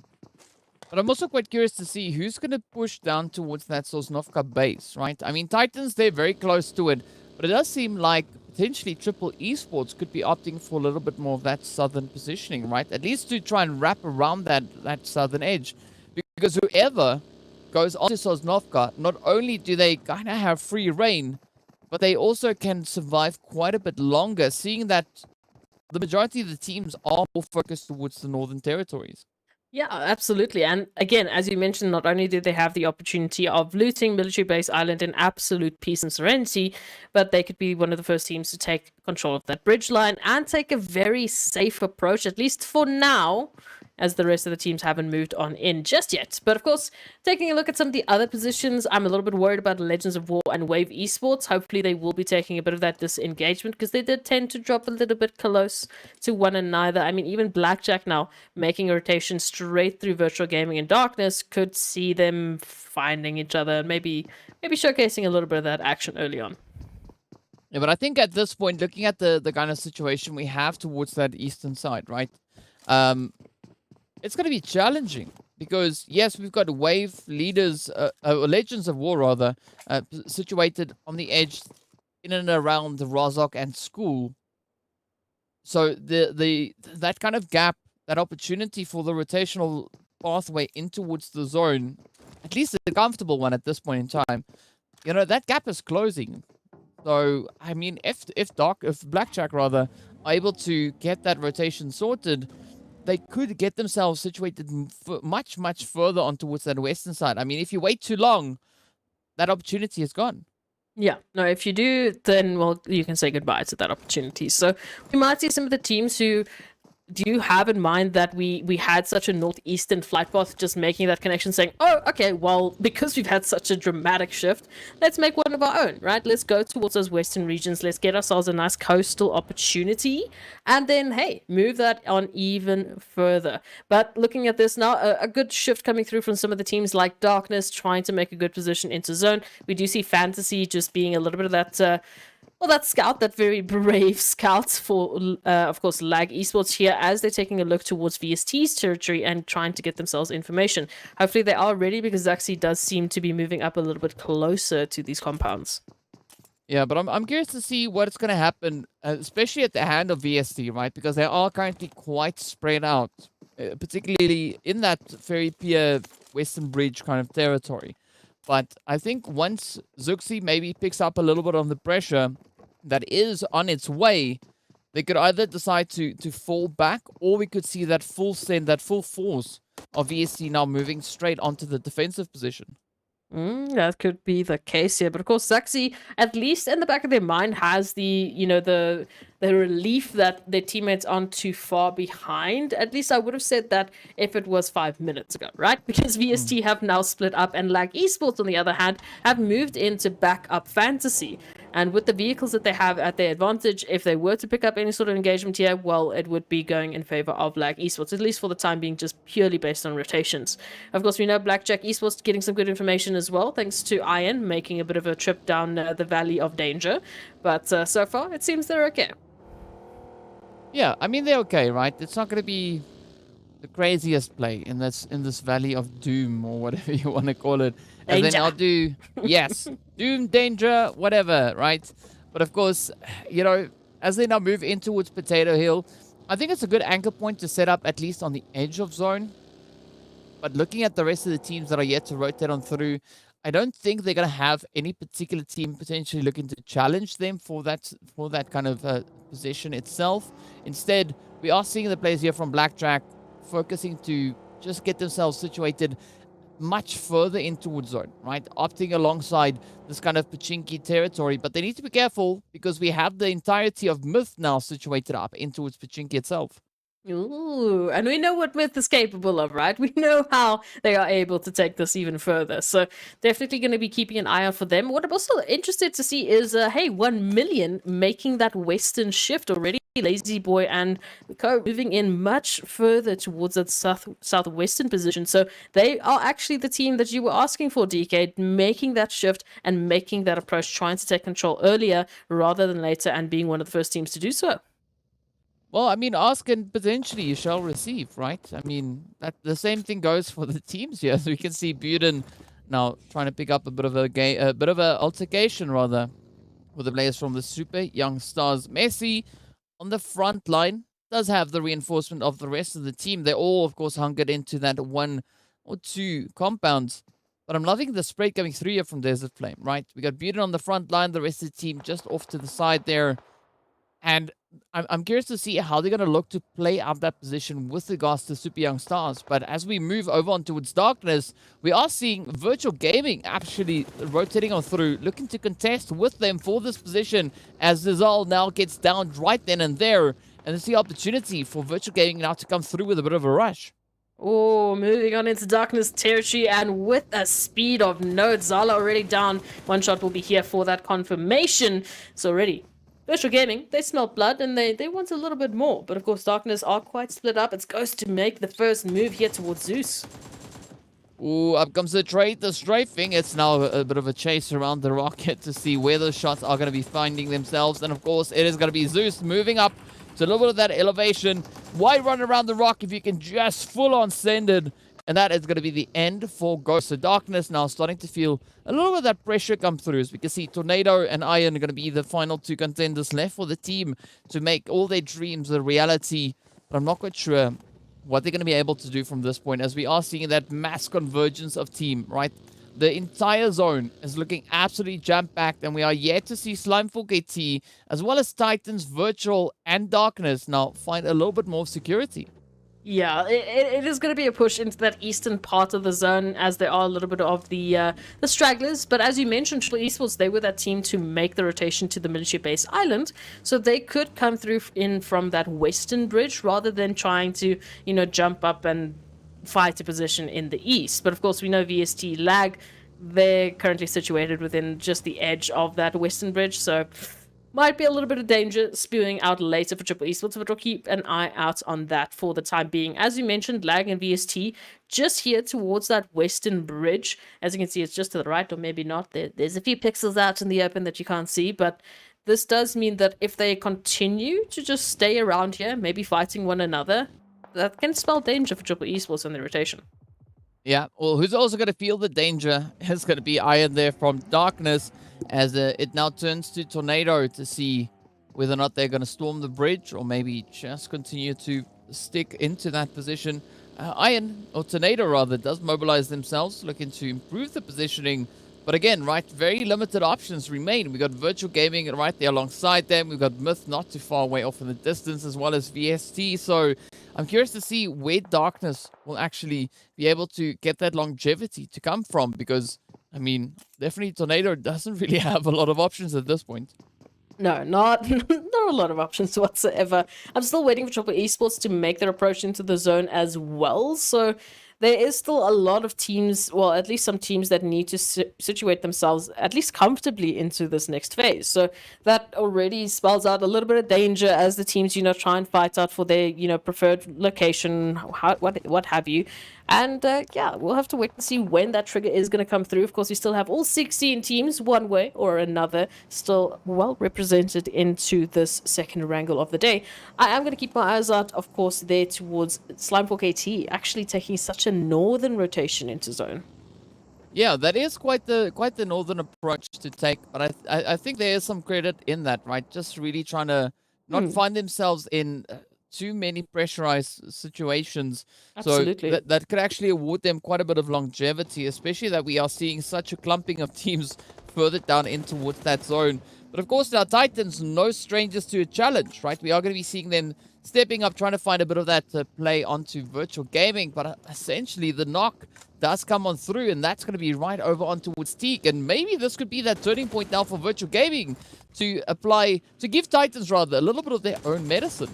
But I'm also quite curious to see who's going to push down towards that Sosnovka base, right? I mean, Titans, they're very close to it, but it does seem like potentially Triple Esports could be opting for a little bit more of that southern positioning, right? At least to try and wrap around that southern edge. Because whoever goes on to Sosnovka, not only do they kind of have free reign, but they also can survive quite a bit longer, seeing that the majority of the teams are more focused towards the northern territories. Yeah, absolutely. And again, as you mentioned, not only did they have the opportunity of looting Military Base Island in absolute peace and serenity, but they could be one of the first teams to take control of that bridge line and take a very safe approach, at least for now, as the rest of the teams haven't moved on in just yet. But of course, taking a look at some of the other positions, I'm a little bit worried about Legends of War and Wave Esports. Hopefully they will be taking a bit of that disengagement because they did tend to drop a little bit close to one another. I mean, even Blackjack now making a rotation straight through Virtual Gaming and Darkness could see them finding each other and maybe showcasing a little bit of that action early on. Yeah, but I think at this point, looking at the kind of situation we have towards that eastern side, right? It's going to be challenging because, yes, we've got wave leaders, Legends of War, rather, situated on the edge in and around the Rozhok and school. So that kind of gap, that opportunity for the rotational pathway in towards the zone, at least a comfortable one at this point in time, that gap is closing. So, I mean, if Blackjack, rather, are able to get that rotation sorted, they could get themselves situated much, much further on towards that western side. I mean, if you wait too long, that opportunity is gone. Yeah, no, if you do, then, well, you can say goodbye to that opportunity. So we might see some of the teams who do you have in mind that we had such a northeastern flight path, just making that connection, saying, oh, okay, well, because we've had such a dramatic shift, let's make one of our own, right? Let's go towards those western regions. Let's get ourselves a nice coastal opportunity, and then, hey, move that on even further. But looking at this now, a good shift coming through from some of the teams like Darkness, trying to make a good position into zone. We do see Fantasy just being a little bit of that Well, that scout, that very brave scout for, of course, Lag Esports here, as they're taking a look towards VST's territory and trying to get themselves information. Hopefully they are ready, because Zaxi does seem to be moving up a little bit closer to these compounds. Yeah, but I'm curious to see what's going to happen, especially at the hand of VST, right? Because they are currently quite spread out, particularly in that very peer Western Bridge kind of territory. But I think once Zuxi maybe picks up a little bit of the pressure that is on its way, they could either decide to fall back, or we could see that full send, that full force of VST now moving straight onto the defensive position. That could be the case here, but of course Zaxi, at least in the back of their mind, has the the relief that their teammates aren't too far behind. At least I would have said that if it was 5 minutes ago, right? Because VST have now split up, and Lag Esports, on the other hand, have moved into backup fantasy. And with the vehicles that they have at their advantage, if they were to pick up any sort of engagement here, well, it would be going in favor of Lag Esports, at least for the time being, just purely based on rotations. Of course, we know Blackjack Esports getting some good information as well, thanks to Iron making a bit of a trip down the Valley of Danger. But so far, it seems they're okay. Yeah, I mean, they're okay, right? It's not going to be the craziest play in this Valley of Doom, or whatever you want to call it. And Danger. then I'll do, yes, Doom, Danger, whatever, right? But of course, as they now move in towards Potato Hill, I think it's a good anchor point to set up at least on the edge of zone. But looking at the rest of the teams that are yet to rotate on through, I don't think they're going to have any particular team potentially looking to challenge them for that kind of position itself. Instead, we are seeing the players here from Blackjack focusing to just get themselves situated much further in towards zone, right? Opting alongside this kind of Pachinki territory, but they need to be careful because we have the entirety of Myth now situated up in towards Pachinki itself. Ooh, and we know what Myth is capable of, right? We know how they are able to take this even further. So definitely going to be keeping an eye out for them. What I'm also interested to see is, hey, 1 million making that western shift already. Lazy Boy and Co moving in much further towards that southwestern position. So they are actually the team that you were asking for, DK, making that shift and making that approach, trying to take control earlier rather than later, and being one of the first teams to do so. Well, I mean, ask and potentially you shall receive, right? I mean, the same thing goes for the teams here. So we can see Buden now trying to pick up a bit of a altercation rather with the players from the Super Young Stars. Messi on the front line does have the reinforcement of the rest of the team. They're all, of course, hunkered into that 1 or 2 compounds. But I'm loving the spread coming through here from Desert Flame, right? We got Buden on the front line, the rest of the team just off to the side there. And I'm curious to see how they're going to look to play out that position with regards to Super Young Stars. But as we move over on towards Darkness, we are seeing Virtual Gaming actually rotating on through, looking to contest with them for this position as Zizal now gets down right then and there. And it's the opportunity for Virtual Gaming now to come through with a bit of a rush. Oh, moving on into Darkness territory, and with a speed of note, Zala already down. One shot will be here for that confirmation. So already Virtual Gaming, they smell blood and they want a little bit more. But of course, Darkness are quite split up. It's Ghost to make the first move here towards Zeus. Ooh, up comes the trade, the strafing. It's now a bit of a chase around the rocket to see where those shots are going to be finding themselves. And of course, it is going to be Zeus moving up to a little bit of that elevation. Why run around the rock if you can just full on send it? And that is going to be the end for Ghost. So Darkness now starting to feel a little bit of that pressure come through. As we can see, Tornado and Iron are going to be the final 2 contenders left for the team to make all their dreams a reality. But I'm not quite sure what they're going to be able to do from this point, as we are seeing that mass convergence of team, right? The entire zone is looking absolutely jam-packed, and we are yet to see Slimeful KT, as well as Titans, Virtual, and Darkness now find a little bit more security. Yeah, it is going to be a push into that eastern part of the zone, as there are a little bit of the stragglers. But as you mentioned, Esports, they were that team to make the rotation to the military base island, so they could come through in from that western bridge rather than trying to, jump up and fight a position in the east. But of course, we know VST Lag, they're currently situated within just the edge of that western bridge, so might be a little bit of danger spewing out later for Triple Esports, but we'll keep an eye out on that for the time being. As you mentioned, Lag and VST just here towards that western bridge. As you can see, it's just to the right, or maybe not. There's a few pixels out in the open that you can't see, but this does mean that if they continue to just stay around here, maybe fighting one another, that can spell danger for Triple Esports in the rotation. Yeah, well, who's also going to feel the danger is going to be Iron there from Darkness, as it now turns to Tornado to see whether or not they're going to storm the bridge or maybe just continue to stick into that position. Iron, or Tornado rather, does mobilize themselves, looking to improve the positioning. But again, right, very limited options remain. We've got Virtual Gaming right there alongside them. We've got Myth not too far away off in the distance, as well as VST. So I'm curious to see where Darkness will actually be able to get that longevity to come from. Because, I mean, definitely Tornado doesn't really have a lot of options at this point. No, not a lot of options whatsoever. I'm still waiting for Triple Esports to make their approach into the zone as well. So there is still a lot of teams, well, at least some teams that need to situate themselves at least comfortably into this next phase. So that already spells out a little bit of danger as the teams, try and fight out for their, preferred location, what have you. And yeah, we'll have to wait and see when that trigger is going to come through. Of course, we still have all 16 teams, one way or another, still well represented into this second wrangle of the day. I am going to keep my eyes out, of course, there towards Slimefork AT, actually taking such a northern rotation into zone. Yeah, that is quite the northern approach to take, but I think there is some credit in that, right? Just really trying to not find themselves in too many pressurized situations. Absolutely. So that could actually award them quite a bit of longevity, especially that we are seeing such a clumping of teams further down in towards that zone. But of course, our Titans, no strangers to a challenge, right? We are going to be seeing them stepping up, trying to find a bit of that play onto Virtual Gaming. But essentially, the knock does come on through, and that's going to be right over on towards Teak. And maybe this could be that turning point now for Virtual Gaming to give Titans, rather, a little bit of their own medicine.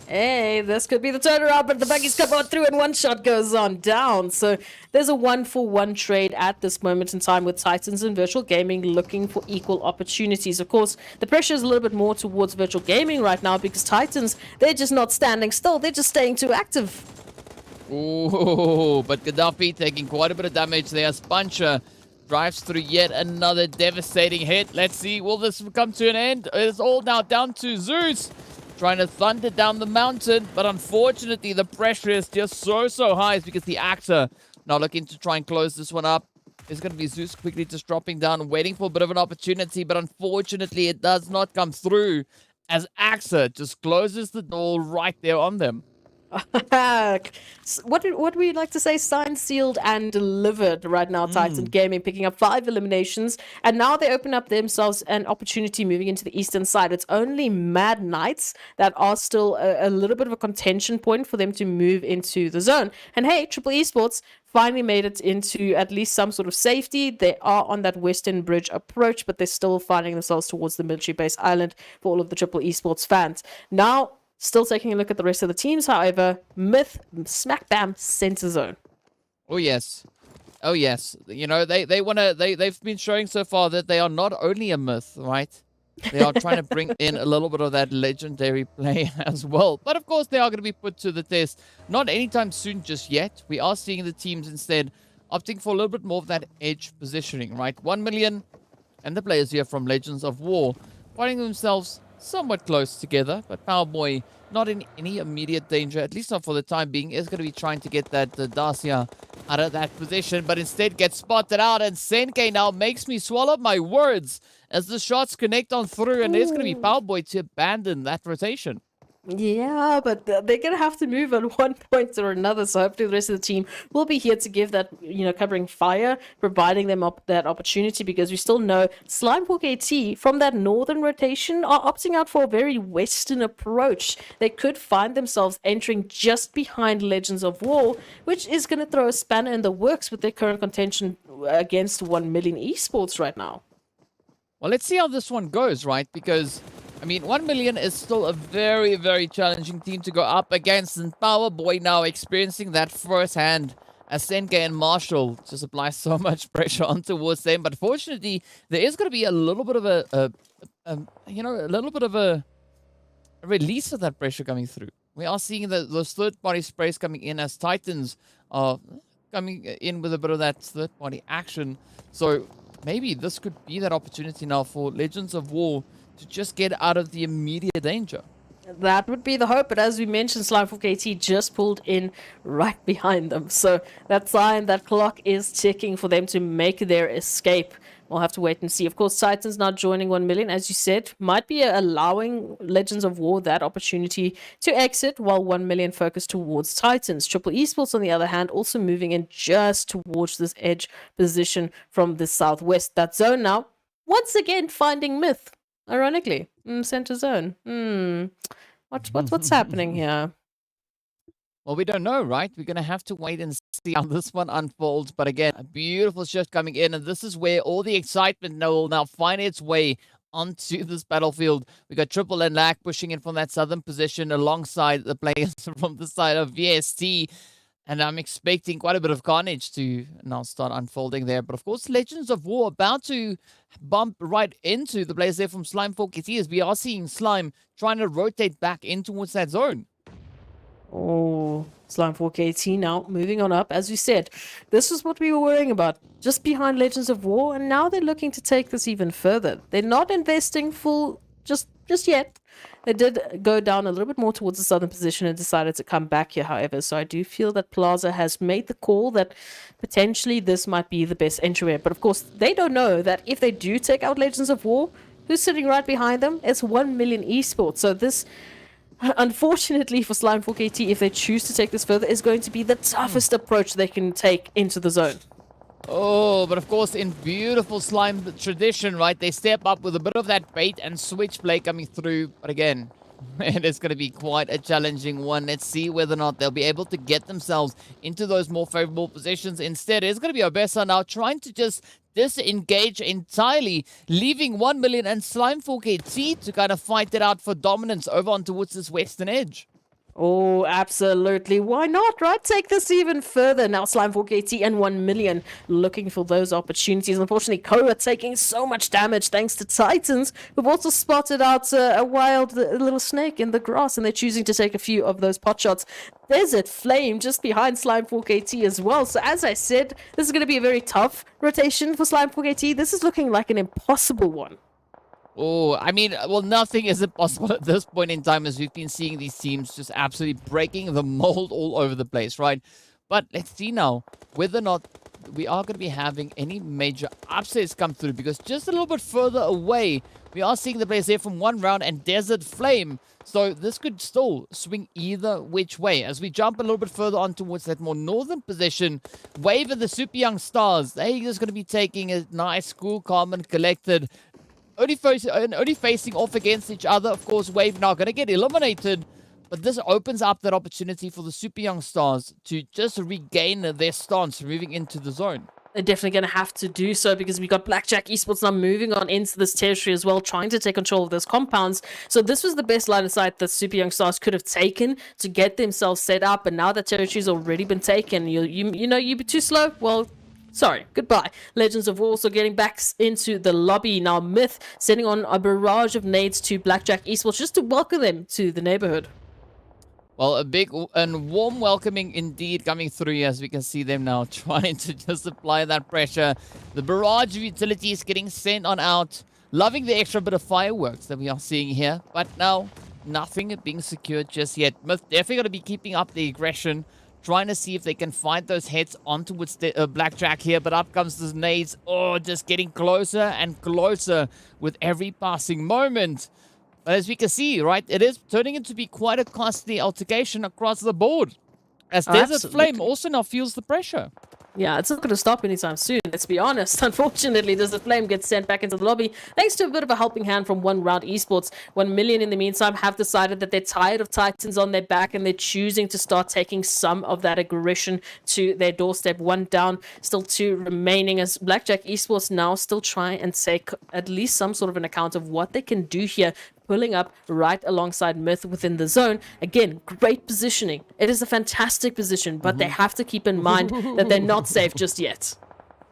Hey, this could be the turnaround, but the buggies come on through and one shot goes on down. So there's a 1-for-1 trade at this moment in time with Titans and Virtual Gaming looking for equal opportunities. Of course, the pressure is a little bit more towards Virtual Gaming right now because Titans, they're just not standing still. They're just staying too active. Ooh, but Gaddafi taking quite a bit of damage there. Puncher drives through yet another devastating hit. Let's see, will this come to an end? It's all now down to Zeus, trying to thunder down the mountain, but unfortunately the pressure is just so high. It's because the actor now looking to try and close this one up. It's going to be Zeus quickly just dropping down, waiting for a bit of an opportunity, but unfortunately it does not come through as AXA just closes the door right there on them. What we like to say, signed, sealed, and delivered right now. Titan Gaming picking up 5 eliminations, and now they open up themselves an opportunity moving into the eastern side. It's only Mad Knights that are still a little bit of a contention point for them to move into the zone. And hey, Triple Esports finally made it into at least some sort of safety. They are on that western bridge approach, but they're still finding themselves towards the military base island for all of the Triple Esports fans. Now, still taking a look at the rest of the teams, however, Myth, smack bam, center zone. Oh yes. Oh yes. You know, they've been showing so far that they are not only a Myth, right? They are trying to bring in a little bit of that legendary play as well. But of course, they are going to be put to the test. Not anytime soon just yet. We are seeing the teams instead opting for a little bit more of that edge positioning, right? 1 million and the players here from Legends of War finding themselves somewhat close together, but Powerboy not in any immediate danger, at least not for the time being. Is going to be trying to get that Dacia out of that position, but instead gets spotted out, and Senke now makes me swallow my words as the shots connect on through, and there's going to be Powerboy to abandon that rotation. Yeah, but they're going to have to move at one point or another, so hopefully the rest of the team will be here to give that, covering fire, providing them that opportunity, because we still know Slimefork AT from that northern rotation are opting out for a very western approach. They could find themselves entering just behind Legends of War, which is going to throw a spanner in the works with their current contention against 1 million esports right now. Well, let's see how this one goes, right? Because I mean, 1 million is still a very, very challenging team to go up against, and Powerboy now experiencing that firsthand as Senke and Marshall just apply so much pressure on towards them. But fortunately, there is going to be a little bit of a release of that pressure coming through. We are seeing those third-party sprays coming in as Titans are coming in with a bit of that third-party action. So maybe this could be that opportunity now for Legends of War to just get out of the immediate danger. That would be the hope, but as we mentioned, Slime4 KT just pulled in right behind them. So that sign, that clock is ticking for them to make their escape. We'll have to wait and see. Of course, Titans now joining 1 million, as you said, might be allowing Legends of War that opportunity to exit, while 1 million focus towards Titans. Triple Esports, on the other hand, also moving in just towards this edge position from the southwest. That zone now, once again, finding Myth. Ironically, center zone. What's happening here? Well, we don't know, right? We're going to have to wait and see how this one unfolds. But again, a beautiful shift coming in. And this is where all the excitement will now find its way onto this battlefield. We got Triple and Lack pushing in from that southern position alongside the players from the side of VST. And I'm expecting quite a bit of carnage to now start unfolding there. But of course, Legends of War about to bump right into the players there from Slime4 KT, as we are seeing Slime trying to rotate back in towards that zone. Oh, Slime4 KT now moving on up. As you said, this is what we were worrying about. Just behind Legends of War, and now they're looking to take this even further. They're not investing full just yet. They did go down a little bit more towards the southern position and decided to come back here, however. So I do feel that Plaza has made the call that potentially this might be the best entryway. But of course, they don't know that if they do take out Legends of War, who's sitting right behind them? It's 1 million esports. So this, unfortunately for Slime4 KT, if they choose to take this further, is going to be the toughest approach they can take into the zone. Oh, but of course, in beautiful Slime tradition, right, they step up with a bit of that bait and switch play coming through. But again, it is going to be quite a challenging one. Let's see whether or not they'll be able to get themselves into those more favorable positions. Instead, it's going to be Obessa now trying to just disengage entirely, leaving 1 million and Slime4 KT to kind of fight it out for dominance over on towards this western edge. Oh, absolutely. Why not, right? Take this even further. Now Slime4 KT and 1 million looking for those opportunities. Unfortunately, Koa taking so much damage thanks to Titans, who've also spotted out a wild little snake in the grass, and they're choosing to take a few of those pot shots. Desert Flame just behind Slime4 KT as well. So as I said, this is going to be a very tough rotation for Slime4 KT. This is looking like an impossible one. Oh, I mean, well, nothing is impossible at this point in time, as we've been seeing these teams just absolutely breaking the mold all over the place, right? But let's see now whether or not we are going to be having any major upsets come through, because just a little bit further away, we are seeing the players there from 1 round and Desert Flame. So this could still swing either which way. As we jump a little bit further on towards that more northern position, Wave and the Super Young Stars, they're just going to be taking a nice, cool, calm, and collected. Only facing off against each other. Of course, Wave now going to get eliminated. But this opens up that opportunity for the Super Young Stars to just regain their stance moving into the zone. They're definitely going to have to do so, because we got Blackjack Esports now moving on into this territory as well, trying to take control of those compounds. So this was the best line of sight that Super Young Stars could have taken to get themselves set up. And now that territory's already been taken, you know, you'd be too slow. Well, sorry, goodbye. Legends of War also getting back into the lobby. Now Myth sending on a barrage of nades to Blackjack Esports just to welcome them to the neighborhood. Well, a big and warm welcoming indeed coming through, as we can see them now trying to just apply that pressure. The barrage of utilities getting sent on out. Loving the extra bit of fireworks that we are seeing here. But now, nothing being secured just yet. Myth definitely going to be keeping up the aggression, trying to see if they can find those heads onto Blackjack here. But up comes the nades. Oh, just getting closer and closer with every passing moment. But as we can see, right, it is turning into be quite a costly altercation across the board, as Desert Flame also now feels the pressure. Yeah, it's not going to stop anytime soon, let's be honest. Unfortunately, Desert Flame gets sent back into the lobby thanks to a bit of a helping hand from 1 round esports. 1 million in the meantime have decided that they're tired of Titans on their back, and they're choosing to start taking some of that aggression to their doorstep. 1 down, still 2 remaining, as Blackjack Esports now still try and take at least some sort of an account of what they can do here, pulling up right alongside Myth within the zone. Again, great positioning. It is a fantastic position, but they have to keep in mind that they're not safe just yet.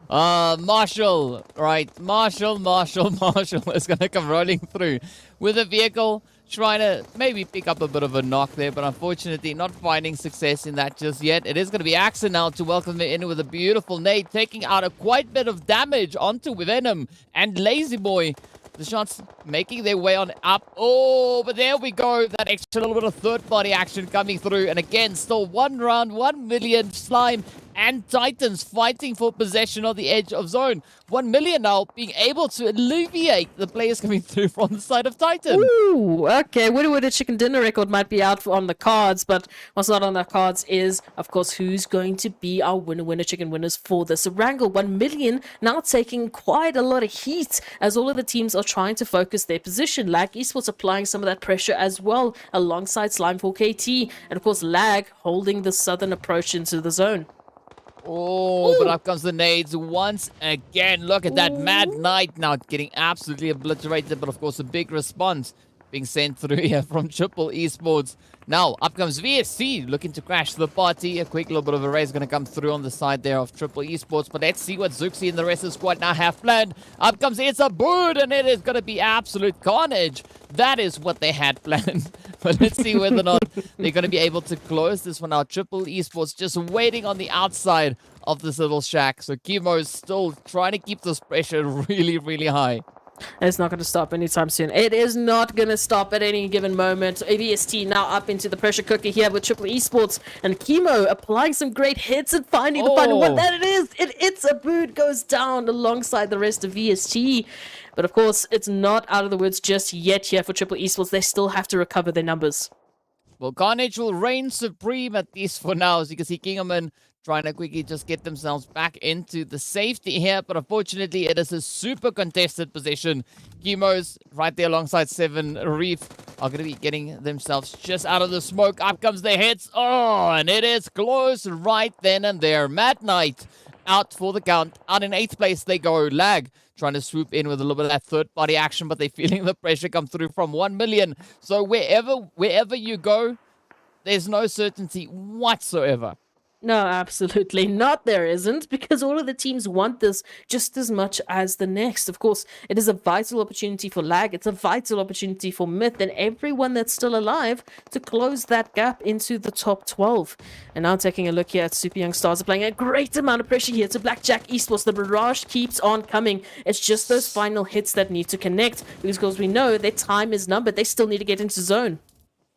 Marshall, right? Marshall is going to come rolling through with a vehicle, trying to maybe pick up a bit of a knock there, but unfortunately not finding success in that just yet. It is going to be Axon now to welcome them in with a beautiful nade, taking out a quite bit of damage onto Venom and Lazy Boy. The shots making their way on up. Oh, but there we go. That extra little bit of third party action coming through. And again, still 1 round, 1 million Slime and Titans fighting for possession of the edge of zone. 1 million now being able to alleviate the players coming through from the side of Titan. Ooh, okay. Winner chicken dinner record might be out on the cards, but what's not on the cards is, of course, who's going to be our winner chicken winners for this. Erangel, 1 million, now taking quite a lot of heat as all of the teams are trying to focus their position. Lag Esports applying some of that pressure as well, alongside Slime 4KT, and of course Lag holding the southern approach into the zone. Oh, but up comes the nades once again. Look at that Mad Knight now getting absolutely obliterated. But of course, a big response being sent through here from Triple Esports. Now, up comes VSC looking to crash the party. A quick little bit of a raise going to come through on the side there of Triple Esports. But let's see what Zuxi and the rest of the squad now have planned. Up comes It's a Bird, and it is going to be absolute carnage. That is what they had planned. But let's see whether or not they're going to be able to close this one out. Triple Esports just waiting on the outside of this little shack. So Chemo's still trying to keep this pressure really, really high. It's not going to stop anytime soon. It is not going to stop at any given moment. AVST now up into the pressure cooker here with Triple Esports, and Chemo applying some great hits and finding the final one. That it is. It's a boot goes down alongside the rest of VST. But of course, it's not out of the woods just yet here for Triple Esports. They still have to recover their numbers. Well, Carnage will reign supreme at least for now, as you can see Kingerman trying to quickly just get themselves back into the safety here, but unfortunately it is a super contested position. Chemo's right there alongside 7 Reef are going to be getting themselves just out of the smoke. Up comes the hits. Oh, and it is close right then and there. Mad Knight out for the count. Out in 8th place they go. Lag trying to swoop in with a little bit of that third party action, but they're feeling the pressure come through from 1 million. So wherever you go, there's no certainty whatsoever. No, absolutely not. There isn't, because all of the teams want this just as much as the next. Of course, it is a vital opportunity for Lag. It's a vital opportunity for Myth and everyone that's still alive to close that gap into the top 12. And now taking a look here at Super Young Stars applying a great amount of pressure here to Blackjack Esports. The barrage keeps on coming. It's just those final hits that need to connect, because we know their time is numbered. They still need to get into zone.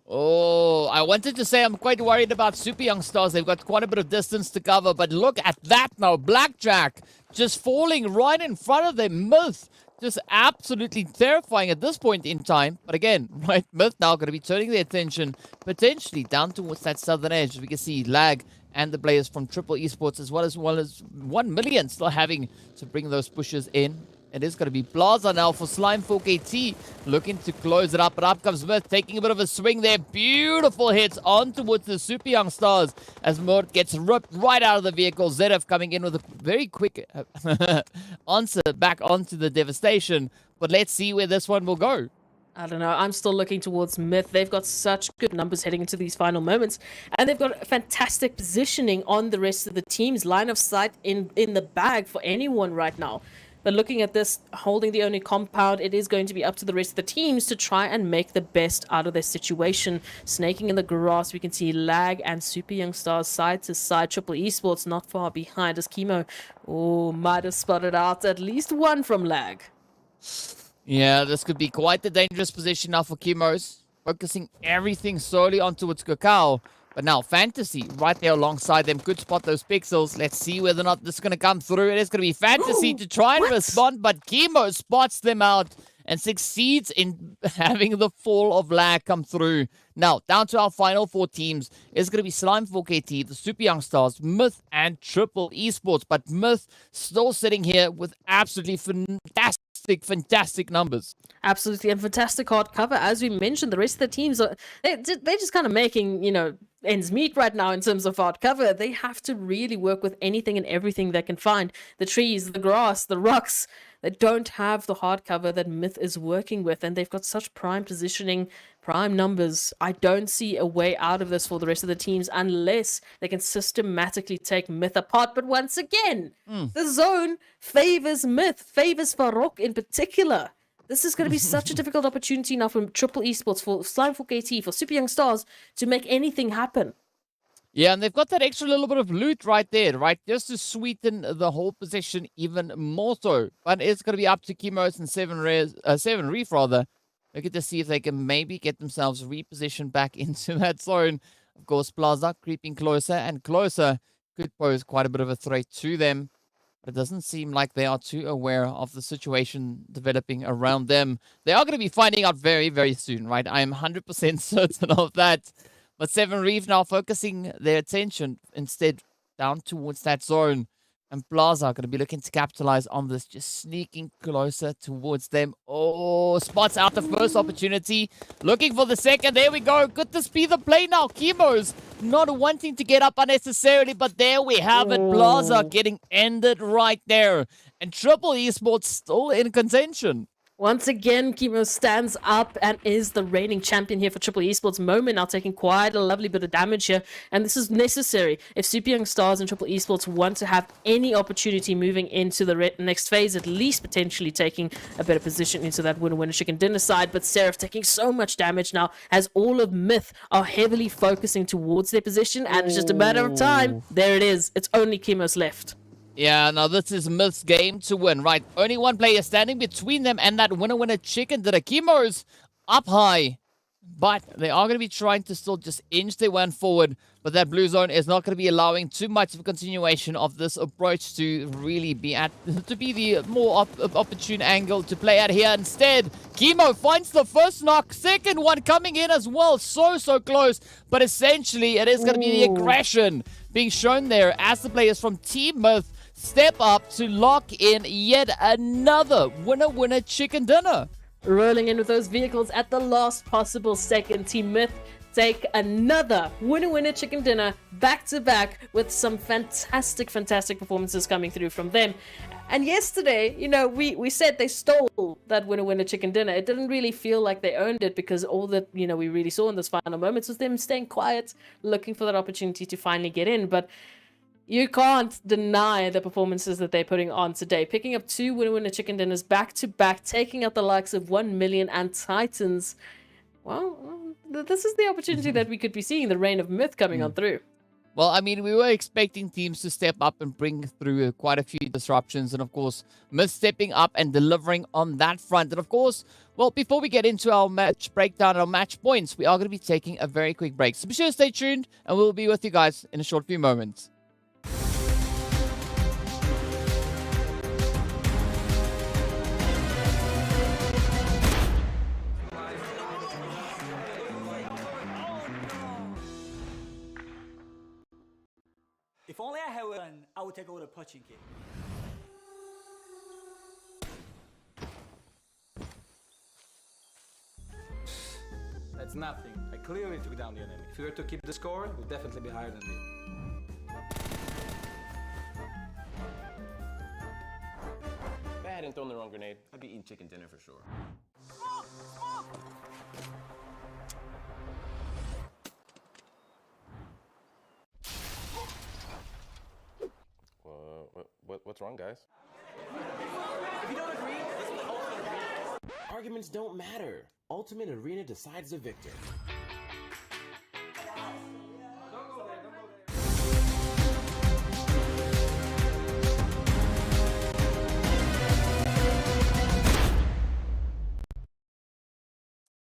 Oh, I wanted to say I'm quite worried about Super Young Stars. They've got quite a bit of distance to cover, but look at that now. Blackjack just falling right in front of them. Myth just absolutely terrifying at this point in time. But again, right, Myth now going to be turning their attention potentially down towards that southern edge. We can see Lag and the players from Triple Esports as well as 1 million still having to bring those pushes in. It is going to be Plaza now for Slime 4KT, looking to close it up. But up comes Myth, taking a bit of a swing there. Beautiful hits on towards the Super Young Stars as Myth gets ripped right out of the vehicle. Zedef coming in with a very quick answer back onto the devastation. But let's see where this one will go. I don't know. I'm still looking towards Myth. They've got such good numbers heading into these final moments. And they've got fantastic positioning on the rest of the teams. Line of sight in the bag for anyone right now. But looking at this, holding the only compound, it is going to be up to the rest of the teams to try and make the best out of their situation. Snaking in the grass, we can see Lag and Super Young Stars side to side. Triple Esports not far behind as Chemo might have spotted out at least one from Lag. Yeah, this could be quite the dangerous position now for Chemo's. Focusing everything solely onto its Cacao. But now, Fantasy right there alongside them could spot those pixels. Let's see whether or not this is going to come through. It is going to be Fantasy to try and respond, but Chemo spots them out and succeeds in having the fall of Lag come through. Now, down to our final 4 teams. It's going to be Slime 4KT, the Super Young Stars, Myth, and Triple Esports. But Myth still sitting here with absolutely fantastic numbers. Absolutely, and fantastic hard cover. As we mentioned, the rest of the teams are they're just kind of making, ends meet right now in terms of hard cover. They have to really work with anything and everything they can find. The trees, the grass, the rocks. They don't have the hard cover that Myth is working with, and they've got such prime positioning, prime numbers. I don't see a way out of this for the rest of the teams unless they can systematically take Myth apart. But once again, the zone favors Myth, favors Farok in particular. This is going to be such a difficult opportunity now for Triple Esports, for Slime 4KT, for Super Young Stars to make anything happen. Yeah, and they've got that extra little bit of loot right there, right? Just to sweeten the whole position even more so. But it's going to be up to Chemos and Seven Reef, rather. Look at to see if they can maybe get themselves repositioned back into that zone. Of course, Plaza creeping closer and closer could pose quite a bit of a threat to them. But it doesn't seem like they are too aware of the situation developing around them. They are going to be finding out very, very soon, right? I am 100% certain of that. But Seven Reef now focusing their attention instead down towards that zone. And Plaza are going to be looking to capitalize on this, just sneaking closer towards them. Oh, spots out the first opportunity. Looking for the second. There we go. Could this be the play now? Chemo's not wanting to get up unnecessarily, but there we have it. Plaza getting ended right there. And Triple Esports still in contention. Once again, Chemo stands up and is the reigning champion here for Triple Esports. Moment now taking quite a lovely bit of damage here, and this is necessary if Super Young Stars and Triple Esports want to have any opportunity moving into the next phase, at least potentially taking a better position into that winner chicken dinner side. But Seraph taking so much damage now as all of Myth are heavily focusing towards their position, and it's just a matter of time. There it is. It's only Chemo's left. Yeah, now this is Myth's game to win, right? Only one player standing between them and that winner chicken dinner. Chemo's up high, but they are going to be trying to still just inch their way forward. But that blue zone is not going to be allowing too much of a continuation of this approach to really be the more opportune angle to play at here. Instead, Chemo finds the first knock, second one coming in as well. So close, but essentially it is going to be the aggression being shown there as the players from Team Myth step up to lock in yet another winner chicken dinner. Rolling in with those vehicles at the last possible second. Team Myth take another winner chicken dinner back to back with some fantastic performances coming through from them. And yesterday, you know, we said they stole that winner chicken dinner. It didn't really feel like they owned it, because all that, you know, we really saw in those final moments was them staying quiet, looking for that opportunity to finally get in. But you can't deny the performances that they're putting on today. Picking up two winner chicken dinners back to back, taking out the likes of 1 million and Titans. Well, this is the opportunity that we could be seeing the reign of Myth coming on through. Well, I mean, we were expecting teams to step up and bring through quite a few disruptions. And of course, Myth stepping up and delivering on that front. And of course, well, before we get into our match breakdown, our match points, we are going to be taking a very quick break. So be sure to stay tuned, and we'll be with you guys in a short few moments. If only I had a gun, I would take over the punching kick. That's nothing. I clearly took down the enemy. If we were to keep the score, we'd definitely be higher than me. If I hadn't thrown the wrong grenade, I'd be eating chicken dinner for sure. What's wrong, guys? If you don't agree, this is Ultimate Arena. Arguments don't matter. Ultimate Arena decides the victor.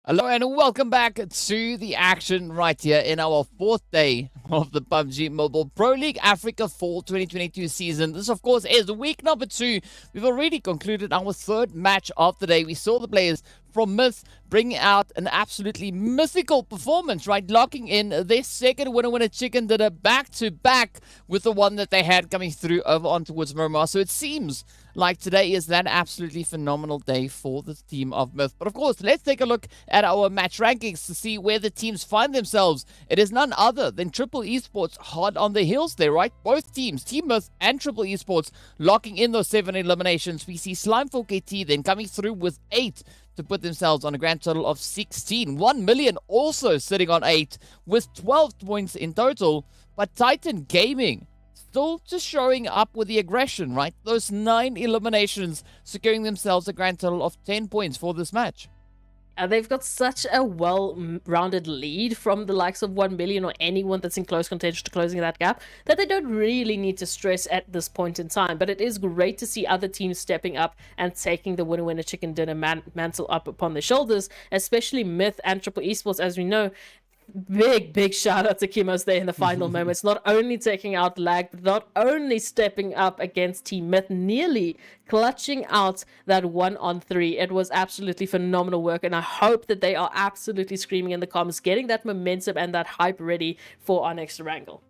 Hello and welcome back to the action right here in our fourth day of the PUBG Mobile Pro League Africa Fall 2022 season. This, of course, is week number 2. We've already concluded our third match of the day. We saw the players from Myth bringing out an absolutely mythical performance, right? Locking in their second winner chicken dinner back-to-back with the one that they had coming through over on towards Miramar. So it seems like today is that absolutely phenomenal day for the team of Myth. But of course, let's take a look at our match rankings to see where the teams find themselves. It is none other than Triple Esports hard on the heels there, right? Both teams, Team Myth and Triple Esports, locking in those 7 eliminations. We see Slimeful KT then coming through with 8 to put themselves on a grand total of 16. 1 million also sitting on 8 with 12 points in total. But Titan Gaming still just showing up with the aggression, right? Those 9 eliminations, securing themselves a grand total of 10 points for this match. They've got such a well-rounded lead from the likes of 1 million or anyone that's in close contention to closing that gap that they don't really need to stress at this point in time. But it is great to see other teams stepping up and taking the winner chicken dinner mantle up upon their shoulders, especially Myth and Triple Esports, as we know. Big shout out to Kimos there in the final moments, not only taking out Lag, but not only stepping up against Team Myth, nearly clutching out that 1-on-3. It was absolutely phenomenal work, and I hope that they are absolutely screaming in the comments, getting that momentum and that hype ready for our next Erangel.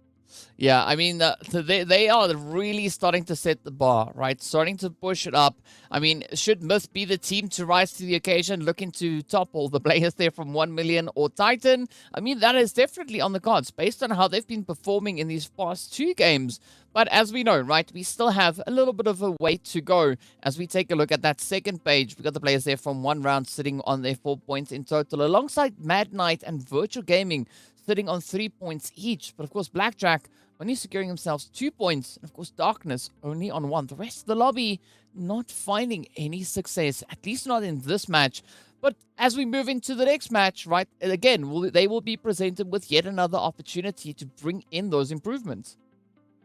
Yeah, I mean, they are really starting to set the bar, right? Starting to push it up. I mean, should Myth be the team to rise to the occasion, looking to topple the players there from 1 million or Titan? I mean, that is definitely on the cards based on how they've been performing in these past 2 games. But as we know, right, we still have a little bit of a way to go as we take a look at that second page. We've got the players there from 1 round sitting on their 4 points in total, alongside Mad Knight and Virtual Gaming sitting on 3 points each. But of course, Blackjack only securing themselves 2 points. And of course, Darkness only on 1. The rest of the lobby not finding any success, at least not in this match. But as we move into the next match, right, again, they will be presented with yet another opportunity to bring in those improvements.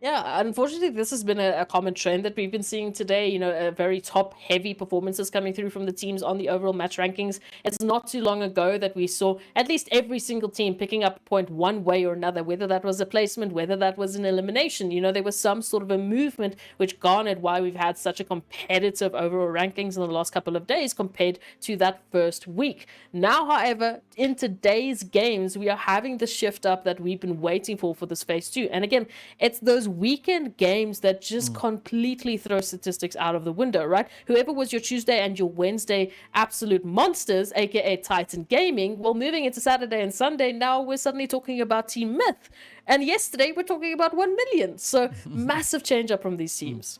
Yeah, unfortunately, this has been a common trend that we've been seeing today. You know, a very top-heavy performances coming through from the teams on the overall match rankings. It's not too long ago that we saw at least every single team picking up a point one way or another, whether that was a placement, whether that was an elimination. You know, there was some sort of a movement which garnered why we've had such a competitive overall rankings in the last couple of days compared to that first week. Now, however, in today's games, we are having the shift up that we've been waiting for this phase 2. And again, it's those weekend games that just completely throw statistics out of the window, right? Whoever was your Tuesday and your Wednesday absolute monsters, aka Titan Gaming, well, moving into Saturday and Sunday, now we're suddenly talking about Team Myth. And yesterday we're talking about 1 million. So massive change up from these teams.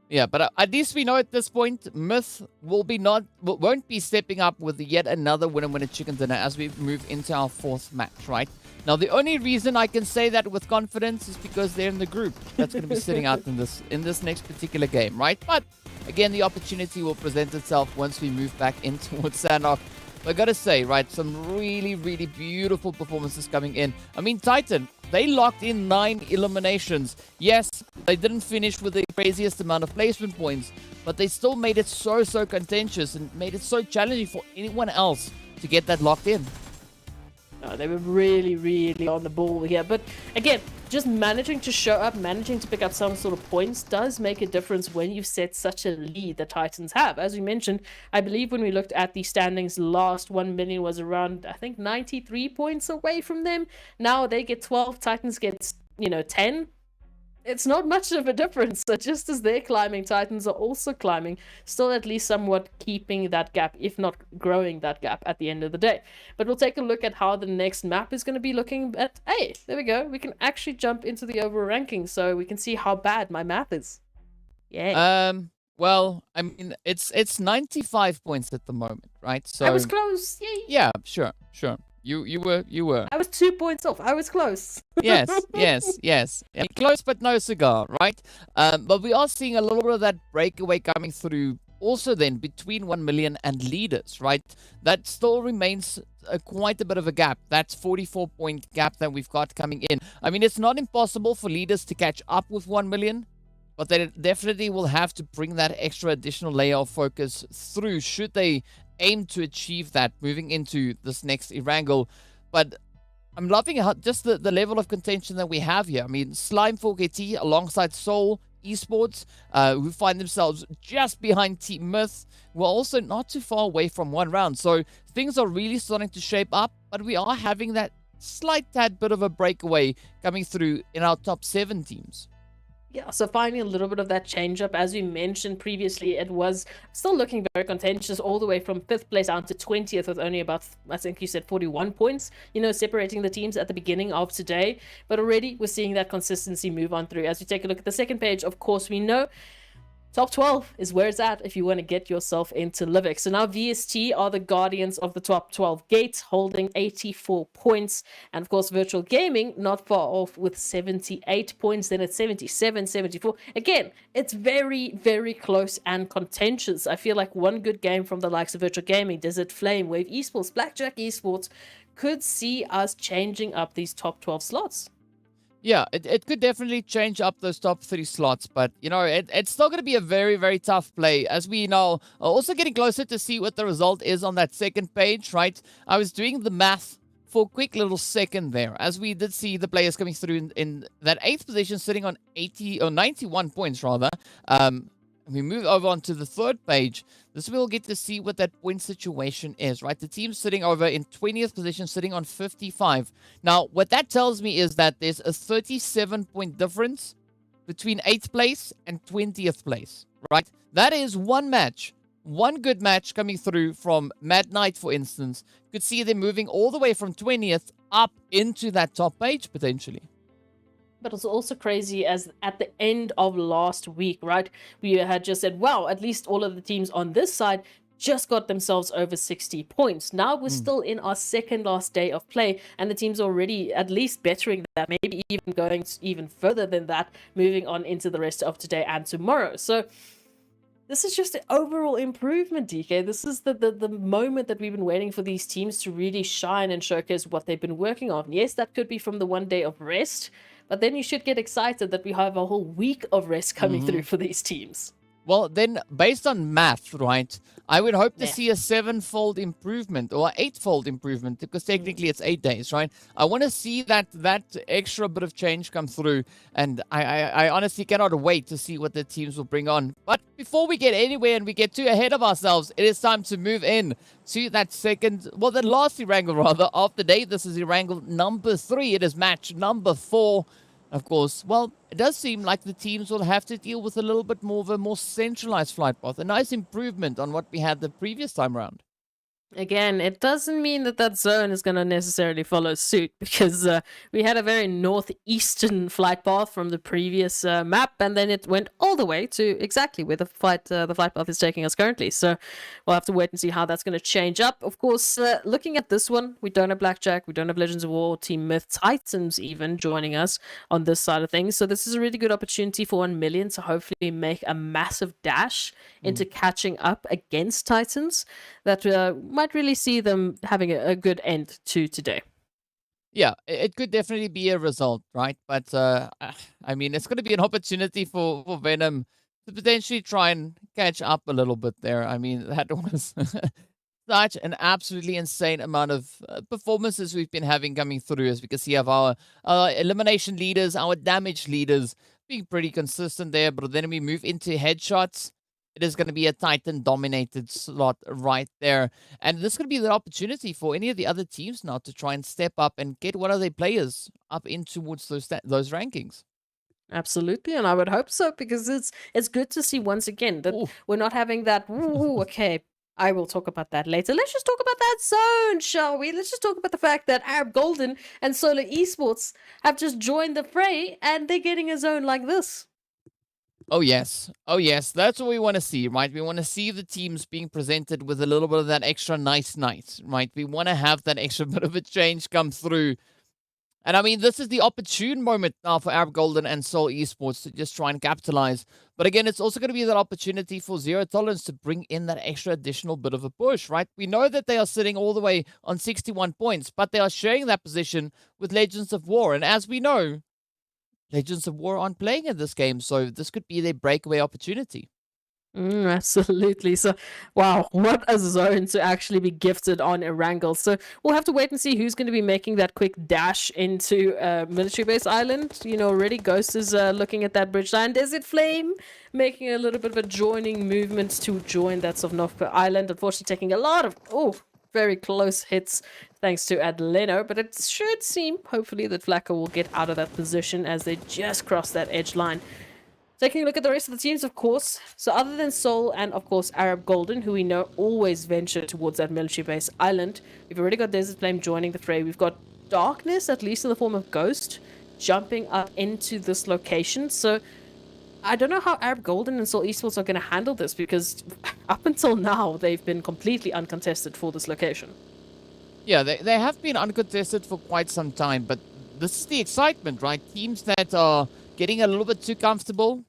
Yeah, but at least we know at this point, Myth won't be stepping up with yet another winner chicken dinner as we move into our 4th match, right? Now, the only reason I can say that with confidence is because they're in the group that's going to be sitting out in this next particular game, right? But again, the opportunity will present itself once we move back in towards Sanhok. I gotta say, right, some really beautiful performances coming in. I mean, Titan, they locked in 9 eliminations. Yes, they didn't finish with the craziest amount of placement points, but they still made it so contentious and made it so challenging for anyone else to get that locked in. They were really on the ball here. But again, just managing to show up, managing to pick up some sort of points does make a difference when you've set such a lead that Titans have. As we mentioned, I believe when we looked at the standings last, 1 million was around, I think, 93 points away from them. Now they get 12, Titans get, 10. It's not much of a difference. So just as they're climbing, Titans are also climbing, still at least somewhat keeping that gap, if not growing that gap at the end of the day. But we'll take a look at how the next map is going to be looking at. Hey, there we go. We can actually jump into the overall ranking so we can see how bad my math is. Yeah. Well, I mean, it's 95 points at the moment, right? So I was close. Yay. Yeah, sure. You were. I was 2 points off. I was close. Yes. I mean, close but no cigar, right? But we are seeing a little bit of that breakaway coming through also then between 1 million and leaders, right? That still remains quite a bit of a gap. That's 44-point gap that we've got coming in. I mean, it's not impossible for leaders to catch up with 1 million, but they definitely will have to bring that extra additional layer of focus through should they aim to achieve that moving into this next Erangel. But I'm loving how just the level of contention that we have here. I mean, Slime 4KT alongside Soul Esports, who find themselves just behind Team Myth, who are also not too far away from 1 round. So things are really starting to shape up, but we are having that slight tad bit of a breakaway coming through in our top 7 teams. Yeah, so finding a little bit of that change up, as we mentioned previously, it was still looking very contentious all the way from 5th place down to 20th with only about, I think you said 41 points, separating the teams at the beginning of today. But already we're seeing that consistency move on through. As we take a look at the second page, of course, we know Top 12 is where it's at if you want to get yourself into Livik. So now VST are the guardians of the top 12 gates, holding 84 points. And of course, Virtual Gaming not far off with 78 points. Then it's 77, 74. Again, it's very, very close and contentious. I feel like one good game from the likes of Virtual Gaming, Desert Flame, Wave Esports, Blackjack Esports could see us changing up these top 12 slots. Yeah, it could definitely change up those top 3 slots, but, you know, it's still going to be a very, very tough play. As we know, also getting closer to see what the result is on that second page, right? I was doing the math for a quick little second there, as we did see the players coming through in that 8th position, sitting on 80 or 91 points, rather. We move over onto the 3rd page. This we'll get to see what that point situation is, right? The team sitting over in 20th position, sitting on 55. Now, what that tells me is that there's a 37-point difference between 8th place and 20th place, right? That is one match. One good match coming through from Mad Knight, for instance, could see them moving all the way from 20th up into that top page, potentially. But it's also crazy as at the end of last week, right? We had just said, wow, at least all of the teams on this side just got themselves over 60 points. Now we're still in our second last day of play, and the team's already at least bettering that, maybe even going even further than that, moving on into the rest of today and tomorrow. So this is just an overall improvement, DK. This is the moment that we've been waiting for these teams to really shine and showcase what they've been working on. Yes, that could be from the one day of rest, but then you should get excited that we have a whole week of rest coming through for these teams. Well, then, based on math, right, I would hope to see a 7-fold improvement or 8-fold improvement, because technically it's 8 days, right? I want to see that extra bit of change come through, and I honestly cannot wait to see what the teams will bring on. But before we get anywhere and we get too ahead of ourselves, it is time to move in to that the last Erangel, rather, of the day. This is Erangel number 3. It is match number 4. Of course, well, it does seem like the teams will have to deal with a little bit more of a more centralized flight path. A nice improvement on what we had the previous time around. Again, it doesn't mean that zone is going to necessarily follow suit, because we had a very northeastern flight path from the previous map, and then it went all the way to exactly where the flight path is taking us currently. So we'll have to wait and see how that's going to change up. Of course, looking at this one, we don't have Blackjack, we don't have Legends of War, Team Myth, Titans even joining us on this side of things. So this is a really good opportunity for 1 million to hopefully make a massive dash into catching up against Titans. That might really see them having a good end to today. Yeah, it could definitely be a result, right? But, I mean, it's going to be an opportunity for Venom to potentially try and catch up a little bit there. I mean, that was such an absolutely insane amount of performances we've been having coming through, as we can see of our elimination leaders, our damage leaders being pretty consistent there. But then we move into headshots. It is going to be a Titan-dominated slot right there. And this could be the opportunity for any of the other teams now to try and step up and get one of their players up in towards those rankings. Absolutely, and I would hope so, because it's good to see once again that we're not having that, okay, I will talk about that later. Let's just talk about that zone, shall we? Let's just talk about the fact that Arab Golden and Solar Esports have just joined the fray, and they're getting a zone like this. Oh, yes. Oh, yes. That's what we want to see, right? We want to see the teams being presented with a little bit of that extra nice night, right? We want to have that extra bit of a change come through. And I mean, this is the opportune moment now for Arab Golden and Soul Esports to just try and capitalize. But again, it's also going to be that opportunity for Zero Tolerance to bring in that extra additional bit of a push, right? We know that they are sitting all the way on 61 points, but they are sharing that position with Legends of War. And as we know, Legends of War aren't playing in this game, so this could be their breakaway opportunity. Absolutely. So, wow, what a zone to actually be gifted on Erangel. So we'll have to wait and see who's going to be making that quick dash into Military Base Island. You know, already Ghost is looking at that bridge line. Desert Flame making a little bit of a joining movement to join that Sanhok Island. Unfortunately, taking a lot of very close hits thanks to Adleno, but it should seem, hopefully, that Flacco will get out of that position as they just cross that edge line. Taking a look at the rest of the teams, of course. So other than Soul and, of course, Arab Golden, who we know always venture towards that military base island, we've already got Desert Flame joining the fray. We've got Darkness, at least in the form of Ghost, jumping up into this location. So I don't know how Arab Golden and Seoul Esports are going to handle this, because up until now they've been completely uncontested for this location. Yeah, they have been uncontested for quite some time, but this is the excitement, right? Teams that are getting a little bit too comfortable.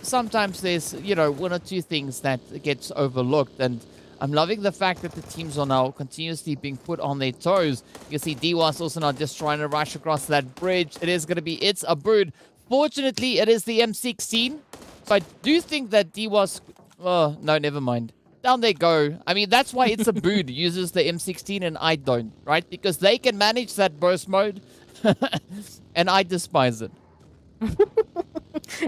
Sometimes there's, one or two things that gets overlooked, and I'm loving the fact that the teams are now continuously being put on their toes. You see DWAS also not just trying to rush across that bridge. It is going to be, it's a bird. Fortunately, it is the M16. So I do think that DWAS, oh, no, never mind. Down they go. I mean, that's why it's a boot uses the M16 and I don't, right? Because they can manage that burst mode, and I despise it.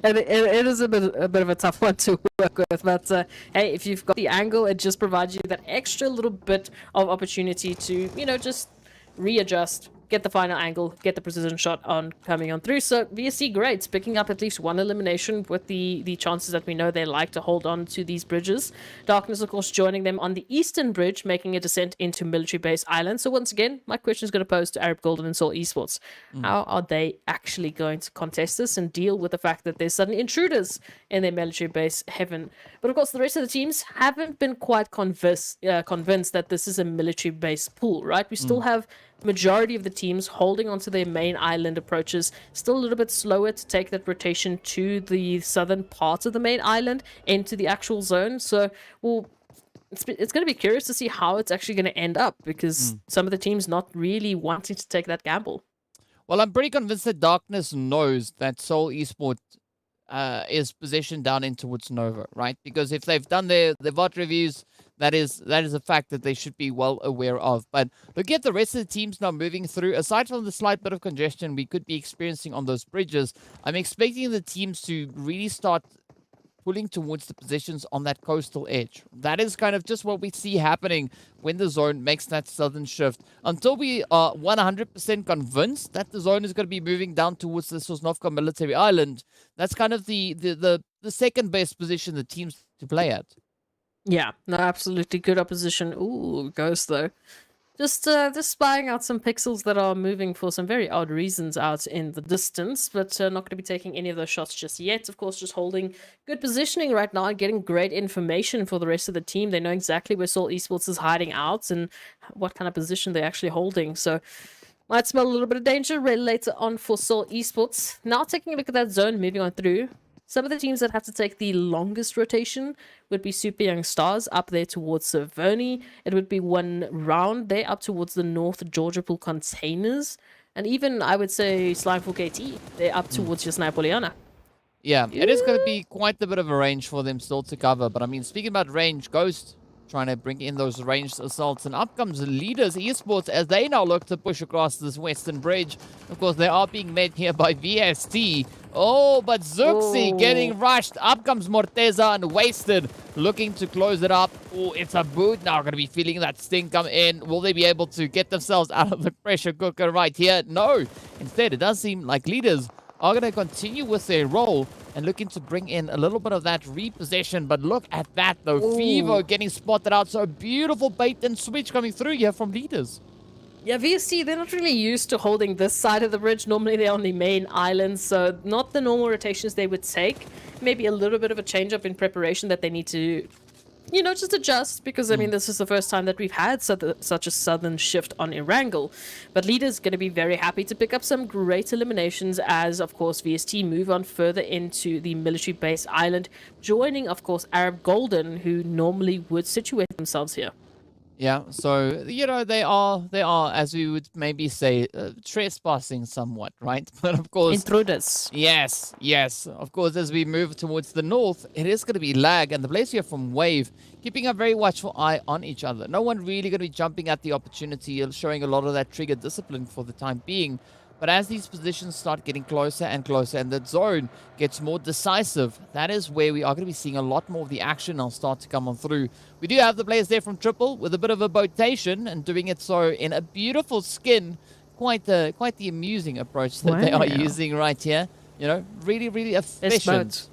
And it is a bit of a tough one to work with, but hey, if you've got the angle, it just provides you that extra little bit of opportunity to, just readjust, get the final angle, get the precision shot on coming on through. So VSC great, picking up at least one elimination with the chances that we know they like to hold on to these bridges. Darkness, of course, joining them on the eastern bridge, making a descent into Military Base Island. So once again, my question is going to pose to Arab Golden and Seoul Esports. How are they actually going to contest this and deal with the fact that there's sudden intruders in their military base heaven? But of course, the rest of the teams haven't been quite convinced that this is a military base pool, right? We still have majority of the teams holding onto their main island approaches, still a little bit slower to take that rotation to the southern part of the main island into the actual zone. So it's going to be curious to see how it's actually going to end up, because some of the teams not really wanting to take that gamble. Well, I'm pretty convinced that Darkness knows that Seoul Esport is positioned down in towards Nova, right? Because if they've done their VOD reviews, that is a fact that they should be well aware of. But look at the rest of the teams now moving through. Aside from the slight bit of congestion we could be experiencing on those bridges, I'm expecting the teams to really start pulling towards the positions on that coastal edge. That is kind of just what we see happening when the zone makes that southern shift. Until we are 100% convinced that the zone is going to be moving down towards the Sosnovka military island, that's kind of the second best position the teams to play at. Yeah, no, absolutely good opposition. Ooh, Ghost though. Just spying out some pixels that are moving for some very odd reasons out in the distance, but not going to be taking any of those shots just yet. Of course, just holding good positioning right now and getting great information for the rest of the team. They know exactly where Seoul Esports is hiding out and what kind of position they're actually holding. So might smell a little bit of danger later on for Seoul Esports. Now taking a look at that zone, moving on through. Some of the teams that have to take the longest rotation would be Super Young Stars up there towards Savoni. It would be one round there up towards the North Georgia Pool Containers. And even, I would say, Slimeful KT. They're up towards just Napoliana. Yeah, it is going to be quite a bit of a range for them still to cover. But I mean, speaking about range, Ghost trying to bring in those ranged assaults. And up comes Leaders Esports as they now look to push across this western bridge. Of course, they are being met here by VST. Oh, but Zuxi getting rushed. Up comes Morteza and Wasted looking to close it up. Oh, it's a boot now. Going to be feeling that sting come in. Will they be able to get themselves out of the pressure cooker right here? No. Instead, it does seem like Leaders are going to continue with their role and looking to bring in a little bit of that repossession. But look at that, though. Ooh. Fevo getting spotted out. So a beautiful bait and switch coming through here from Leaders. Yeah, VSC, they're not really used to holding this side of the bridge. Normally they're on the main island, so not the normal rotations they would take. Maybe a little bit of a change up in preparation that they need to, just adjust, because, I mean, this is the first time that we've had such a sudden shift on Erangel. But Leaders going to be very happy to pick up some great eliminations as, of course, VST move on further into the military base island, joining, of course, Arab Golden, who normally would situate themselves here. Yeah, so, they are, as we would maybe say, trespassing somewhat, right? But of course... Intruders. Yes. Of course, as we move towards the north, it is going to be lag. And the players here from Wave, keeping a very watchful eye on each other. No one really going to be jumping at the opportunity, showing a lot of that trigger discipline for the time being. But as these positions start getting closer and closer and the zone gets more decisive, that is where we are going to be seeing a lot more of the action now start to come on through. We do have the players there from Triple with a bit of a botation and doing it so in a beautiful skin. Quite the amusing approach that they are using right here. Really, really efficient. Best boat.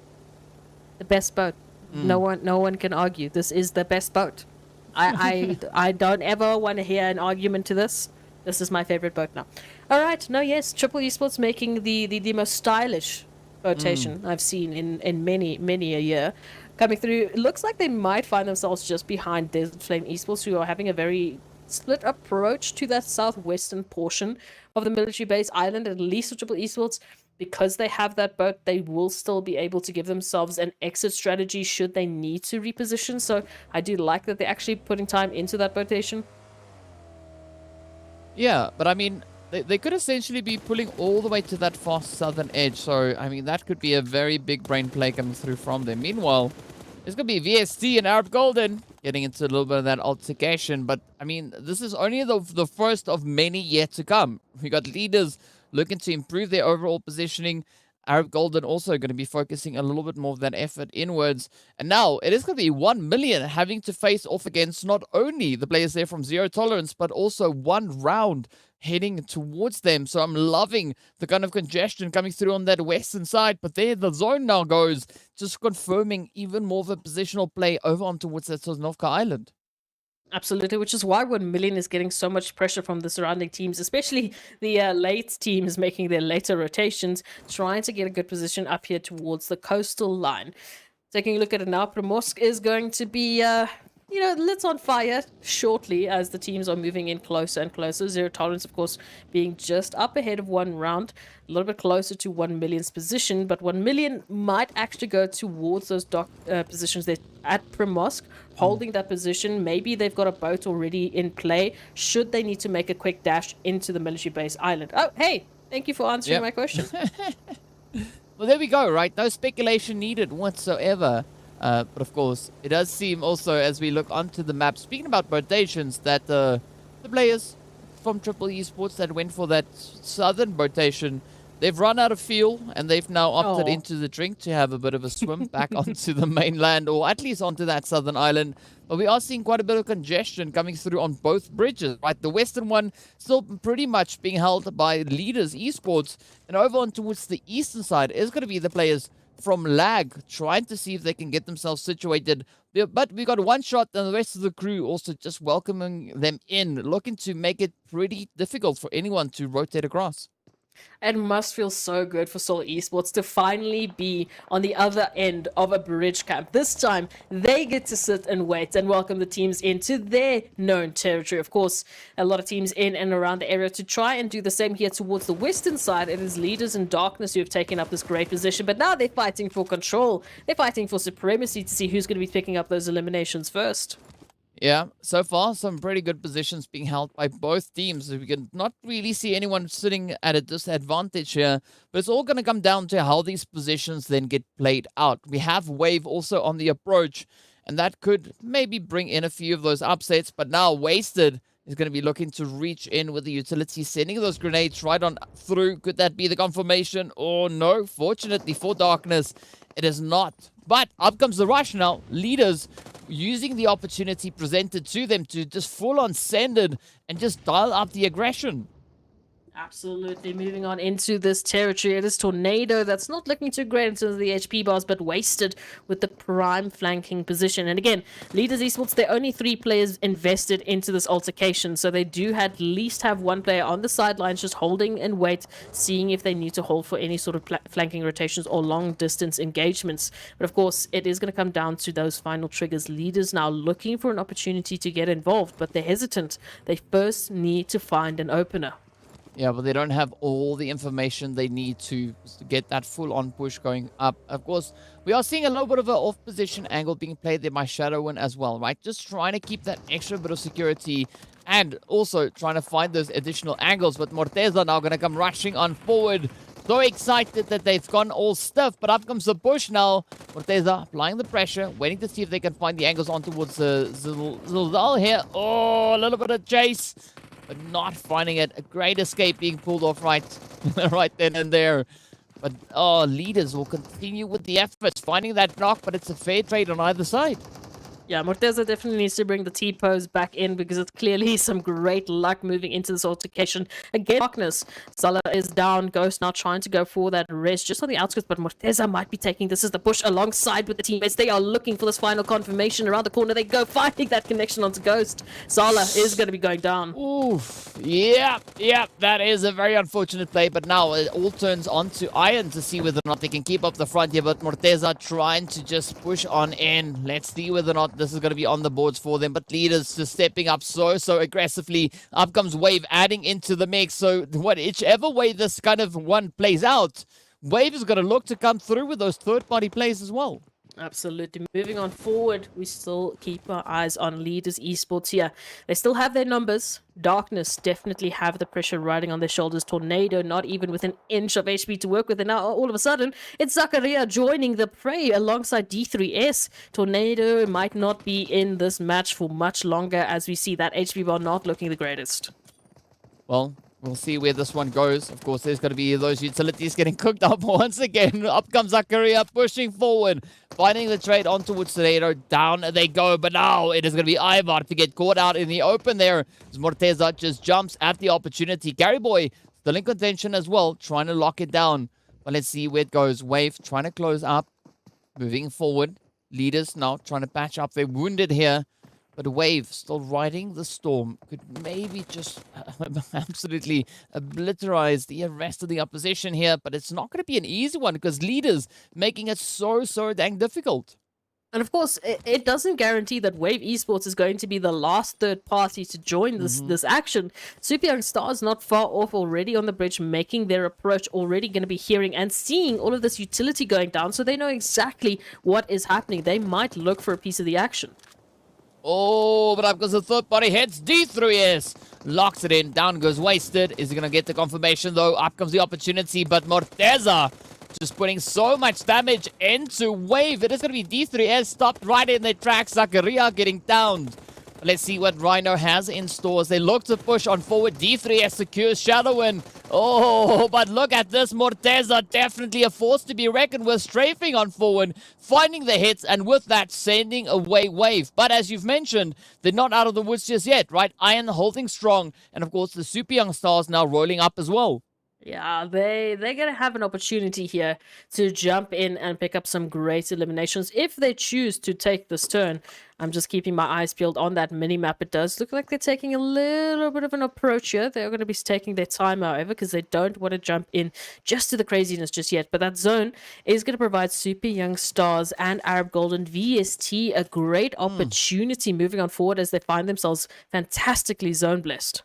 The best boat. No one can argue. This is the best boat. I don't ever want to hear an argument to this. This is my favorite boat now. All right, yes, Triple Esports making the most stylish rotation I've seen in many a year coming through. It looks like they might find themselves just behind Desert Flame Esports, who are having a very split approach to that southwestern portion of the military base island. At least with Triple Esports, because they have that boat, they will still be able to give themselves an exit strategy should they need to reposition. So I do like that they're actually putting time into that rotation. Yeah, but I mean, they could essentially be pulling all the way to that far southern edge. So, I mean, that could be a very big brain play coming through from them. Meanwhile, there's going to be VST and Arab Golden getting into a little bit of that altercation. But, I mean, this is only the first of many yet to come. We got leaders looking to improve their overall positioning. Arab Golden also going to be focusing a little bit more of that effort inwards. And now it is going to be 1 million having to face off against not only the players there from Zero Tolerance, but also one round heading towards them. So I'm loving the kind of congestion coming through on that western side. But there the zone now goes, just confirming even more of a positional play over on towards that Sanhok Island. Absolutely, which is why 1 million is getting so much pressure from the surrounding teams, especially the late teams making their later rotations, trying to get a good position up here towards the coastal line. Taking a look at it now, Primorsk is going to be, lit on fire shortly as the teams are moving in closer and closer. Zero Tolerance, of course, being just up ahead of one round, a little bit closer to 1 million's position, but 1 million might actually go towards those dock positions there at Primorsk, holding that position. Maybe they've got a boat already in play should they need to make a quick dash into the military base island. Oh, hey, thank you for answering my question. Well, there we go, right? No speculation needed whatsoever. But of course, it does seem also, as we look onto the map, speaking about rotations, that the players from Triple Esports that went for that southern rotation, they've run out of fuel, and they've now opted into the drink to have a bit of a swim back onto the mainland, or at least onto that southern island. But we are seeing quite a bit of congestion coming through on both bridges, right? The western one still pretty much being held by Leaders Esports, and over on towards the eastern side is going to be the players from Lag, trying to see if they can get themselves situated. But we got one shot, and the rest of the crew also just welcoming them in, looking to make it pretty difficult for anyone to rotate across. It must feel so good for Seoul Esports to finally be on the other end of a bridge camp. This time, they get to sit and wait and welcome the teams into their known territory. Of course, a lot of teams in and around the area to try and do the same here towards the western side. It is Leaders in Darkness who have taken up this great position, but now they're fighting for control. They're fighting for supremacy to see who's going to be picking up those eliminations first. Yeah, so far, some pretty good positions being held by both teams. We can not really see anyone sitting at a disadvantage here, but it's all going to come down to how these positions then get played out. We have Wave also on the approach, and that could maybe bring in a few of those upsets, but now Wasted is going to be looking to reach in with the utility, sending those grenades right on through. Could that be the confirmation? Or no? Fortunately for Darkness, it is not. But up comes the rush now. Leaders using the opportunity presented to them to just full on send it and just dial up the aggression. Absolutely. Moving on into this territory, it is Tornado that's not looking too great in terms of the HP bars, but Wasted with the prime flanking position. And again, Leaders Esports, they're only 3 players invested into this altercation, so they do at least have one player on the sidelines just holding and wait, seeing if they need to hold for any sort of flanking rotations or long distance engagements. But of course, it is going to come down to those final triggers. Leaders now looking for an opportunity to get involved, but they're hesitant. They first need to find an opener. Yeah, but they don't have all the information they need to get that full-on push going up. Of course, we are seeing a little bit of an off-position angle being played there by Shadowin as well, right? Just trying to keep that extra bit of security and also trying to find those additional angles. But Morteza now going to come rushing on forward. So excited that they've gone all stiff, but up comes the push now. Morteza applying the pressure, waiting to see if they can find the angles on towards Zildal here. Oh, a little bit of chase, but not finding it. A great escape being pulled off right then and there. But, Leaders will continue with the efforts, finding that knock, but it's a fair trade on either side. Yeah, Morteza definitely needs to bring the T-pose back in because it's clearly some great luck moving into this altercation. Again, Darkness. Salah is down. Ghost now trying to go for that rest just on the outskirts, but Morteza might be taking this as the push alongside with the teammates. They are looking for this final confirmation. Around the corner they go, finding that connection onto Ghost. Salah is going to be going down. Oof. Yeah, that is a very unfortunate play, but now it all turns on to Iron to see whether or not they can keep up the front here, but Morteza trying to just push on in. Let's see whether or not this is going to be on the boards for them, but Leaders just stepping up so aggressively. Up comes Wave adding into the mix, so whichever way this kind of one plays out, Wave is going to look to come through with those third-party plays as well. Absolutely. Moving on forward, we still keep our eyes on Leaders Esports here. They still have their numbers. Darkness definitely have the pressure riding on their shoulders. Tornado not even with an inch of HP to work with. And now all of a sudden, it's Zakaria joining the fray alongside D3S. Tornado might not be in this match for much longer as we see that HP bar not looking the greatest. Well, we'll see where this one goes. Of course, there's going to be those utilities getting cooked up once again. Up comes Zakaria, pushing forward, finding the trade on towards Tornado. Down they go, but now it is going to be Ivar to get caught out in the open there. As Morteza just jumps at the opportunity. Gary Boy still in contention as well, trying to lock it down. But let's see where it goes. Wave trying to close up, moving forward. Leaders now trying to patch up. They're wounded here. But Wave still riding the storm. Could maybe just absolutely obliterate the rest of the opposition here. But it's not going to be an easy one because Leaders making it so dang difficult. And of course, it doesn't guarantee that Wave Esports is going to be the last third party to join this action. Super Young Stars not far off already on the bridge, making their approach, already going to be hearing and seeing all of this utility going down. So they know exactly what is happening. They might look for a piece of the action. Oh, but up goes the third party hits. D3S locks it in. Down goes Wasted. Is he going to get the confirmation though? Up comes the opportunity, but Morteza just putting so much damage into Wave. It is going to be D3S stopped right in their tracks. Zakaria getting downed. Let's see what Rhino has in store as they look to push on forward. D3S secures Shadowin. Oh, but look at this. Morteza definitely a force to be reckoned with. Strafing on forward, finding the hits, and with that, sending away Wave. But as you've mentioned, they're not out of the woods just yet, right? Iron holding strong. And of course, the Super Young Stars now rolling up as well. Yeah, they're going to have an opportunity here to jump in and pick up some great eliminations if they choose to take this turn. I'm just keeping my eyes peeled on that mini-map. It does look like they're taking a little bit of an approach here. They're going to be taking their time, however, because they don't want to jump in just to the craziness just yet. But that zone is going to provide Super Young Stars and Arab Golden VST a great opportunity moving on forward as they find themselves fantastically zone-blessed.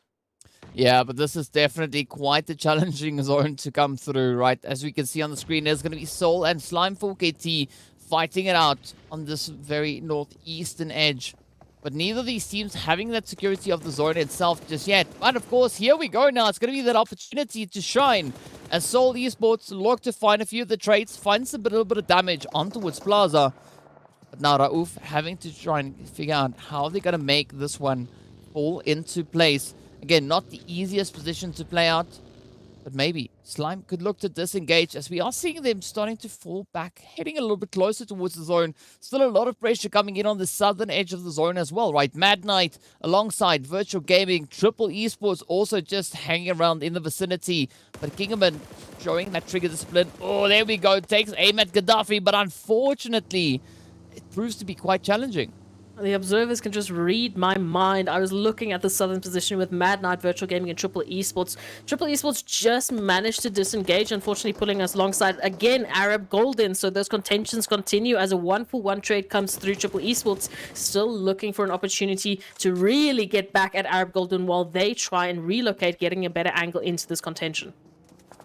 Yeah, but this is definitely quite a challenging zone to come through, right? As we can see on the screen, there's going to be Soul and Slime for KT fighting it out on this very northeastern edge. But neither of these teams having that security of the zone itself just yet. But of course, here we go now. It's going to be that opportunity to shine as Soul Esports look to find a few of the trades, finds a little bit of damage on towards Plaza. But now Raouf having to try and figure out how they're going to make this one fall into place. Again, not the easiest position to play out, but maybe Slime could look to disengage as we are seeing them starting to fall back, heading a little bit closer towards the zone. Still a lot of pressure coming in on the southern edge of the zone as well, right? Mad Knight alongside Virtual Gaming, Triple Esports also just hanging around in the vicinity. But Kingerman showing that trigger discipline. Oh, there we go. Takes aim at Gaddafi, but unfortunately, it proves to be quite challenging. The observers can just read my mind. I was looking at the southern position with Mad Knight, Virtual Gaming, and Triple Esports. Triple Esports just managed to disengage, unfortunately pulling us alongside, again, Arab Golden. So those contentions continue as a 1-for-1 trade comes through. Triple Esports still looking for an opportunity to really get back at Arab Golden while they try and relocate, getting a better angle into this contention.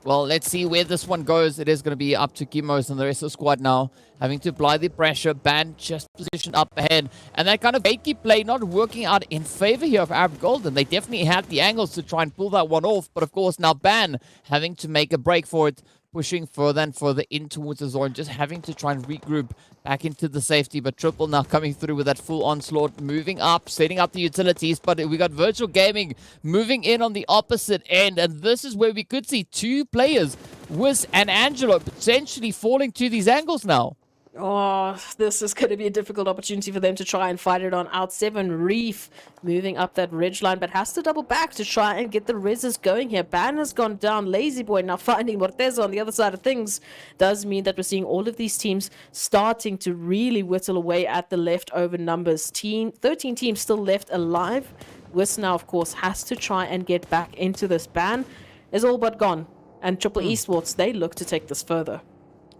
Well, let's see where this one goes. It is going to be up to Kimos and the rest of the squad now, having to apply the pressure. Ban just positioned up ahead. And that kind of gatekeep play not working out in favor here of Arab Golden. They definitely had the angles to try and pull that one off. But of course, now Ban having to make a break for it, pushing further and further in towards the zone, just having to try and regroup back into the safety. But Triple now coming through with that full onslaught, moving up, setting up the utilities. But we got Virtual Gaming moving in on the opposite end. And this is where we could see two players, Wiz and Angelo, potentially falling to these angles now. Oh, this is going to be a difficult opportunity for them to try and fight it on out. 7 Reef moving up that ridge line, but has to double back to try and get the reses going here. Ban has gone down. Lazy Boy now finding Morteza on the other side of things. Does mean that we're seeing all of these teams starting to really whittle away at the leftover numbers. 13 teams still left alive. Wiss now, of course, has to try and get back into this. Ban is all but gone. And Triple Esports, they look to take this further.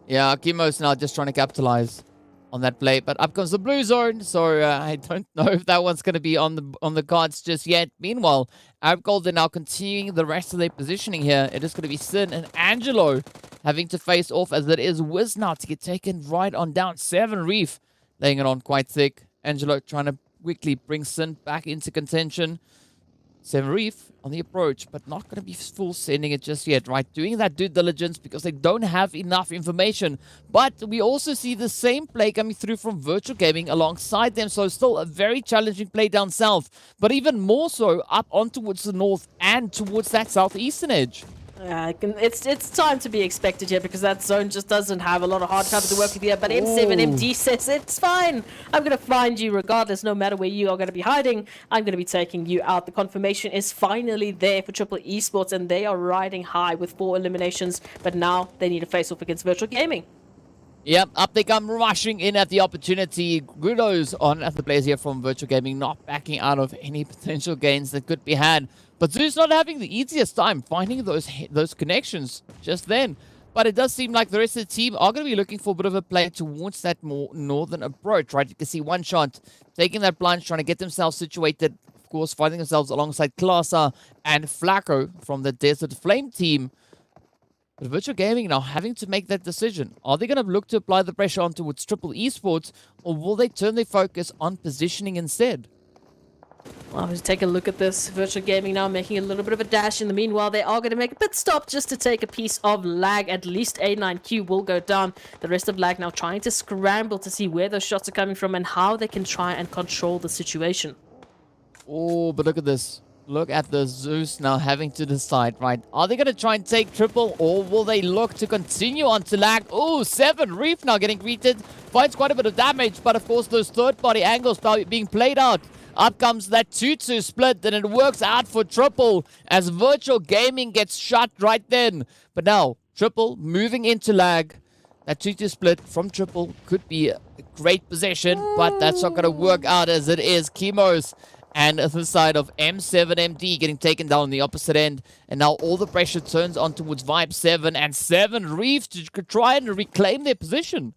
Yeah, Kimo's now just trying to capitalize on that play, but up comes the blue zone, so I don't know if that one's going to be on the cards just yet. Meanwhile, Erangel are now continuing the rest of their positioning here. It is going to be Sin and Angelo having to face off, as it is Wiz now to get taken right on down. 7 Reef laying it on quite thick. Angelo trying to quickly bring Sin back into contention. 7 Reef on the approach, but not going to be full sending it just yet, right? Doing that due diligence because they don't have enough information. But we also see the same play coming through from Virtual Gaming alongside them, so still a very challenging play down south, but even more so up on towards the north and towards that southeastern edge. Yeah, it's time to be expected here because that zone just doesn't have a lot of hard cover to work with here. But M7MD says it's fine. I'm going to find you regardless, no matter where you are going to be hiding. I'm going to be taking you out. The confirmation is finally there for Triple Esports, and they are riding high with 4 eliminations. But now they need to face off against Virtual Gaming. Yep, up they come, rushing in at the opportunity. Kudos on at the players here from Virtual Gaming, not backing out of any potential gains that could be had. But Zeus not having the easiest time finding those connections just then. But it does seem like the rest of the team are going to be looking for a bit of a play towards that more northern approach, right? You can see one shot taking that plunge, trying to get themselves situated. Of course, finding themselves alongside Klasa and Flacco from the Desert Flame team. But Virtual Gaming now having to make that decision. Are they going to look to apply the pressure on towards Triple Esports, or will they turn their focus on positioning instead? Well, let's take a look at this. Virtual Gaming now making a little bit of a dash. In the meanwhile, they are going to make a pit stop just to take a piece of Lag. At least A9Q will go down. The rest of Lag now trying to scramble to see where those shots are coming from and how they can try and control the situation. Oh, but look at this. Look at the Zeus now having to decide, right? Are they going to try and take triple, or will they look to continue on to Lag? Oh, 7 Reef now getting greeted. Finds quite a bit of damage, but of course those third-party angles now being played out. Up comes that 2-2 split, and it works out for Triple as Virtual Gaming gets shot right then. But now, Triple moving into Lag. That 2-2 split from Triple could be a great possession, but that's not going to work out as it is. Chemos and the side of M7MD getting taken down on the opposite end. And now all the pressure turns on towards Vibe 7 and 7 Reef to try and reclaim their position.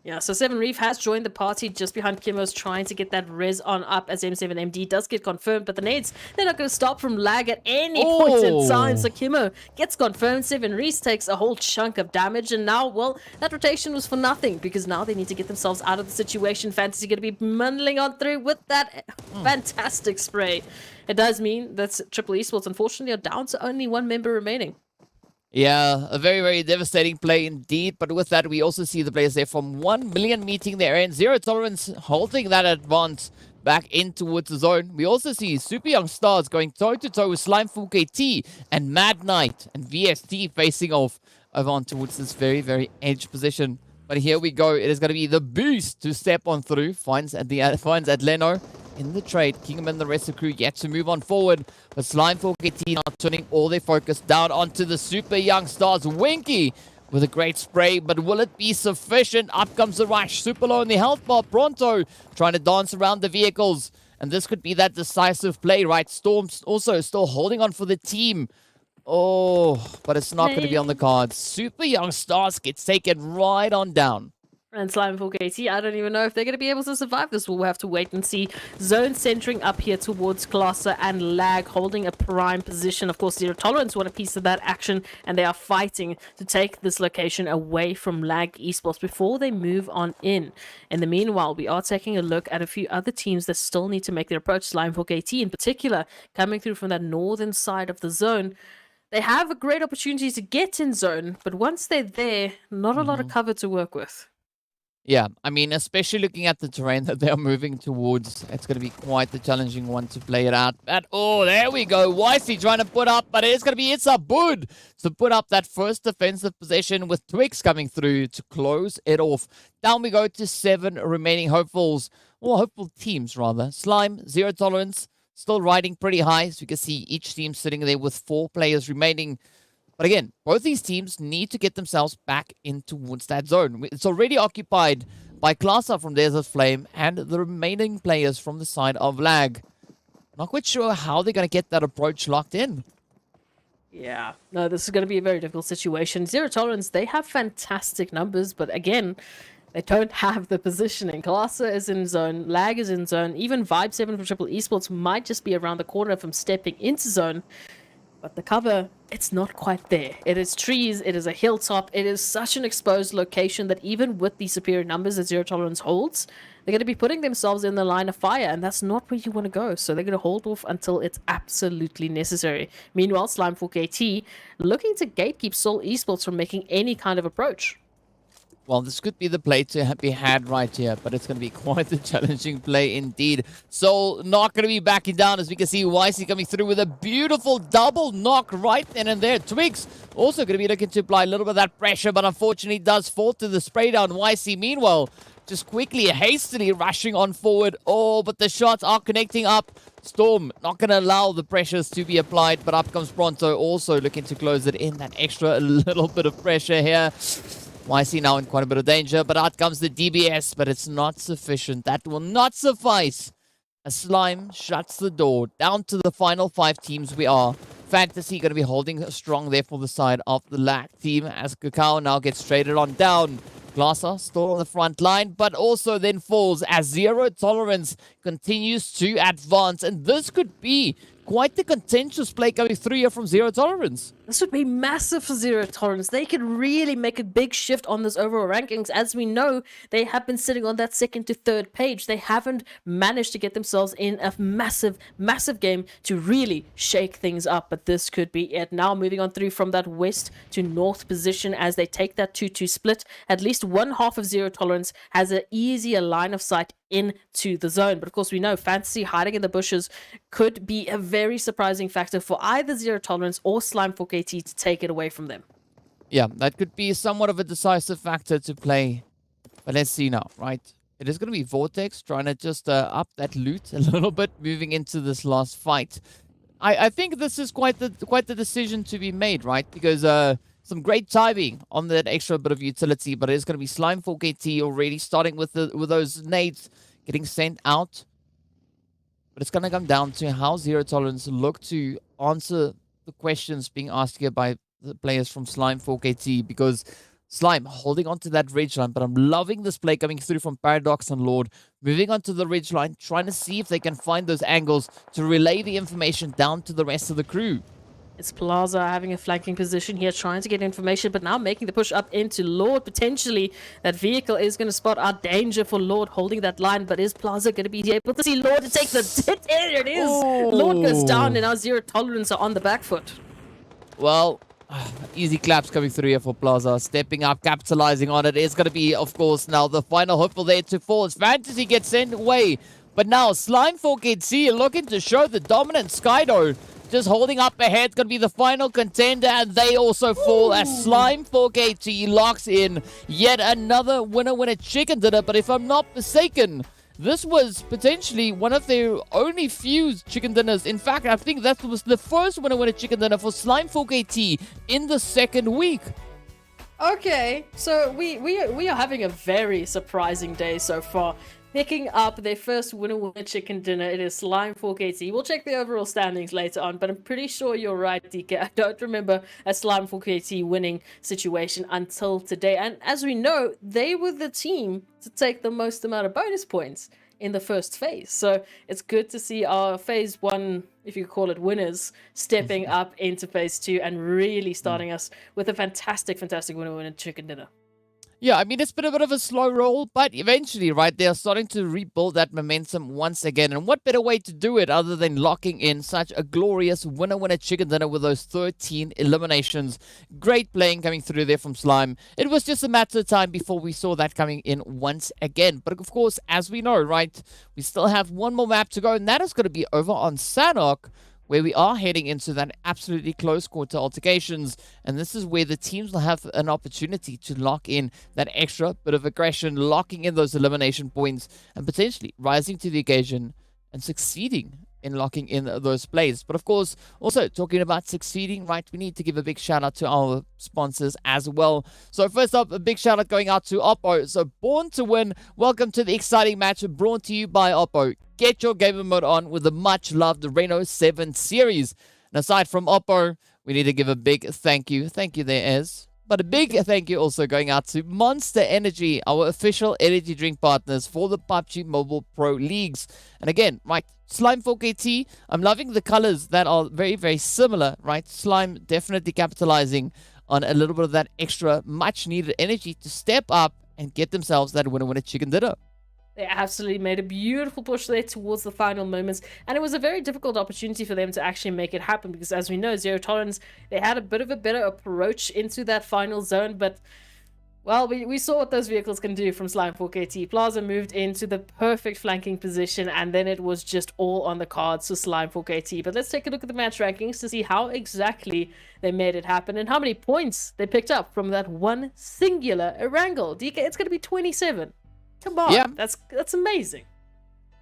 Yeah, so 7 Reef has joined the party just behind Kimos, trying to get that res on up as M7MD does get confirmed. But the nades, they're not going to stop from Lag at any point in time. So Kimo gets confirmed. 7 Reef takes a whole chunk of damage. And now, well, that rotation was for nothing because now they need to get themselves out of the situation. Fantasy going to be muddling on through with that fantastic spray. It does mean that Triple Esports, unfortunately, are down to only 1 member remaining. Yeah, a very, very devastating play indeed. But with that, we also see the players there from 1 million meeting their end. Zero Tolerance holding that advance back in towards the zone. We also see Super Young Stars going toe-to-toe with Slimeful KT and Mad Knight and VST facing off over on towards this very, very edge position. But here we go. It is going to be the Beast to step on through. Finds at Leno in the trade. Kingham and the rest of the crew yet to move on forward. But Slimeful KT now turning all their focus down onto the Super Young Stars. Winky with a great spray, but will it be sufficient? Up comes the rush. Super low in the health bar. Pronto trying to dance around the vehicles. And this could be that decisive play, right? Storm's also still holding on for the team. Oh, but it's not going to be on the cards. Super Young Stars gets taken right on down. And Slimeful KT, I don't even know if they're going to be able to survive this. We'll have to wait and see. Zone centering up here towards Klasa and Lag, holding a prime position. Of course, Zero Tolerance want a piece of that action, and they are fighting to take this location away from Lag Esports before they move on in. In the meanwhile, we are taking a look at a few other teams that still need to make their approach. Slimeful KT in particular, coming through from that northern side of the zone. They have a great opportunity to get in zone, but once they're there, not a lot of cover to work with. Yeah, I mean, especially looking at the terrain that they're moving towards, it's going to be quite the challenging one to play it out. Oh, there we go. YC trying to put up, but it's going to be Itzabud to put up that first defensive possession with Twix coming through to close it off. Down we go to 7 remaining hopefuls, or hopeful teams rather. Slime, Zero Tolerance, still riding pretty high. So you can see each team sitting there with 4 players remaining. But again, both these teams need to get themselves back in towards that zone. It's already occupied by Klasa from Desert Flame and the remaining players from the side of Lag. Not quite sure how they're going to get that approach locked in. Yeah, no, this is going to be a very difficult situation. Zero Tolerance, they have fantastic numbers, but again, they don't have the positioning. Klasa is in zone, Lag is in zone, even Vibe 7 from Triple Esports might just be around the corner from stepping into zone. But the cover, it's not quite there. It is trees, it is a hilltop, it is such an exposed location that even with the superior numbers that Zero Tolerance holds, they're going to be putting themselves in the line of fire, and that's not where you want to go. So they're going to hold off until it's absolutely necessary. Meanwhile, Slime4KT looking to gatekeep Seoul Esports from making any kind of approach. Well, this could be the play to be had right here, but it's going to be quite a challenging play indeed. Soul not going to be backing down, as we can see YC coming through with a beautiful double knock right then and there. Twigs also going to be looking to apply a little bit of that pressure, but unfortunately does fall to the spray down. YC, meanwhile, just quickly, hastily rushing on forward. Oh, but the shots are connecting up. Storm not going to allow the pressures to be applied, but up comes Pronto, also looking to close it in. That extra little bit of pressure here. YC now in quite a bit of danger, but out comes the DBS, but it's not sufficient. That will not suffice. A Slime shuts the door. Down to the final 5 teams we are. Fantasy going to be holding strong there for the side of the LAC team as Kakao now gets traded on down. Glaser still on the front line, but also then falls as Zero Tolerance continues to advance. And this could be quite the contentious play coming through here from Zero Tolerance. This would be massive for Zero Tolerance. They could really make a big shift on this overall rankings. As we know, they have been sitting on that 2nd to 3rd page. They haven't managed to get themselves in a massive, massive game to really shake things up. But this could be it. Now moving on through from that west to north position as they take that 2-2 split. At least one half of Zero Tolerance has an easier line of sight into the zone. But of course, we know Fantasy hiding in the bushes could be a very surprising factor for either Zero Tolerance or Slime4KT to take it away from them. Yeah, that could be somewhat of a decisive factor to play. But let's see now, right? It is going to be Vortex trying to just up that loot a little bit, moving into this last fight. I think this is quite the decision to be made, right? Because some great timing on that extra bit of utility, but it's going to be Slime4KT already starting with those nades getting sent out. But it's going to come down to how Zero Tolerance look to answer the questions being asked here by the players from Slime4KT, because Slime holding on to that ridge line, but I'm loving this play coming through from Paradox and Lord, moving onto the ridge line, trying to see if they can find those angles to relay the information down to the rest of the crew. It's Plaza having a flanking position here, trying to get information, but now making the push up into Lord. Potentially, that vehicle is going to spot out danger for Lord holding that line, but is Plaza going to be able to see Lord to take the... There it is! Oh. Lord goes down, and now Zero Tolerance are on the back foot. Well, easy claps coming through here for Plaza. Stepping up, capitalizing on it. It's going to be, of course, now the final hopeful there to fall as Fantasy gets sent away. But now Slime4KT looking to show the dominant Skydo. Just holding up ahead, going to be the final contender, and they also fall as Slime4KT locks in yet another winner chicken dinner. But if I'm not mistaken, this was potentially one of their only few chicken dinners. In fact, I think that was the first winner chicken dinner for Slime4KT in the 2nd week. Okay, so we are having a very surprising day so far. Picking up their first winner chicken dinner, it is Slime4KT. We'll check the overall standings later on, but I'm pretty sure you're right, DK. I don't remember a Slime4KT winning situation until today. And as we know, they were the team to take the most amount of bonus points in the first phase. So it's good to see our phase 1, if you call it winners, stepping up into phase 2 and really starting us with a fantastic winner chicken dinner. Yeah, I mean, it's been a bit of a slow roll, but eventually, right, they're starting to rebuild that momentum once again. And what better way to do it other than locking in such a glorious winner-winner chicken dinner with those 13 eliminations? Great playing coming through there from Slime. It was just a matter of time before we saw that coming in once again. But of course, as we know, right, we still have one more map to go, and that is going to be over on Sanhok, where we are heading into that absolutely close quarter altercations. And this is where the teams will have an opportunity to lock in that extra bit of aggression, locking in those elimination points, and potentially rising to the occasion and succeeding in locking in those plays. But of course, also talking about succeeding, right, we need to give a big shout out to our sponsors as well. So first up, a big shout out going out to Oppo. So Born to Win, welcome to the exciting match brought to you by Oppo. Get your gamer mode on with the much loved Reno 7 series. And aside from Oppo, we need to give a big thank you. Thank you there, Ez. But a big thank you also going out to Monster Energy, our official energy drink partners for the PUBG Mobile Pro Leagues. And again, right, Slime 4KT, I'm loving the colors that are very, very similar, right? Slime definitely capitalizing on a little bit of that extra much needed energy to step up and get themselves that winner-winner chicken dinner. They absolutely made a beautiful push there towards the final moments, and it was a very difficult opportunity for them to actually make it happen because, as we know, Zero Tolerance, they had a bit of a better approach into that final zone, but, well, we saw what those vehicles can do from Slime 4KT. Plaza moved into the perfect flanking position, and then it was just all on the cards for Slime 4KT. But let's take a look at the match rankings to see how exactly they made it happen and how many points they picked up from that one singular Erangel. DK, it's going to be 27. Come on, yeah. That's amazing.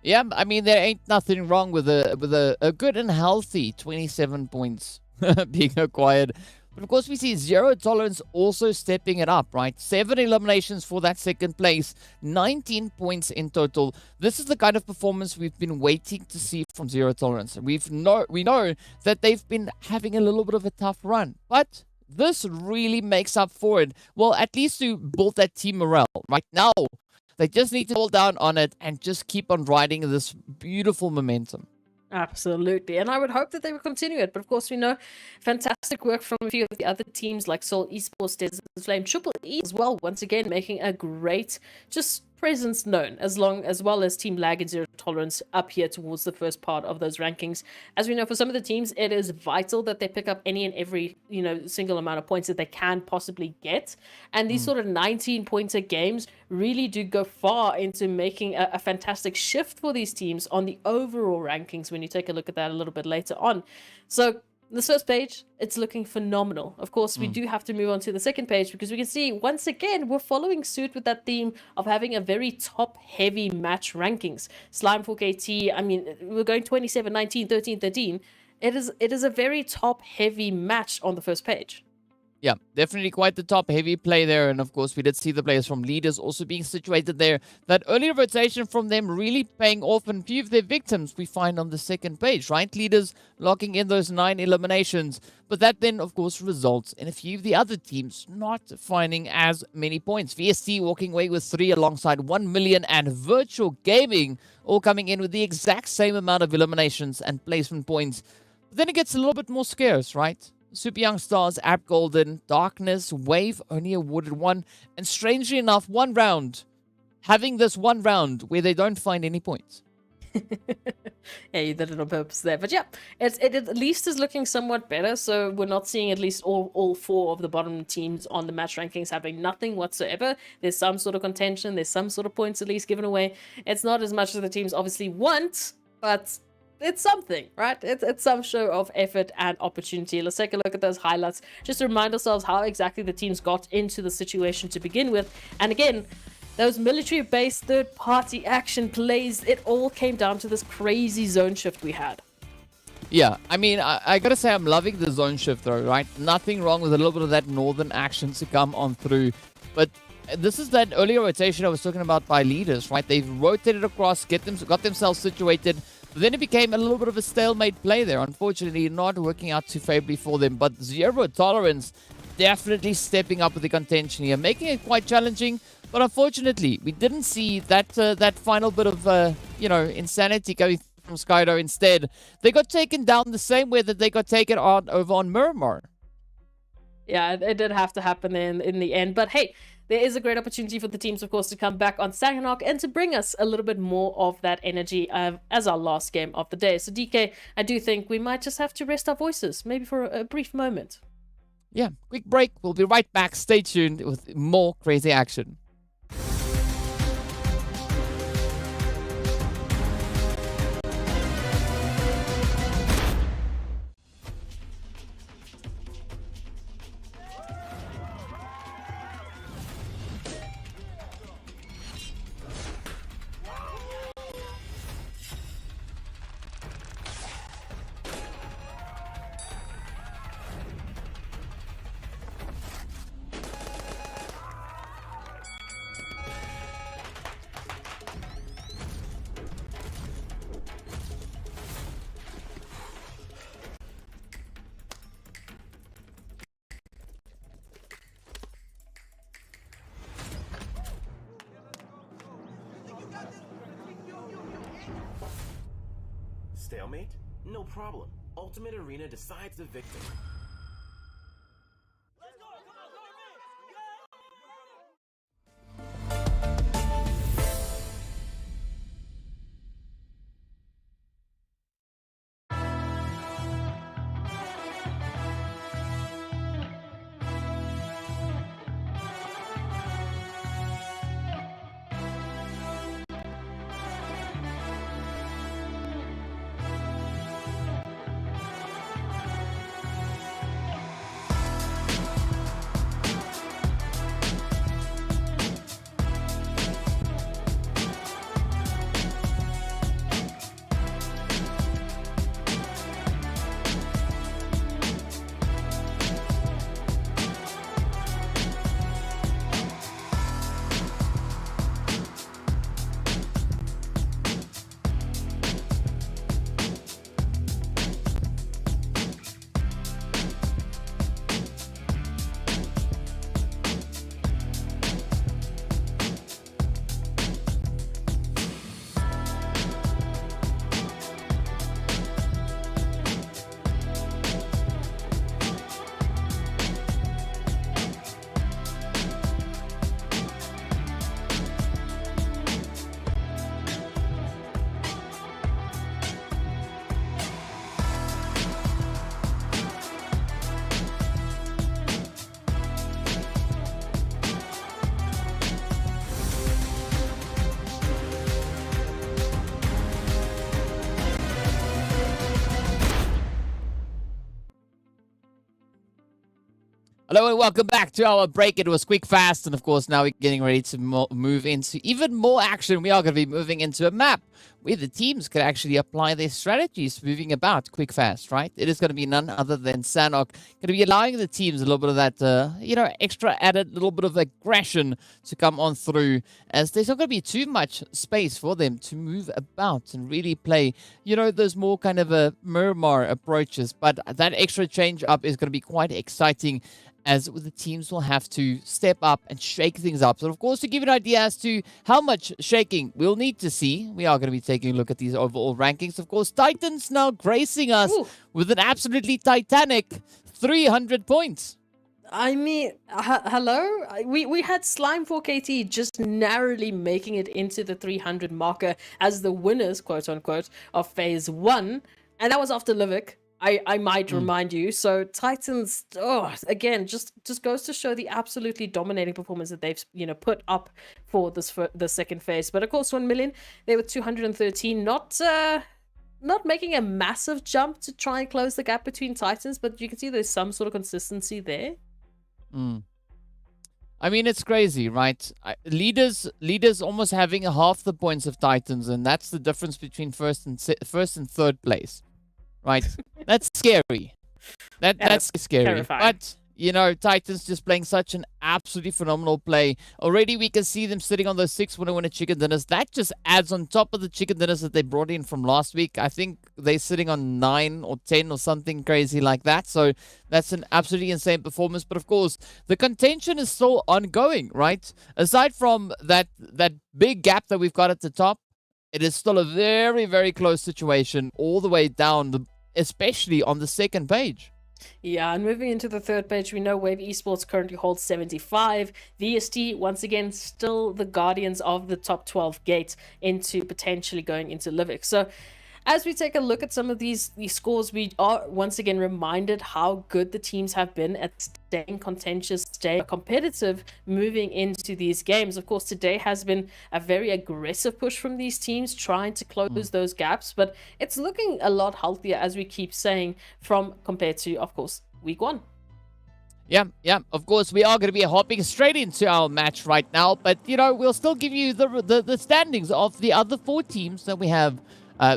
Yeah, I mean, there ain't nothing wrong with a good and healthy 27 points being acquired. But of course, we see Zero Tolerance also stepping it up, right? 7 eliminations for that second place, 19 points in total. This is the kind of performance we've been waiting to see from Zero Tolerance. We know that they've been having a little bit of a tough run, but this really makes up for it. Well, at least to build that team morale. Right now, they just need to hold down on it and just keep on riding this beautiful momentum. Absolutely, and I would hope that they will continue it. But of course, we know fantastic work from a few of the other teams like Seoul Esports, Desert Flame, Triple E as well. Once again, making a great just presence known, as well as TEAMLAG and Zero Tolerance up here towards the first part of those rankings. As we know, for some of the teams, it is vital that they pick up any and every single amount of points that they can possibly get. And these sort of 19-pointer games really do go far into making a fantastic shift for these teams on the overall rankings when you take a look at that a little bit later on. So this first page, it's looking phenomenal. Of course, we do have to move on to the second page because we can see, once again, we're following suit with that theme of having a very top-heavy match rankings. Slime 4KT, I mean, we're going 27, 19, 13, 13. It is a very top-heavy match on the first page. Yeah, definitely quite the top-heavy play there. And of course, we did see the players from Leaders also being situated there. That early rotation from them really paying off, and few of their victims we find on the second page, right? Leaders locking in those 9 eliminations. But that then, of course, results in a few of the other teams not finding as many points. VST walking away with 3 alongside 1 million and Virtual Gaming all coming in with the exact same amount of eliminations and placement points. But then it gets a little bit more scarce, right? Super Young Stars, App Golden, Darkness, Wave only awarded 1, and strangely enough, 1 round. Having this 1 round where they don't find any points. Yeah, you did it on purpose there. But yeah, it at least is looking somewhat better. So we're not seeing at least all 4 of the bottom teams on the match rankings having nothing whatsoever. There's some sort of contention. There's some sort of points at least given away. It's not as much as the teams obviously want, but it's something, right? It's some show of effort and opportunity. Let's take a look at those highlights just to remind ourselves how exactly the teams got into the situation to begin with. And again, those military-based third-party action plays, it all came down to this crazy zone shift we had. Yeah, I mean, I gotta say I'm loving the zone shift though, right? Nothing wrong with a little bit of that northern action to come on through. But this is that earlier rotation I was talking about by Leaders, right? They've rotated across, got themselves situated. But then it became a little bit of a stalemate play there. Unfortunately, not working out too favorably for them. But Zero Tolerance definitely stepping up with the contention here, making it quite challenging. But unfortunately, we didn't see that final bit of, insanity coming from Skydo. Instead, they got taken down the same way that they got taken out over on Miramar. Yeah, it did have to happen in the end. But hey, there is a great opportunity for the teams, of course, to come back on Sanhok and to bring us a little bit more of that energy as our last game of the day. So DK, I do think we might just have to rest our voices, maybe for a brief moment. Yeah, quick break. We'll be right back. Stay tuned with more crazy action. Stalemate? No problem. Ultimate Arena decides the victor. Hello and welcome back to our break. It was quick, fast, and of course now we're getting ready to move into even more action. We are going to be moving into a map where the teams could actually apply their strategies moving about quick, fast, right? It is going to be none other than Sanhok. Going to be allowing the teams a little bit of that, extra added little bit of aggression to come on through, as there's not going to be too much space for them to move about and really play, those more kind of Miramar approaches. But that extra change up is going to be quite exciting, as the teams will have to step up and shake things up. So, of course, to give you an idea as to how much shaking we'll need to see, we are going to be taking a look at these overall rankings. Of course, Titans now gracing us with an absolutely titanic 300 points. I mean, hello? We had Slime 4KT just narrowly making it into the 300 marker as the winners, quote-unquote, of Phase 1. And that was after Livik. I might remind you. So Titans, again, just goes to show the absolutely dominating performance that they've put up for the second phase. But of course, 1 million, they were 213, not making a massive jump to try and close the gap between Titans, but you can see there's some sort of consistency there. I mean, it's crazy, right? Leaders almost having half the points of Titans, and that's the difference between first and third place. Right, that's scary. That's scary. Terrifying. But Titans just playing such an absolutely phenomenal play. Already we can see them sitting on those 6 winner chicken dinners. That just adds on top of the chicken dinners that they brought in from last week. I think they're sitting on 9 or 10 or something crazy like that. So that's an absolutely insane performance. But of course, the contention is still ongoing, right? Aside from that big gap that we've got at the top, it is still a very, very close situation all the way down, especially on the second page. Yeah, and moving into the third page, we know Wave Esports currently holds 75. VST, once again, still the guardians of the top 12 gate into potentially going into Livik. So, as we take a look at some of these scores, we are once again reminded how good the teams have been at staying contentious, staying competitive, moving into these games. Of course, today has been a very aggressive push from these teams, trying to close those gaps, but it's looking a lot healthier, as we keep saying, compared to, of course, week 1. Yeah, of course, we are going to be hopping straight into our match right now, but, you know, we'll still give you the standings of the other 4 teams that we have.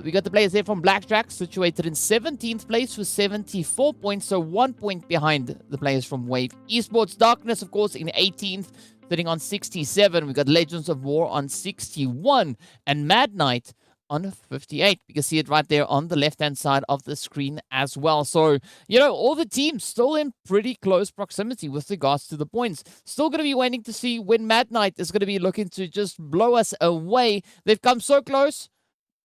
We got the players there from Blackjack, situated in 17th place with 74 points, so 1 point behind the players from Wave Esports. Darkness, of course, in 18th, sitting on 67. We got Legends of War on 61, and Mad Knight on 58. You can see it right there on the left-hand side of the screen as well. So, you know, all the teams still in pretty close proximity with regards to the points. Still going to be waiting to see when Mad Knight is going to be looking to just blow us away. They've come so close,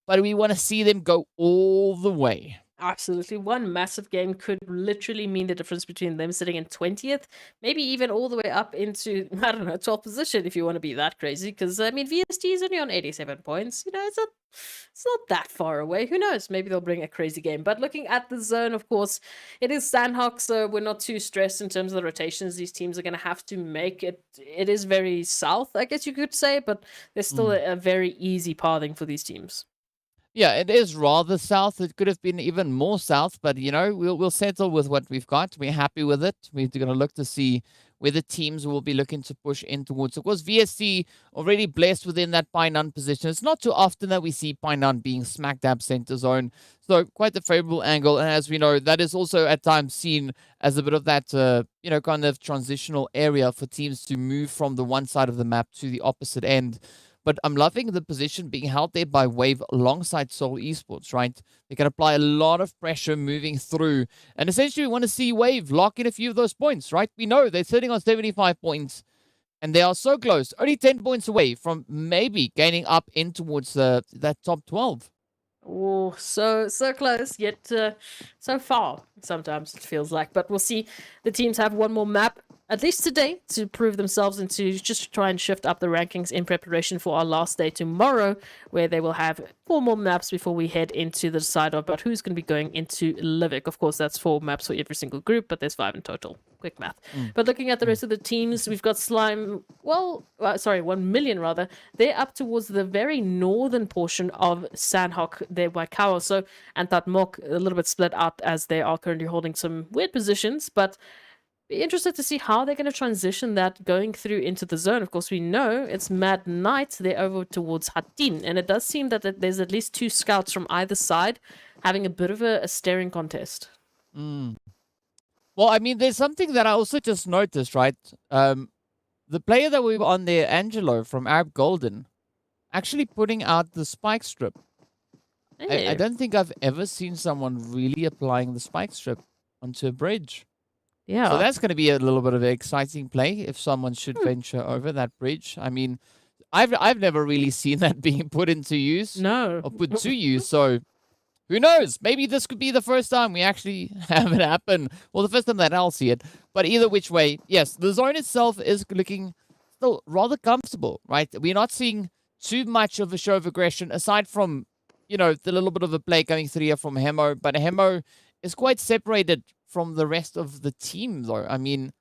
but we want to see them go all the way. Absolutely. One massive game could literally mean the difference between them sitting in 20th, maybe even all the way up into, I don't know, 12th position if you want to be that crazy. Because, I mean, VST is only on 87 points. You know, it's not that far away. Who knows? Maybe they'll bring a crazy game. But looking at the zone, of course, it is Sanhok, so we're not too stressed in terms of the rotations these teams are going to have to make. It is very south, I guess you could say, but there's still a very easy pathing for these teams. Yeah, it is rather south. It could have been even more south, but, you know, we'll settle with what we've got. We're happy with it. We're going to look to see where the teams will be looking to push in towards. Of course, VSC already blessed within that Painan position. It's not too often that we see Painan being smack dab center zone. So quite a favorable angle. And as we know, that is also at times seen as a bit of that, you know, kind of transitional area for teams to move from the one side of the map to the opposite end. But I'm loving the position being held there by Wave alongside Seoul Esports, right? They can apply a lot of pressure moving through. And essentially, we want to see Wave lock in a few of those points, right? We know they're sitting on 75 points, and they are so close, only 10 points away from maybe gaining up in towards that top 12. Oh, so close, yet so far, sometimes it feels like. But we'll see. The teams have one more map, at least today, to prove themselves and to just try and shift up the rankings in preparation for our last day tomorrow, where they will have 4 more maps before we head into the decide about who's going to be going into Livik. Of course, that's 4 maps for every single group, but there's 5 in total. Quick math. But looking at the rest of the teams, we've got Slime, 1 million rather. They're up towards the very northern portion of Sanhok, there by Kawa. So, and Tatmok, a little bit split out as they are currently holding some weird positions, but be interested to see how they're going to transition that going through into the zone. Of course, we know it's Mad Knight. They're over towards Hatin, and it does seem that there's at least 2 scouts from either side having a bit of a staring contest. Well, I mean, there's something that I also just noticed, right? The player that we were on there, Angelo from Arab Golden, actually putting out the spike strip. I don't think I've ever seen someone really applying the spike strip onto a bridge. Yeah. So that's going to be a little bit of an exciting play if someone should venture over that bridge. I mean, I've never really seen that being put into use. No. Or put to use, so who knows? Maybe this could be the first time we actually have it happen. Well, the first time that I'll see it. But either which way, yes, the zone itself is looking still rather comfortable, right? We're not seeing too much of a show of aggression, aside from, you know, the little bit of a play coming through here from Hemo. But Hemo is quite separated from the rest of the team, though. I mean,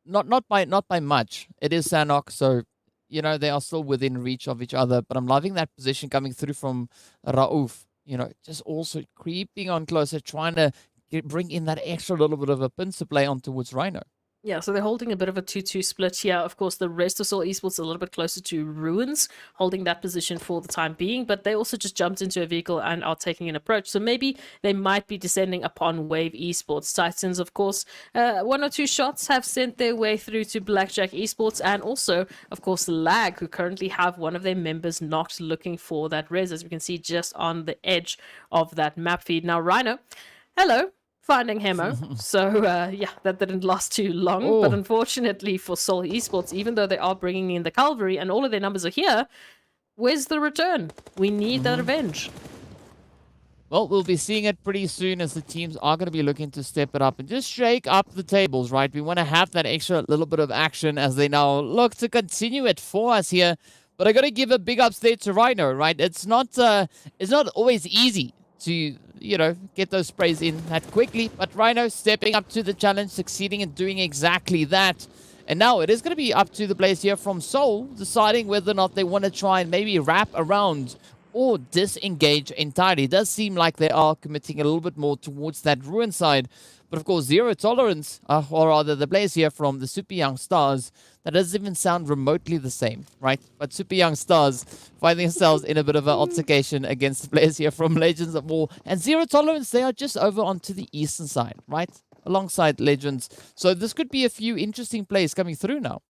not by much. It is Sanhok, so, you know, they are still within reach of each other. But I'm loving that position coming through from Raouf. You know, just also creeping on closer, trying to bring in that extra little bit of a pincer play on towards Rhino. Yeah, so they're holding a bit of a 2-2 split here. Of course, the rest of Seoul Esports a little bit closer to Ruins, holding that position for the time being, but they also just jumped into a vehicle and are taking an approach. So maybe they might be descending upon Wave Esports. Titans, of course, 1 or 2 shots have sent their way through to Blackjack Esports, and also, of course, Lag, who currently have one of their members knocked looking for that res, as we can see just on the edge of that map feed. Now, Rhino, hello. Finding Hemo. So, yeah, that didn't last too long. Oh. But unfortunately for Seoul Esports, even though they are bringing in the cavalry and all of their numbers are here, where's the return? We need that revenge. Well, we'll be seeing it pretty soon as the teams are going to be looking to step it up and just shake up the tables, right? We want to have that extra little bit of action as they now look to continue it for us here. But I got to give a big ups there to Rhino, right? It's not always easy to, get those sprays in that quickly. But Rhino stepping up to the challenge, succeeding in doing exactly that. And now it is going to be up to the players here from Seoul deciding whether or not they want to try and maybe wrap around or disengage entirely. It does seem like they are committing a little bit more towards that Ruin side. But of course, zero tolerance, or rather the players here from the Super Young Stars, that doesn't even sound remotely the same, right? But Super Young Stars find themselves in a bit of an altercation against the players here from Legends of War. And zero tolerance, they are just over onto the eastern side, right? Alongside Legends. So this could be a few interesting plays coming through now.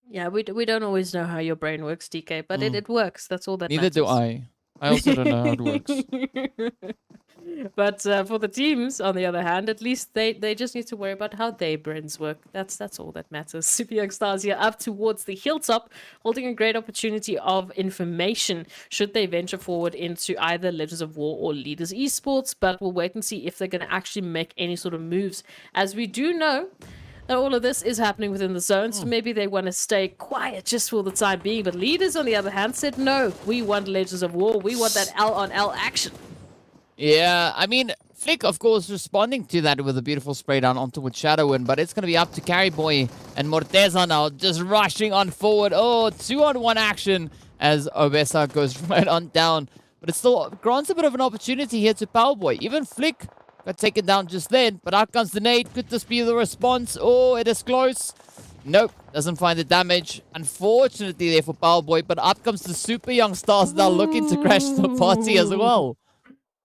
Yeah, we don't always know how your brain works, DK, but it works. That's all that Neither matters. do I. I also don't know how it works. But for the teams, on the other hand, at least they just need to worry about how their brains work. That's all that matters. Super Young Stars here up towards the hilltop, holding a great opportunity of information should they venture forward into either Legends of War or Leaders Esports. But we'll wait and see if they're going to actually make any sort of moves, as we do know that all of this is happening within the zone, so maybe they want to stay quiet just for the time being. But Leaders, on the other hand, said no. We want Legends of War. We want that L on L action. Yeah, I mean, Flick, of course, responding to that with a beautiful spray down onto with Shadowin, but it's going to be up to Carry Boy and Morteza now, just rushing on forward. Oh, 2-on-1 action as Obesa goes right on down. But it still grants a bit of an opportunity here to Power Boy. Even Flick got taken down just then, but out comes the nade. Could this be the response? Oh, it is close. Nope, doesn't find the damage. Unfortunately there for Power Boy, but up comes the Super Young Stars now looking to crash the party as well.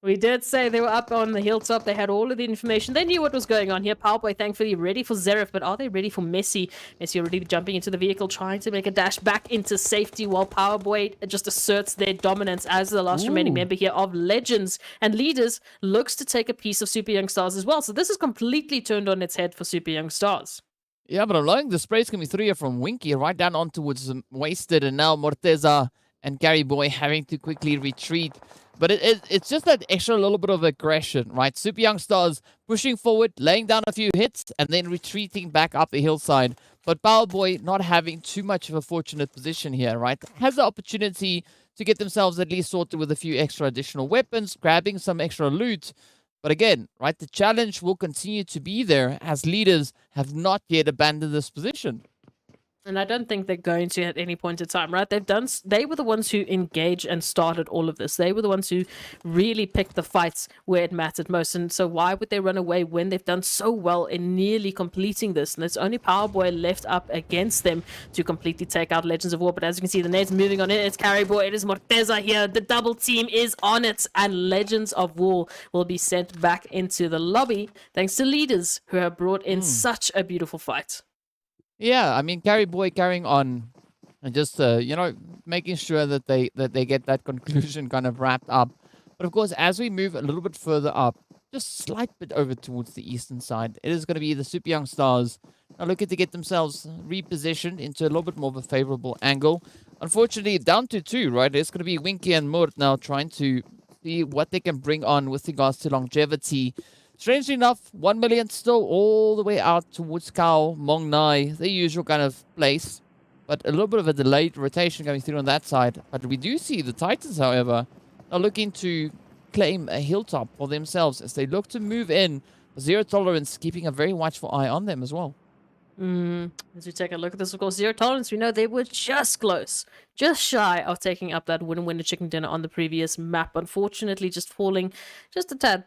We did say they were up on the hilltop. They had all of the information. They knew what was going on here. Powerboy, thankfully, ready for Zeref, but are they ready for Messi? Messi already jumping into the vehicle, trying to make a dash back into safety, while Powerboy just asserts their dominance as the last remaining member here of Legends. And Leaders looks to take a piece of Super Young Stars as well. So this is completely turned on its head for Super Young Stars. Yeah, but I'm loving the sprays coming through here from Winky right down on towards Wasted, and now Morteza and Gary Boy having to quickly retreat. But it's just that extra little bit of aggression, right? Super Young Stars pushing forward, laying down a few hits, and then retreating back up the hillside. But Power Boy not having too much of a fortunate position here, right? Has the opportunity to get themselves at least sorted with a few extra additional weapons, grabbing some extra loot. But again, right, the challenge will continue to be there as Leaders have not yet abandoned this position. And I don't think they're going to at any point in time, right? They were the ones who engaged and started all of this. They were the ones who really picked the fights where it mattered most. And so why would they run away when they've done so well in nearly completing this? And it's only Power Boy left up against them to completely take out Legends of War. But as you can see, the nade's moving on in. It's Carry Boy. It is Morteza here. The double team is on it. And Legends of War will be sent back into the lobby thanks to Leaders who have brought in such a beautiful fight. Yeah, I mean, Carry Boy carrying on and just, making sure that they get that conclusion kind of wrapped up. But of course, as we move a little bit further up, just slight bit over towards the eastern side, it is going to be the Super Young Stars now looking to get themselves repositioned into a little bit more of a favorable angle. Unfortunately, down to 2, right? It's going to be Winky and Murt now trying to see what they can bring on with regards to longevity. Strangely enough, 1 million still all the way out towards Kao, Mong Nai, the usual kind of place. But a little bit of a delayed rotation going through on that side. But we do see the Titans, however, are looking to claim a hilltop for themselves as they look to move in. Zero tolerance, keeping a very watchful eye on them as well. As we take a look at this, of course, Zero Tolerance, we know they were just close, just shy of taking up that winner chicken dinner on the previous map. Unfortunately, just falling just a tad,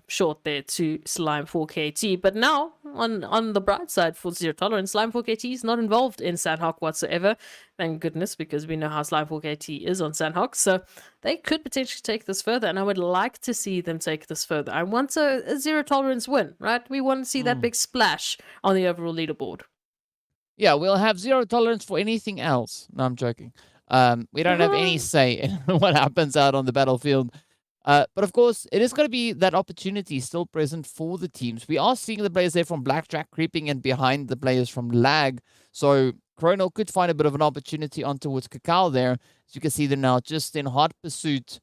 short there to Slime 4KT. But now, on the bright side for Zero Tolerance, Slime 4KT is not involved in Sanhok whatsoever. Thank goodness, because we know how Slime 4KT is on Sanhok. So they could potentially take this further, and I would like to see them take this further. I want a Zero Tolerance win, right? We want to see that big splash on the overall leaderboard. Yeah, we'll have zero tolerance for anything else. No, I'm joking. We don't have any say in what happens out on the battlefield. But of course, it is going to be that opportunity still present for the teams. We are seeing the players there from Blackjack creeping in behind the players from Lag. So Chrono could find a bit of an opportunity on towards Cacao there. As you can see, they're now just in hot pursuit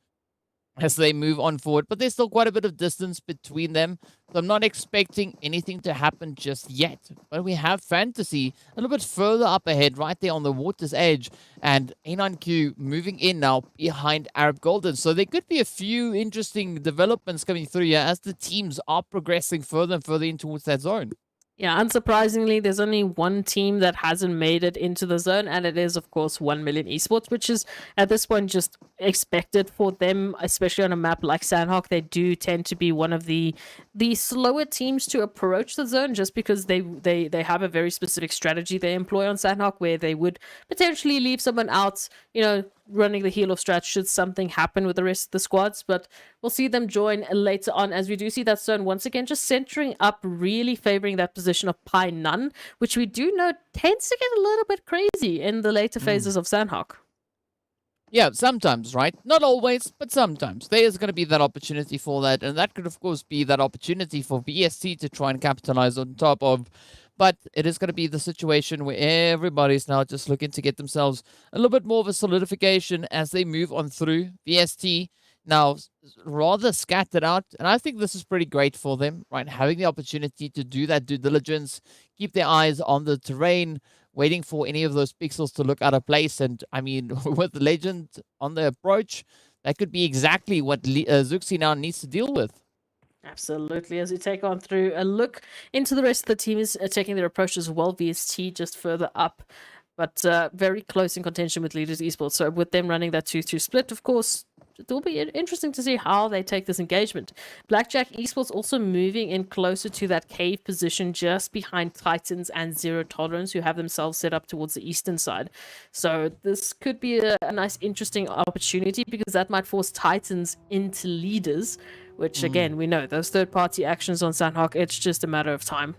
as they move on forward, but there's still quite a bit of distance between them. So I'm not expecting anything to happen just yet. But we have Fantasy a little bit further up ahead, right there on the water's edge, and A9Q moving in now behind Arab Golden. So there could be a few interesting developments coming through here as the teams are progressing further and further in towards that zone. Yeah, unsurprisingly, there's only one team that hasn't made it into the zone, and it is, of course, 1 million esports, which is at this point just expected for them, especially on a map like Sanhok. They do tend to be one of the slower teams to approach the zone, just because they have a very specific strategy they employ on Sanhok, where they would potentially leave someone out, running the heel of strat should something happen with the rest of the squads. But we'll see them join later on, as we do see that zone once again just centering up, really favoring that position of Pi None, which we do know tends to get a little bit crazy in the later phases of Sanhok. Yeah, sometimes, right? Not always, but sometimes. There is going to be that opportunity for that, and that could, of course, be that opportunity for VST to try and capitalize on top of. But it is going to be the situation where everybody's now just looking to get themselves a little bit more of a solidification as they move on through. VST now rather scattered out, and I think this is pretty great for them, right? Having the opportunity to do that due diligence, keep their eyes on the terrain, waiting for any of those pixels to look out of place. And I mean, with the Legend on the approach, that could be exactly what Zuxi now needs to deal with. Absolutely. As we take on through a look into the rest of the team is taking their approach as well. VST just further up, but very close in contention with Leaders Esports. So with them running that 2-2 split, of course, it will be interesting to see how they take this engagement. Blackjack Esports also moving in closer to that cave position just behind Titans and Zero Tolerance, who have themselves set up towards the eastern side. So this could be a nice, interesting opportunity, because that might force Titans into Leaders, which again, we know those third-party actions on Sanhok, it's just a matter of time.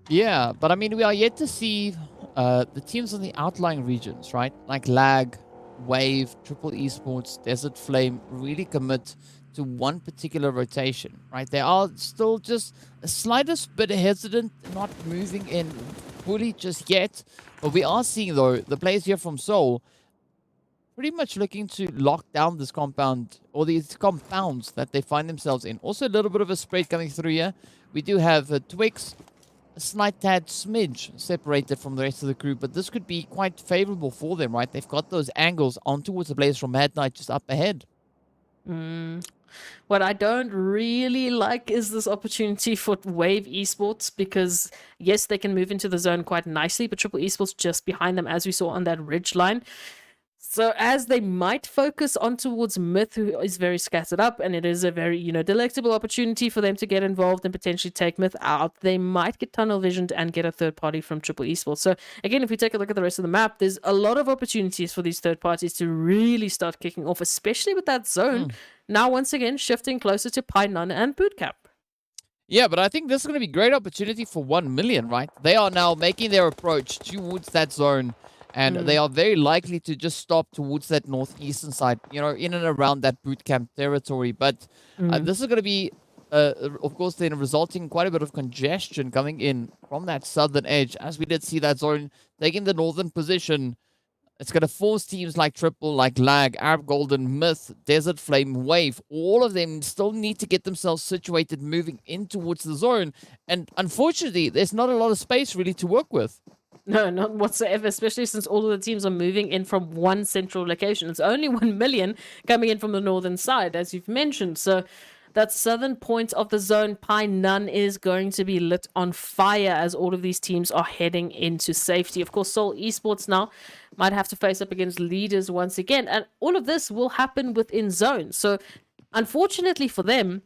Yeah, but I mean, we are yet to see the teams in the outlying regions, right? Like Lag, Wave, Triple Esports, Desert Flame really commit to one particular rotation, right? They are still just a slightest bit hesitant, not moving in fully just yet. But we are seeing, though, the players here from Seoul pretty much looking to lock down this compound, or these compounds that they find themselves in. Also, a little bit of a spread coming through here. We do have Twix, a slight tad smidge separated from the rest of the crew, but this could be quite favorable for them, right? They've got those angles on towards the players from Mad Knight just up ahead. What I don't really like is this opportunity for Wave Esports, because yes, they can move into the zone quite nicely, but Triple Esports just behind them, as we saw on that ridge line. So as they might focus on towards Myth, who is very scattered up, and it is a very, delectable opportunity for them to get involved and potentially take Myth out, they might get tunnel visioned and get a third party from Triple Esports. So again, if we take a look at the rest of the map, there's a lot of opportunities for these third parties to really start kicking off, especially with that zone. Now, once again, shifting closer to Pi None and Bootcamp. Yeah, but I think this is going to be a great opportunity for 1 million, right? They are now making their approach towards that zone. And they are very likely to just stop towards that northeastern side, in and around that bootcamp territory. But this is going to be, of course, then resulting in quite a bit of congestion coming in from that southern edge. As we did see that zone taking the northern position, it's going to force teams like Triple, like Lag, Arab Golden, Myth, Desert Flame, Wave. All of them still need to get themselves situated moving in towards the zone. And unfortunately, there's not a lot of space really to work with. No, not whatsoever, especially since all of the teams are moving in from one central location. It's only 1 million coming in from the northern side, as you've mentioned. So that southern point of the zone, Pi None, is going to be lit on fire as all of these teams are heading into safety. Of course, Seoul Esports now might have to face up against Leaders once again. And all of this will happen within zone. So unfortunately for them,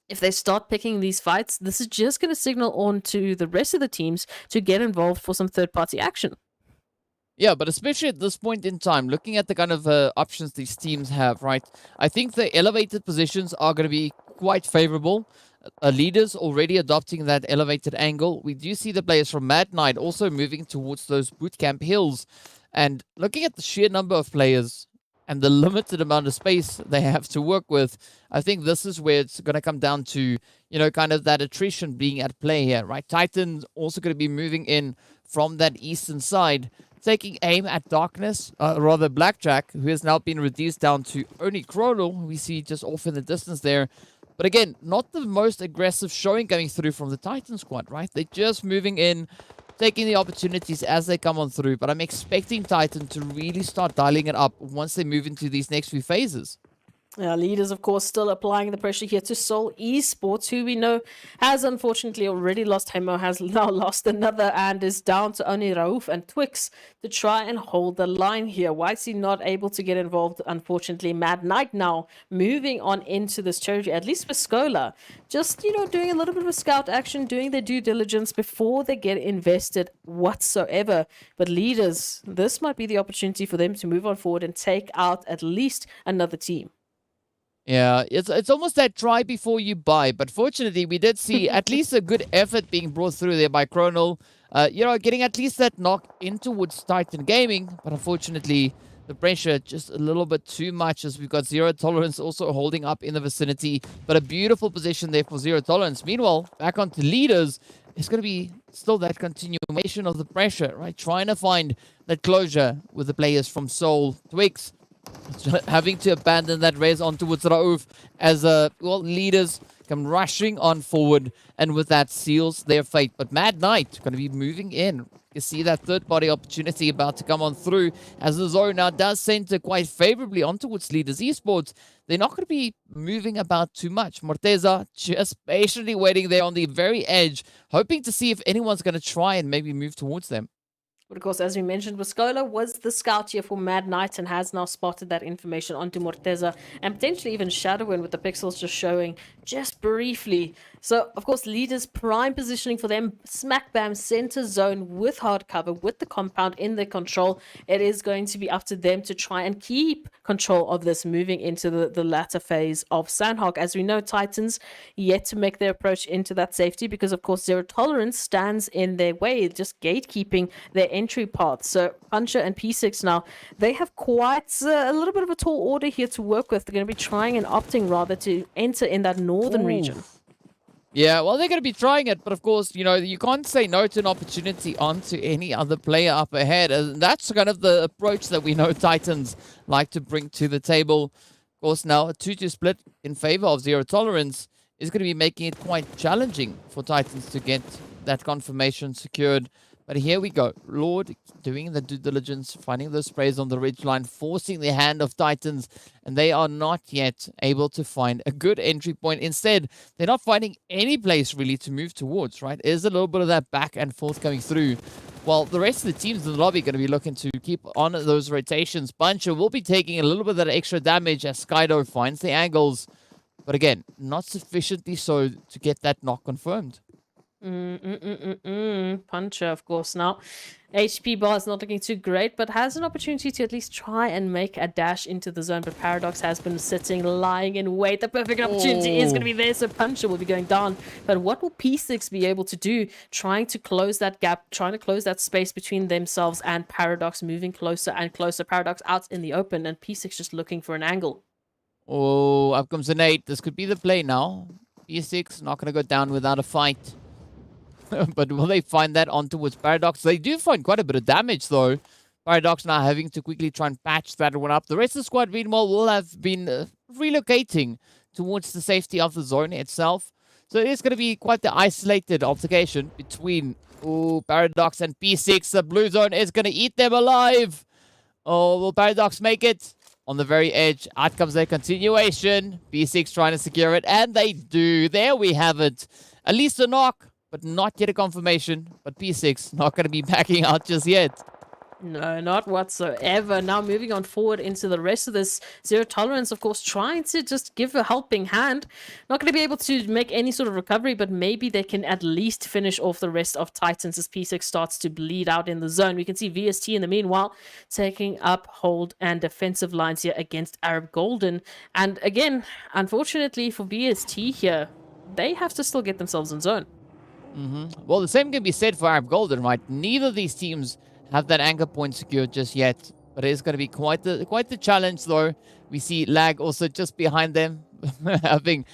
if they start picking these fights, this is just going to signal on to the rest of the teams to get involved for some third-party action. Yeah, but especially at this point in time, looking at the kind of options these teams have, right? I think the elevated positions are going to be quite favorable. Leaders already adopting that elevated angle. We do see the players from Mad Knight also moving towards those bootcamp hills. And looking at the sheer number of players and the limited amount of space they have to work with, I think this is where it's going to come down to, kind of that attrition being at play here, right? Titans also going to be moving in from that eastern side taking aim at Darkness, rather Blackjack, who has now been reduced down to only Chronal. We see just off in the distance there. But again, not the most aggressive showing going through from the Titan squad, right? They're just moving in, taking the opportunities as they come on through. But I'm expecting Titan to really start dialing it up once they move into these next few phases. Leaders, of course, still applying the pressure here to Seoul Esports, who we know has unfortunately already lost Hemo, has now lost another, and is down to only Rauf and Twix to try and hold the line here. YC not able to get involved, unfortunately. Mad Knight now moving on into this territory, at least for Scola. Just, doing a little bit of a scout action, doing their due diligence before they get invested whatsoever. But leaders, this might be the opportunity for them to move on forward and take out at least another team. Yeah, it's almost that try before you buy. But fortunately, we did see at least a good effort being brought through there by Chronal. Getting at least that knock in towards Titan Gaming. But unfortunately, the pressure just a little bit too much as we've got Zero Tolerance also holding up in the vicinity. But a beautiful position there for Zero Tolerance. Meanwhile, back onto leaders, it's going to be still that continuation of the pressure, right? Trying to find that closure with the players from Seoul. Twix having to abandon that race on towards Rauf as leaders come rushing on forward, and with that seals their fate. But Mad Knight going to be moving in. You see that third party opportunity about to come on through as the zone now does center quite favorably on towards leaders Esports. They're not going to be moving about too much. Morteza just patiently waiting there on the very edge, hoping to see if anyone's going to try and maybe move towards them. But of course, as we mentioned, Wascola was the scout here for Mad Knight and has now spotted that information onto Morteza and potentially even Shadowin, with the pixels just showing just briefly. So, of course, leaders prime positioning for them. Smack bam, center zone with hard cover, with the compound in their control. It is going to be up to them to try and keep control of this moving into the latter phase of Sanhok. As we know, Titans yet to make their approach into that safety because, of course, Zero Tolerance stands in their way, just gatekeeping their entry path. So Puncher and P6 now, they have quite a little bit of a tall order here to work with. They're going to be trying and opting rather to enter in that northern region. Yeah, well, they're going to be trying it, but of course, you can't say no to an opportunity onto any other player up ahead. And that's kind of the approach that we know Titans like to bring to the table. Of course, now a 2-2 split in favor of Zero Tolerance is going to be making it quite challenging for Titans to get that confirmation secured. But here we go. Lord doing the due diligence, finding those sprays on the ridgeline, forcing the hand of Titans, and they are not yet able to find a good entry point. Instead, they're not finding any place really to move towards, right? There's a little bit of that back and forth coming through. While the rest of the teams in the lobby are going to be looking to keep on those rotations. Puncher will be taking a little bit of that extra damage as Skydo finds the angles. But again, not sufficiently so to get that knock confirmed. Puncher, of course, now. HP bar is not looking too great, but has an opportunity to at least try and make a dash into the zone. But Paradox has been sitting, lying in wait. The perfect opportunity is going to be there, so Puncher will be going down. But what will P6 be able to do? Trying to close that gap, trying to close that space between themselves and Paradox, moving closer and closer. Paradox out in the open, and P6 just looking for an angle. Oh, up comes an 8. This could be the play now. P6 not going to go down without a fight. But will they find that on towards Paradox? They do find quite a bit of damage, though. Paradox now having to quickly try and patch that one up. The rest of the squad, meanwhile, will have been relocating towards the safety of the zone itself. So it is going to be quite the isolated altercation between Paradox and P6. The blue zone is going to eat them alive. Oh, will Paradox make it? On the very edge, out comes their continuation. P6 trying to secure it, and they do. There we have it. At least a knock, but not yet a confirmation. But P6 not going to be backing out just yet. No, not whatsoever. Now moving on forward into the rest of this. Zero Tolerance, of course, trying to just give a helping hand. Not going to be able to make any sort of recovery, but maybe they can at least finish off the rest of Titans as P6 starts to bleed out in the zone. We can see VST in the meanwhile taking up hold and defensive lines here against Arab Golden. And again, unfortunately for VST here, they have to still get themselves in zone. Well, the same can be said for Arab Golden, right? Neither of these teams have that anchor point secured just yet, but it's going to be quite the challenge, though. We see Lag also just behind them, having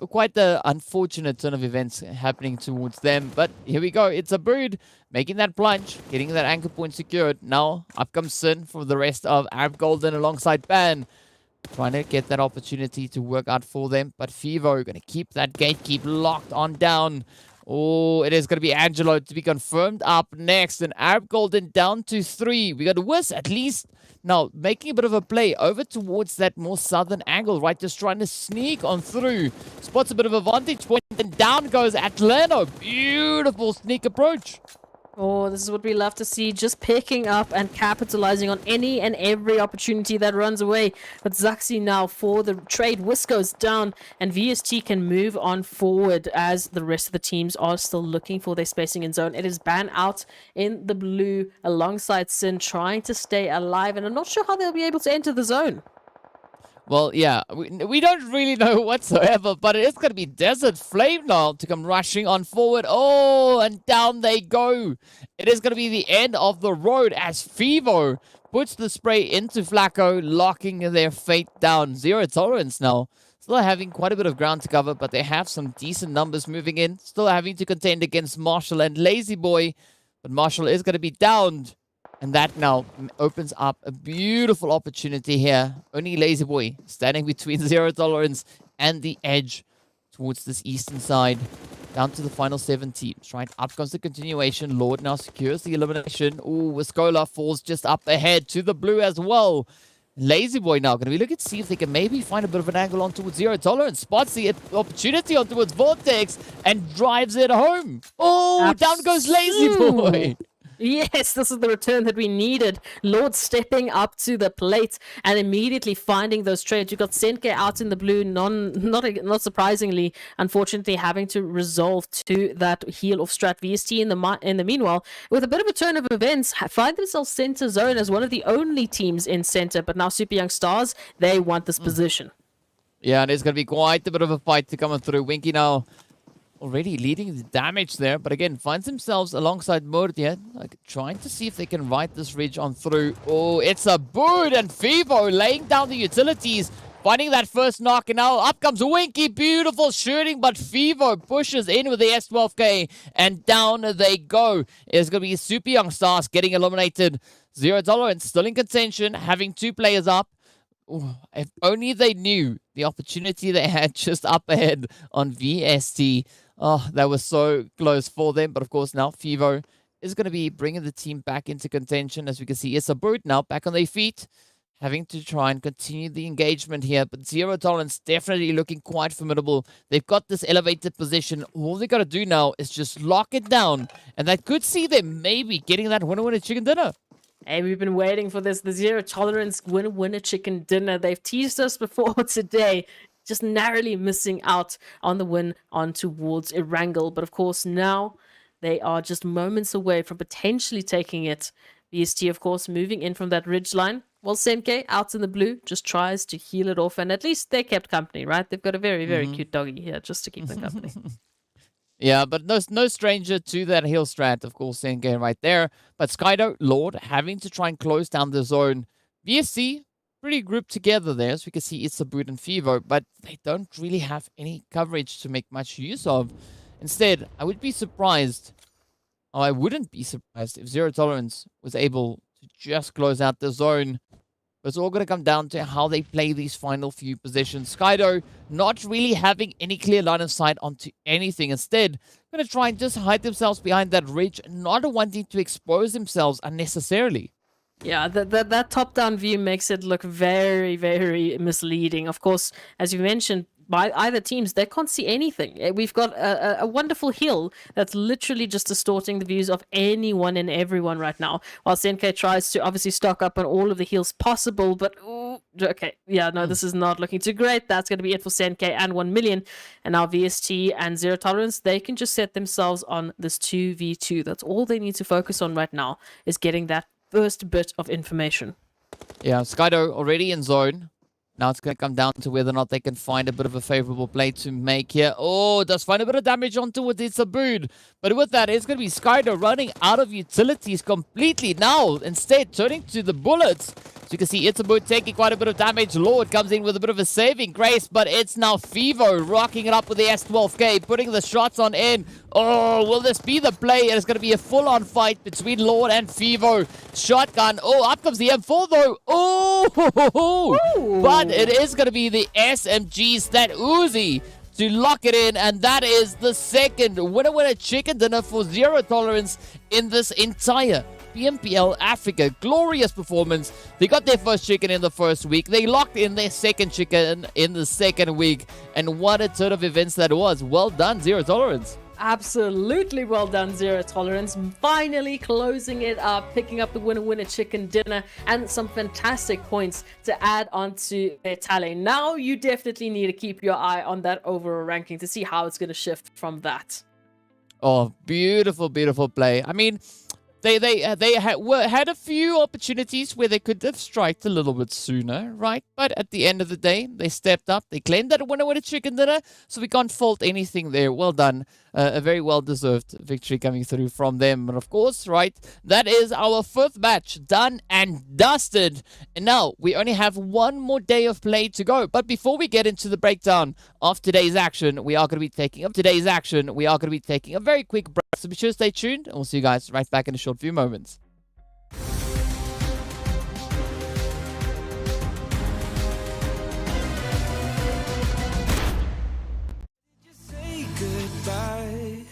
quite the unfortunate turn of events happening towards them. But here we go. It's a Brood making that plunge, getting that anchor point secured. Now, up comes Sin for the rest of Arab Golden alongside Ban. Trying to get that opportunity to work out for them. But Fivo going to keep that gatekeep locked on down. Oh, it is going to be Angelo to be confirmed up next. And Arab Golden down to 3. We got Wiz at least now making a bit of a play over towards that more southern angle, right? Just trying to sneak on through. Spots a bit of a vantage point. And down goes Atlano. Beautiful sneak approach. Oh, this is what we love to see, just picking up and capitalizing on any and every opportunity that runs away. But Zaxi now for the trade. Wisco's down, and VST can move on forward as the rest of the teams are still looking for their spacing in zone. It is Ban out in the blue alongside Sin, trying to stay alive, and I'm not sure how they'll be able to enter the zone. Well, yeah, we don't really know whatsoever, but it is going to be Desert Flame now to come rushing on forward. Oh, and down they go. It is going to be the end of the road as Fivo puts the spray into Flacco, locking their fate down. Zero tolerance now. Still having quite a bit of ground to cover, but they have some decent numbers moving in. Still having to contend against Marshall and Lazy Boy, but Marshall is going to be downed. And that now opens up a beautiful opportunity here. Only Lazy Boy standing between Zero Tolerance and the edge towards this eastern side. Down to the final 7 teams, right? Up comes the continuation. Lord now secures the elimination. Ooh, Wiscola falls just up ahead to the blue as well. Lazy Boy now going to be looking to see if they can maybe find a bit of an angle on towards Zero Tolerance. Spots the opportunity on towards Vortex and drives it home. Oh, down goes Lazy Boy. Yes, this is the return that we needed. Lord stepping up to the plate and immediately finding those trades. You got Senke out in the blue, not surprisingly, unfortunately having to resolve to that heal of strat. VST in the meanwhile, with a bit of a turn of events, find themselves center zone as one of the only teams in center. But now Super Young Stars, they want this position. Yeah, and it's going to be quite a bit of a fight to come through. Winky now already leading the damage there, but again, finds themselves alongside Murdia, like trying to see if they can ride this ridge on through. Oh, it's a boot, and Fivo laying down the utilities, finding that first knock, and now up comes Winky. Beautiful shooting, but Fivo pushes in with the S12K, and down they go. It's going to be Super Young Stars getting eliminated. Zero Tolerance still in contention, having 2 players up. Ooh, if only they knew the opportunity they had just up ahead on VST. Oh, that was so close for them. But of course, now Fivo is going to be bringing the team back into contention. As we can see, it's a boot now back on their feet, having to try and continue the engagement here. But Zero Tolerance definitely looking quite formidable. They've got this elevated position. All they got to do now is just lock it down. And that could see them maybe getting that winner chicken dinner. Hey, we've been waiting for this. The Zero Tolerance winner chicken dinner. They've teased us before today. Just narrowly missing out on the win on towards Erangel. But of course, now they are just moments away from potentially taking it. VST, of course, moving in from that ridge line. Well, Senke, out in the blue, just tries to heal it off. And at least they kept company, right? They've got a very, very cute doggy here just to keep them company. Yeah, but no stranger to that heal strat, of course, Senke right there. But Skydo, Lord, having to try and close down the zone. VSC, pretty grouped together there, as we can see it's a boot and Fivo, but they don't really have any coverage to make much use of. Instead, I wouldn't be surprised if Zero Tolerance was able to just close out the zone. But it's all going to come down to how they play these final few positions. Skydo not really having any clear line of sight onto anything. Instead, going to try and just hide themselves behind that ridge, not wanting to expose themselves unnecessarily. Yeah, that top-down view makes it look very, very misleading. Of course, as you mentioned, by either teams, they can't see anything. We've got a wonderful hill that's literally just distorting the views of anyone and everyone right now. While Senke tries to obviously stock up on all of the heals possible, but ooh, okay, yeah, no, this is not looking too great. That's going to be it for Senke and 1 million. And now VST and Zero Tolerance, they can just set themselves on this 2v2. That's all they need to focus on right now, is getting that first bit of information. Yeah, Skydo already in zone. Now it's going to come down to whether or not they can find a bit of a favorable play to make here. Oh, does find a bit of damage onto it. It's a boot. But with that, it's going to be Skydo running out of utilities completely now. Instead, turning to the bullets. So you can see Itzabut taking quite a bit of damage. Lord comes in with a bit of a saving grace, but it's now Fivo rocking it up with the S12K, putting the shots on in. Oh, will this be the play? It's going to be a full-on fight between Lord and Fivo. Shotgun. Oh, up comes the M4 though. Oh, but it is going to be the SMGs that Uzi to lock it in, and that is the second winner chicken dinner for Zero Tolerance in this entire PMPL Africa. Glorious performance. They got their first chicken in the first week. They locked in their second chicken in the second week. And what a turn of events that was. Well done, Zero Tolerance. Absolutely well done, Zero Tolerance. Finally closing it up, picking up the winner chicken dinner and some fantastic points to add onto their tally. Now you definitely need to keep your eye on that overall ranking to see how it's going to shift from that. Oh, beautiful, beautiful play. I mean, they had a few opportunities where they could have striked a little bit sooner, right? But at the end of the day, they stepped up. They claimed that winner with a chicken dinner, so we can't fault anything there. Well done. A very well-deserved victory coming through from them. And of course, right, that is our fifth match done and dusted. And now we only have one more day of play to go. But before we get into the breakdown of today's action, we are going to be taking a very quick break. So be sure to stay tuned, and we'll see you guys right back in a short few moments. Say goodbye.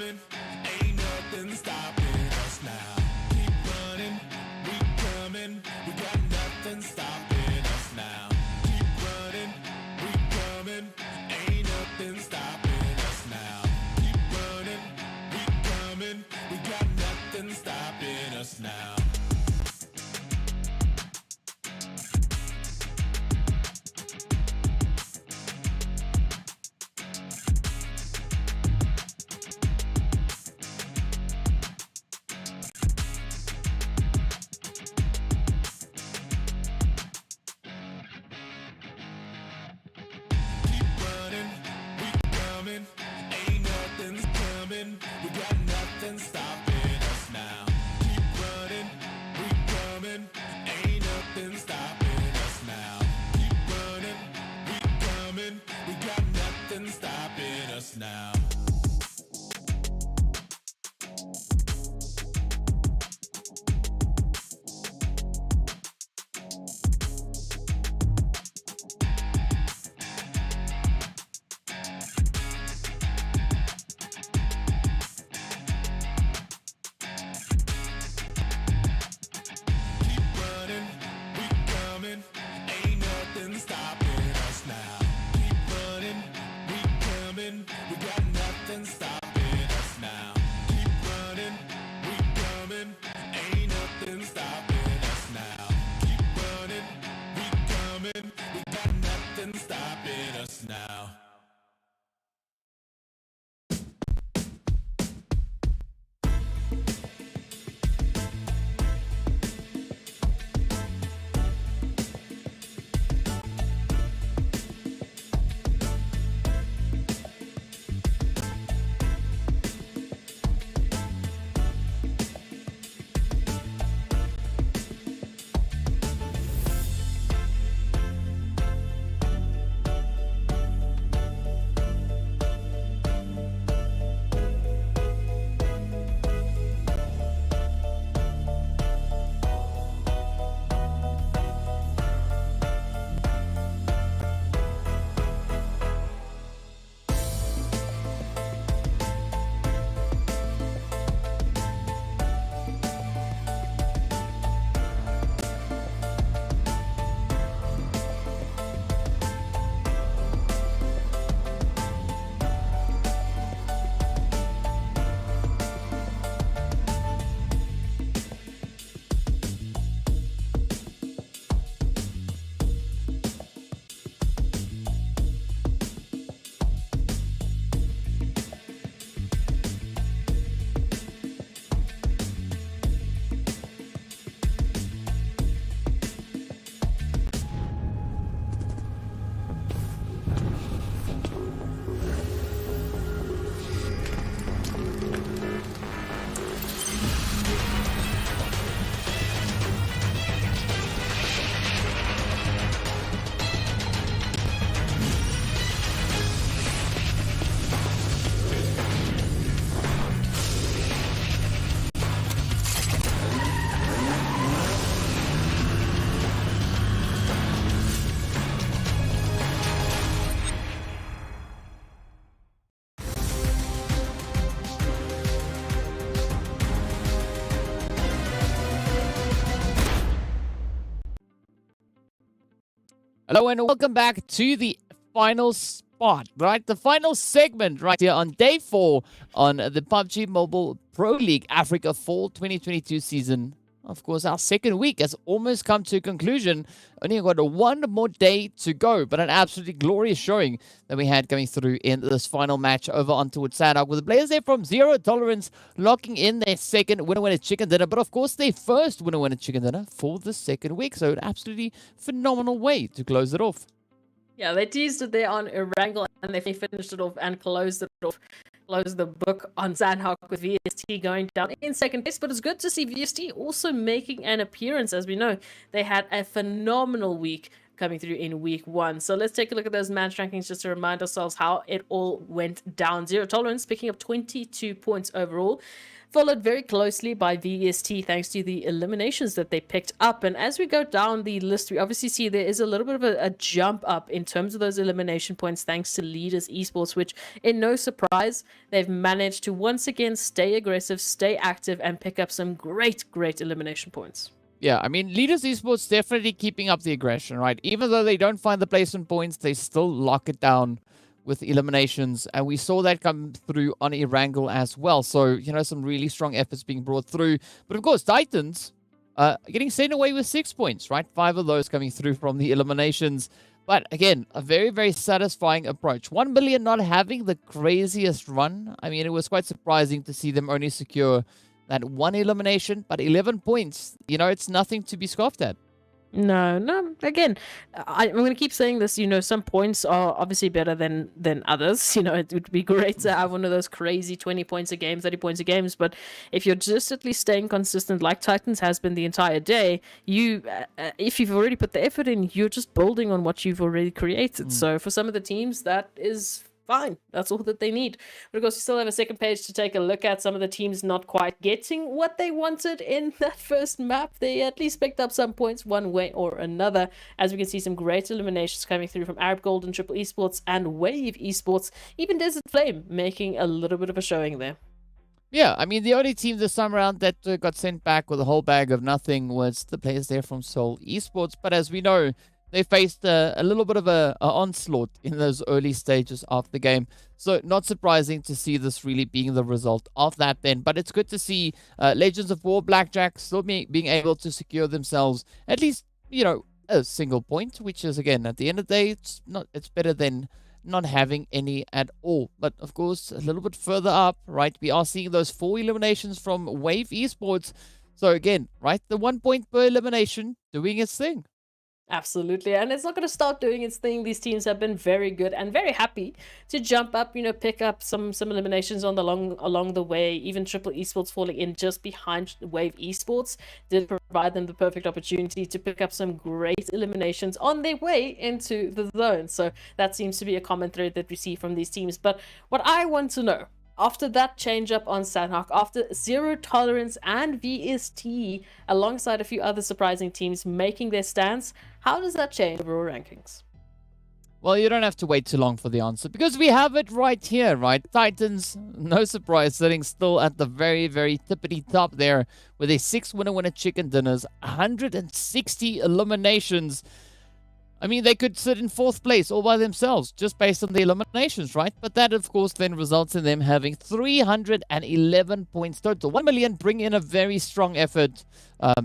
Ain't nothing stopping us now. Keep running, we coming. We got nothing stopping us now. Keep running, we coming. Ain't nothing stopping us now. Keep running, we coming. We got nothing stopping us now. Ain't nothing's coming. We got nothing stopping us now. Keep running, we coming. Ain't nothing stopping us now. Keep running, we coming. We got nothing stopping us now. Hello and welcome back to the final spot, right? The final segment right here on day 4 on the PUBG Mobile Pro League Africa Fall 2022 season. Of course, our second week has almost come to a conclusion. Only got one more day to go, but an absolutely glorious showing that we had going through in this final match over on towards Sanhok, with the players there from Zero Tolerance locking in their second winner chicken dinner, but of course their first winner chicken dinner for the second week. So an absolutely phenomenal way to close it off. Yeah, they teased it there on Erangel, and they finished it off and closed it off. Closed the book on Sanhok with VST going down in second place. But it's good to see VST also making an appearance. As we know, they had a phenomenal week coming through in week 1. So let's take a look at those match rankings just to remind ourselves how it all went down. Zero Tolerance picking up 22 points overall, followed very closely by VST thanks to the eliminations that they picked up. And as we go down the list, we obviously see there is a little bit of a jump up in terms of those elimination points thanks to Leaders Esports, which, in no surprise, they've managed to once again stay aggressive, stay active, and pick up some great elimination points. Yeah, I mean, Leaders Esports definitely keeping up the aggression, right? Even though they don't find the placement points, they still lock it down with eliminations, and we saw that come through on Erangel as well. So, you know, some really strong efforts being brought through. But of course, Titans getting sent away with 6 points, right? 5 of those coming through from the eliminations. But again, a very satisfying approach. 1 million not having the craziest run. I mean, it was quite surprising to see them only secure that 1 elimination, but 11 points. You know, it's nothing to be scoffed at. No. Again, I'm going to keep saying this. You know, some points are obviously better than others. You know, it would be great to have one of those crazy 20 points a game, 30 points a game. But if you're just at least staying consistent, like Titans has been the entire day, you, if you've already put the effort in, you're just building on what you've already created. So for some of the teams, that is fine. That's all that they need. But of course, we still have a second page to take a look at. Some of the teams not quite getting what they wanted in that first map. They at least picked up some points one way or another. As we can see, some great eliminations coming through from Arab Gold and Triple Esports and Wave Esports. Even Desert Flame making a little bit of a showing there. Yeah, I mean, the only team this time around that got sent back with a whole bag of nothing was the players there from Seoul Esports. But as we know, they faced a little bit of a onslaught in those early stages of the game. So not surprising to see this really being the result of that then. But it's good to see Legends of War Blackjack still being able to secure themselves at least, you know, a single point, which is, again, at the end of the day, it's better than not having any at all. But of course, a little bit further up, right, we are seeing those 4 eliminations from Wave Esports. So again, right, the 1 point per elimination doing its thing. Absolutely, and it's not going to stop doing its thing. These teams have been very good and very happy to jump up, you know, pick up some eliminations on the along the way. Even Triple Esports falling in just behind Wave Esports did provide them the perfect opportunity to pick up some great eliminations on their way into the zone. So that seems to be a common thread that we see from these teams. But what I want to know, after that change up on Sanhok, after Zero Tolerance and VST, alongside a few other surprising teams making their stance, how does that change overall rankings? Well, you don't have to wait too long for the answer, because we have it right here, right? Titans, no surprise, sitting still at the very tippity top there with a 6 winner chicken dinners, 160 eliminations. I mean, they could sit in 4th place all by themselves just based on the eliminations, right? But that, of course, then results in them having 311 points total. 1 million bring in a very strong effort,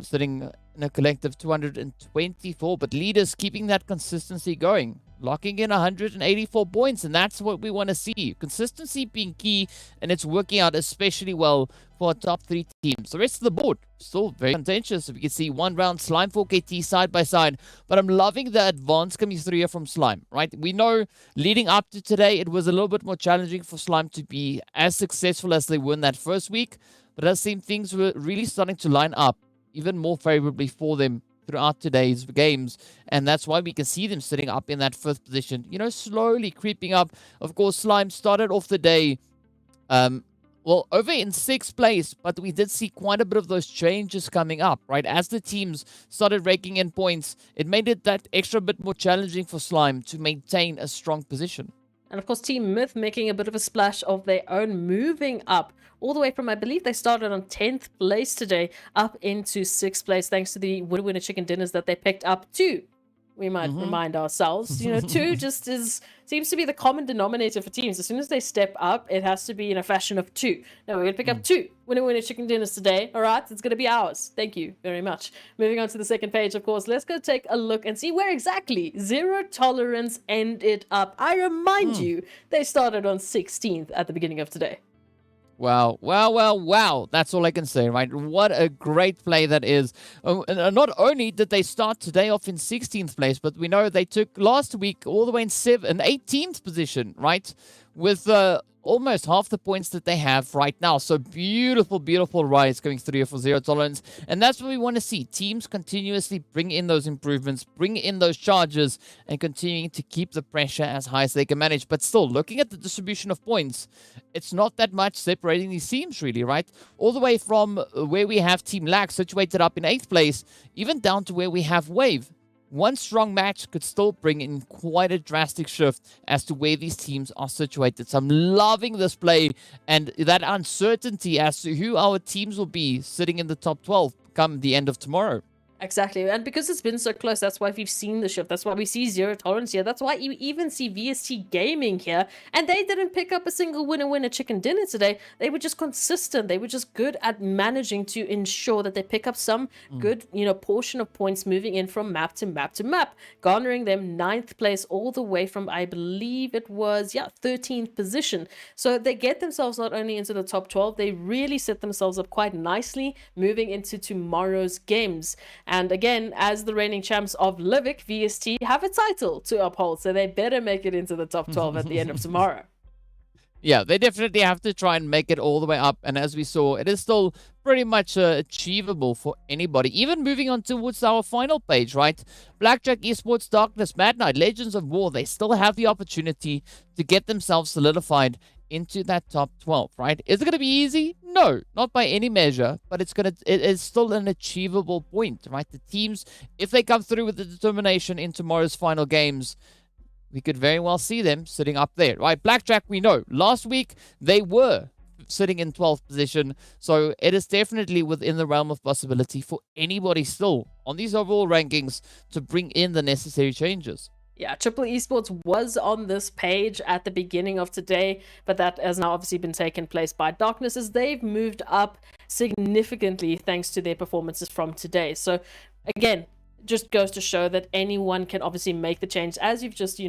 sitting in a collective 224. But Leaders keeping that consistency going, locking in 184 points, and that's what we want to see. Consistency being key, and it's working out especially well for our top 3 teams. The rest of the board still very contentious. We can see 1 round Slime 4KT side by side, but I'm loving the advance coming through here from Slime, right? We know leading up to today, it was a little bit more challenging for Slime to be as successful as they were in that first week, but it does seem things were really starting to line up even more favorably for them throughout today's games, and that's why we can see them sitting up in that 5th position, you know, slowly creeping up. Of course, Slime started off the day well, over in 6th place, but we did see quite a bit of those changes coming up, right? As the teams started raking in points, it made it that extra bit more challenging for Slime to maintain a strong position. And of course, Team Myth making a bit of a splash of their own, moving up all the way from, I believe they started on 10th place today, up into 6th place, thanks to the winner chicken dinners that they picked up too. we might remind ourselves. You know, 2 just seems to be the common denominator for teams. As soon as they step up, it has to be in a fashion of 2. No, we're going to pick up 2 winner chicken dinners today. All right, it's going to be ours. Thank you very much. Moving on to the second page, of course, let's go take a look and see where exactly Zero Tolerance ended up. I remind you, they started on 16th at the beginning of today. Wow, wow, wow, wow. That's all I can say, right? What a great play that is. Not only did they start today off in 16th place, but we know they took last week all the way in 18th position, right? With almost half the points that they have right now. So beautiful, beautiful rise going through here for Zero Tolerance. And that's what we want to see. Teams continuously bring in those improvements, bring in those charges, and continuing to keep the pressure as high as they can manage. But still, looking at the distribution of points, it's not that much separating these teams, really, right? All the way from where we have TEAMLAG situated up in 8th place, even down to where we have Wave. One strong match could still bring in quite a drastic shift as to where these teams are situated. So I'm loving this play and that uncertainty as to who our teams will be sitting in the top 12 come the end of tomorrow. Exactly, and because it's been so close, that's why we've seen the shift. That's why we see Zero Tolerance here. That's why you even see VST Gaming here. And they didn't pick up a single winner chicken dinner today. They were just consistent. They were just good at managing to ensure that they pick up some good, portion of points moving in from map to map to map, garnering them 9th place all the way from, I believe it was, 13th position. So they get themselves not only into the top 12, they really set themselves up quite nicely moving into tomorrow's games. And again, as the reigning champs of Livic, VST have a title to uphold, so they better make it into the top 12 at the end of tomorrow. Yeah, they definitely have to try and make it all the way up. And as we saw, it is still pretty much achievable for anybody. Even moving on towards our final page, right? Blackjack, Esports, Darkness, Mad Knight, Legends of War, they still have the opportunity to get themselves solidified into that top 12, right? Is it going to be easy? No, not by any measure, but it is still an achievable point, right? The teams, if they come through with the determination in tomorrow's final games, we could very well see them sitting up there, right? Blackjack, we know. Last week, they were sitting in 12th position, so it is definitely within the realm of possibility for anybody still on these overall rankings to bring in the necessary changes. Yeah, Triple Esports was on this page at the beginning of today, but that has now obviously been taken place by Darkness as they've moved up significantly thanks to their performances from today. So again, just goes to show that anyone can obviously make the change, as you've just,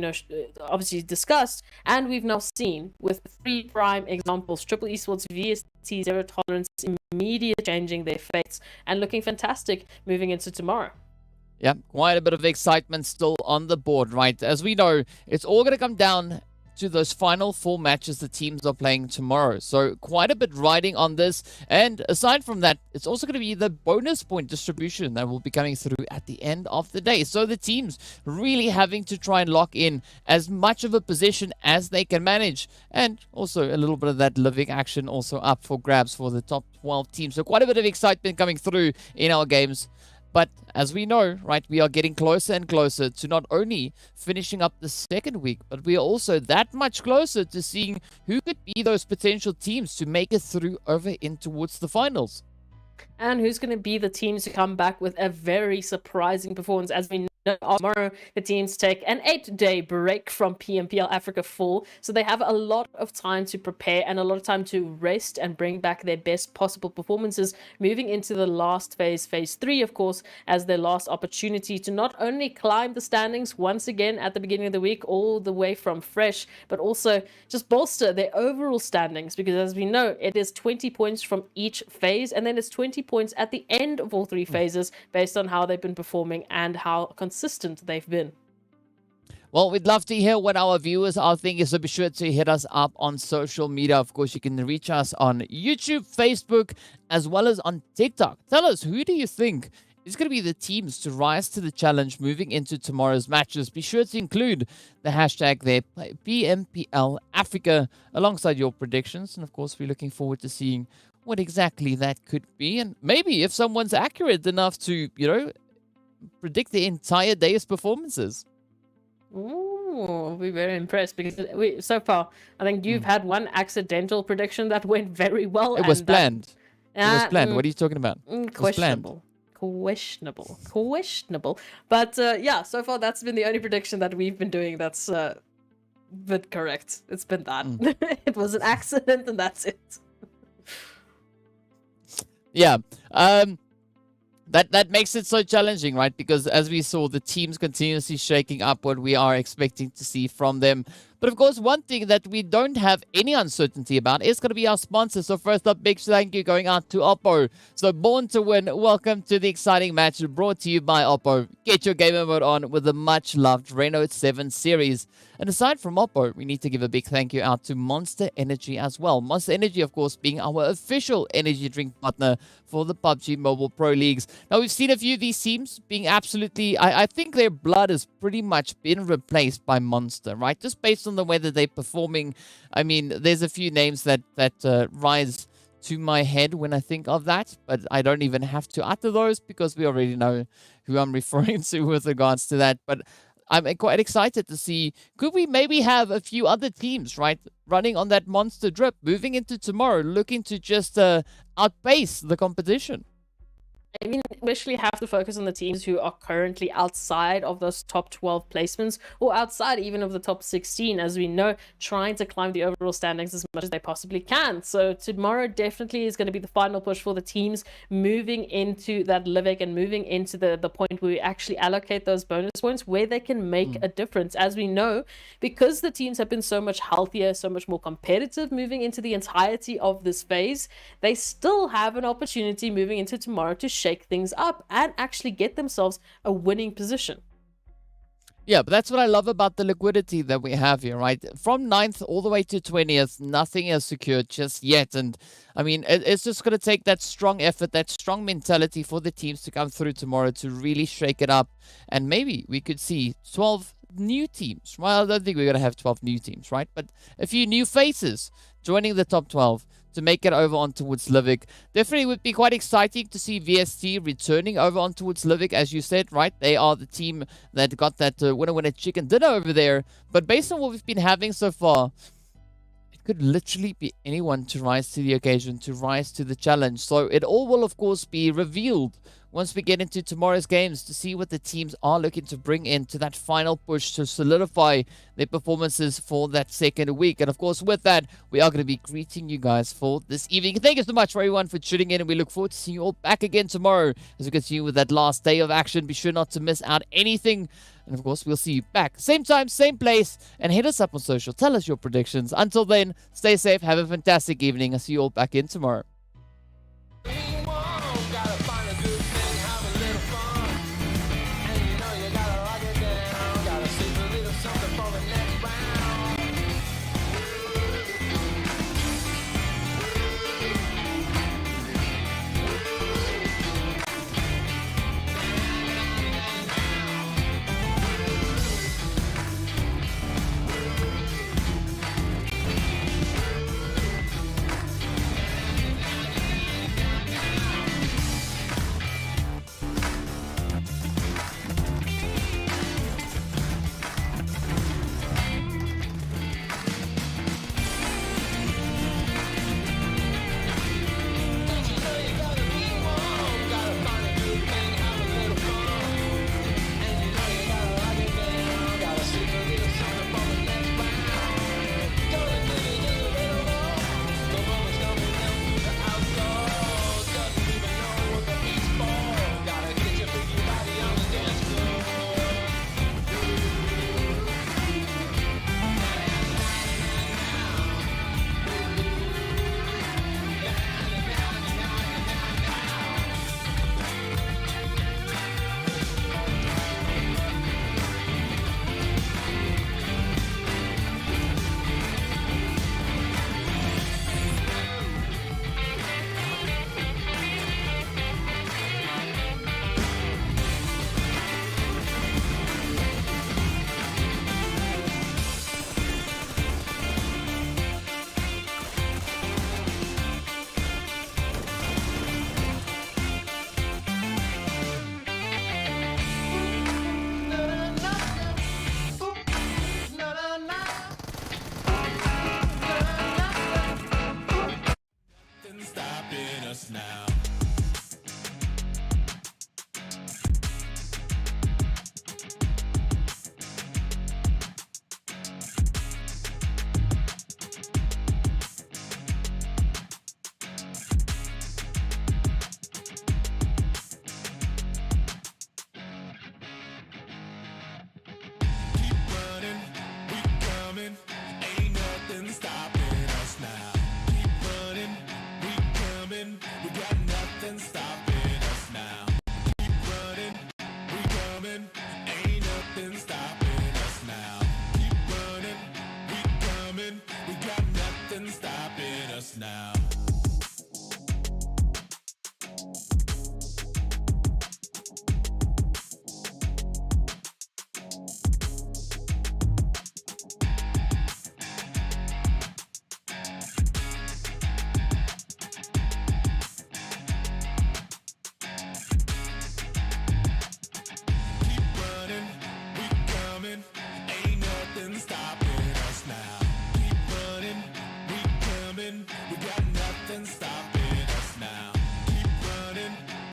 obviously discussed, and we've now seen with 3 prime examples, Triple Esports, VST, Zero Tolerance, immediately changing their fates and looking fantastic moving into tomorrow. Yeah, quite a bit of excitement still on the board, right? As we know, it's all going to come down to those final 4 matches the teams are playing tomorrow. So quite a bit riding on this. And aside from that, it's also going to be the bonus point distribution that will be coming through at the end of the day. So the teams really having to try and lock in as much of a position as they can manage. And also a little bit of that living action also up for grabs for the top 12 teams. So quite a bit of excitement coming through in our games. But as we know, right, we are getting closer and closer to not only finishing up the second week, but we are also that much closer to seeing who could be those potential teams to make it through over in towards the finals. And who's going to be the teams to come back with a very surprising performance. As we know, tomorrow the teams take an 8-day break from PMPL Africa Full, so they have a lot of time to prepare and a lot of time to rest and bring back their best possible performances, moving into the last phase 3, of course, as their last opportunity to not only climb the standings once again at the beginning of the week all the way from fresh, but also just bolster their overall standings, because as we know, it is 20 points from each phase, and then it's 20 points at the end of all 3 phases based on how they've been performing and how consistent they've been. Well, we'd love to hear what our viewers are thinking, so be sure to hit us up on social media. Of course, you can reach us on YouTube, Facebook, as well as on TikTok. Tell us, who do you think is going to be the teams to rise to the challenge moving into tomorrow's matches? Be sure to include the hashtag there, PMPL Africa, alongside your predictions. And of course, we're looking forward to seeing what exactly that could be. And maybe if someone's accurate enough to, predict the entire day's performances. Ooh, I'll be very impressed, because so far, I think you've had one accidental prediction that went very well. It was planned. It was planned. What are you talking about? Questionable. Questionable. But yeah, so far that's been the only prediction that we've been doing that's been correct. It's been that. It was an accident and that's it. Yeah. That makes it so challenging, right? Because as we saw, the teams continuously shaking up what we are expecting to see from them. But of course, one thing that we don't have any uncertainty about is going to be our sponsor. So first up, big thank you going out to Oppo. So Born to Win, welcome to the exciting match brought to you by Oppo. Get your gamer mode on with the much-loved Reno 7 series. And aside from Oppo, we need to give a big thank you out to Monster Energy as well. Monster Energy, of course, being our official energy drink partner for the PUBG Mobile Pro Leagues. Now, we've seen a few of these teams being absolutely... I think their blood has pretty much been replaced by Monster, right? Just based on the way that they're performing. I mean, there's a few names that rise to my head when I think of that, but I don't even have to utter those because we already know who I'm referring to with regards to that. But I'm quite excited to see, could we maybe have a few other teams, right, running on that Monster drip, moving into tomorrow, looking to just outpace the competition? I mean, we actually have to focus on the teams who are currently outside of those top 12 placements or outside even of the top 16, as we know, trying to climb the overall standings as much as they possibly can. So tomorrow definitely is going to be the final push for the teams moving into that Livik and moving into the point where we actually allocate those bonus points where they can make a difference. As we know, because the teams have been so much healthier, so much more competitive moving into the entirety of this phase, they still have an opportunity moving into tomorrow to shake things up and actually get themselves a winning position. Yeah, but that's what I love about the liquidity that we have here, right? From 9th all the way to 20th, nothing is secured just yet. And I mean, it's just going to take that strong effort, that strong mentality for the teams to come through tomorrow to really shake it up. And maybe we could see 12 new teams. Well, I don't think we're going to have 12 new teams, right? But a few new faces joining the top 12 to make it over on towards Livik. Definitely would be quite exciting to see VST returning over on towards Livik, as you said, right? They are the team that got that winner chicken dinner over there. But based on what we've been having so far, it could literally be anyone to rise to the occasion, to rise to the challenge. So it all will, of course, be revealed once we get into tomorrow's games to see what the teams are looking to bring into that final push to solidify their performances for that second week. And of course, with that, we are going to be greeting you guys for this evening. Thank you so much for everyone for tuning in, and we look forward to seeing you all back again tomorrow as we continue with that last day of action. Be sure not to miss out anything. And of course, we'll see you back same time, same place, and hit us up on social. Tell us your predictions. Until then, stay safe. Have a fantastic evening. I'll see you all back in tomorrow. Stopping us now.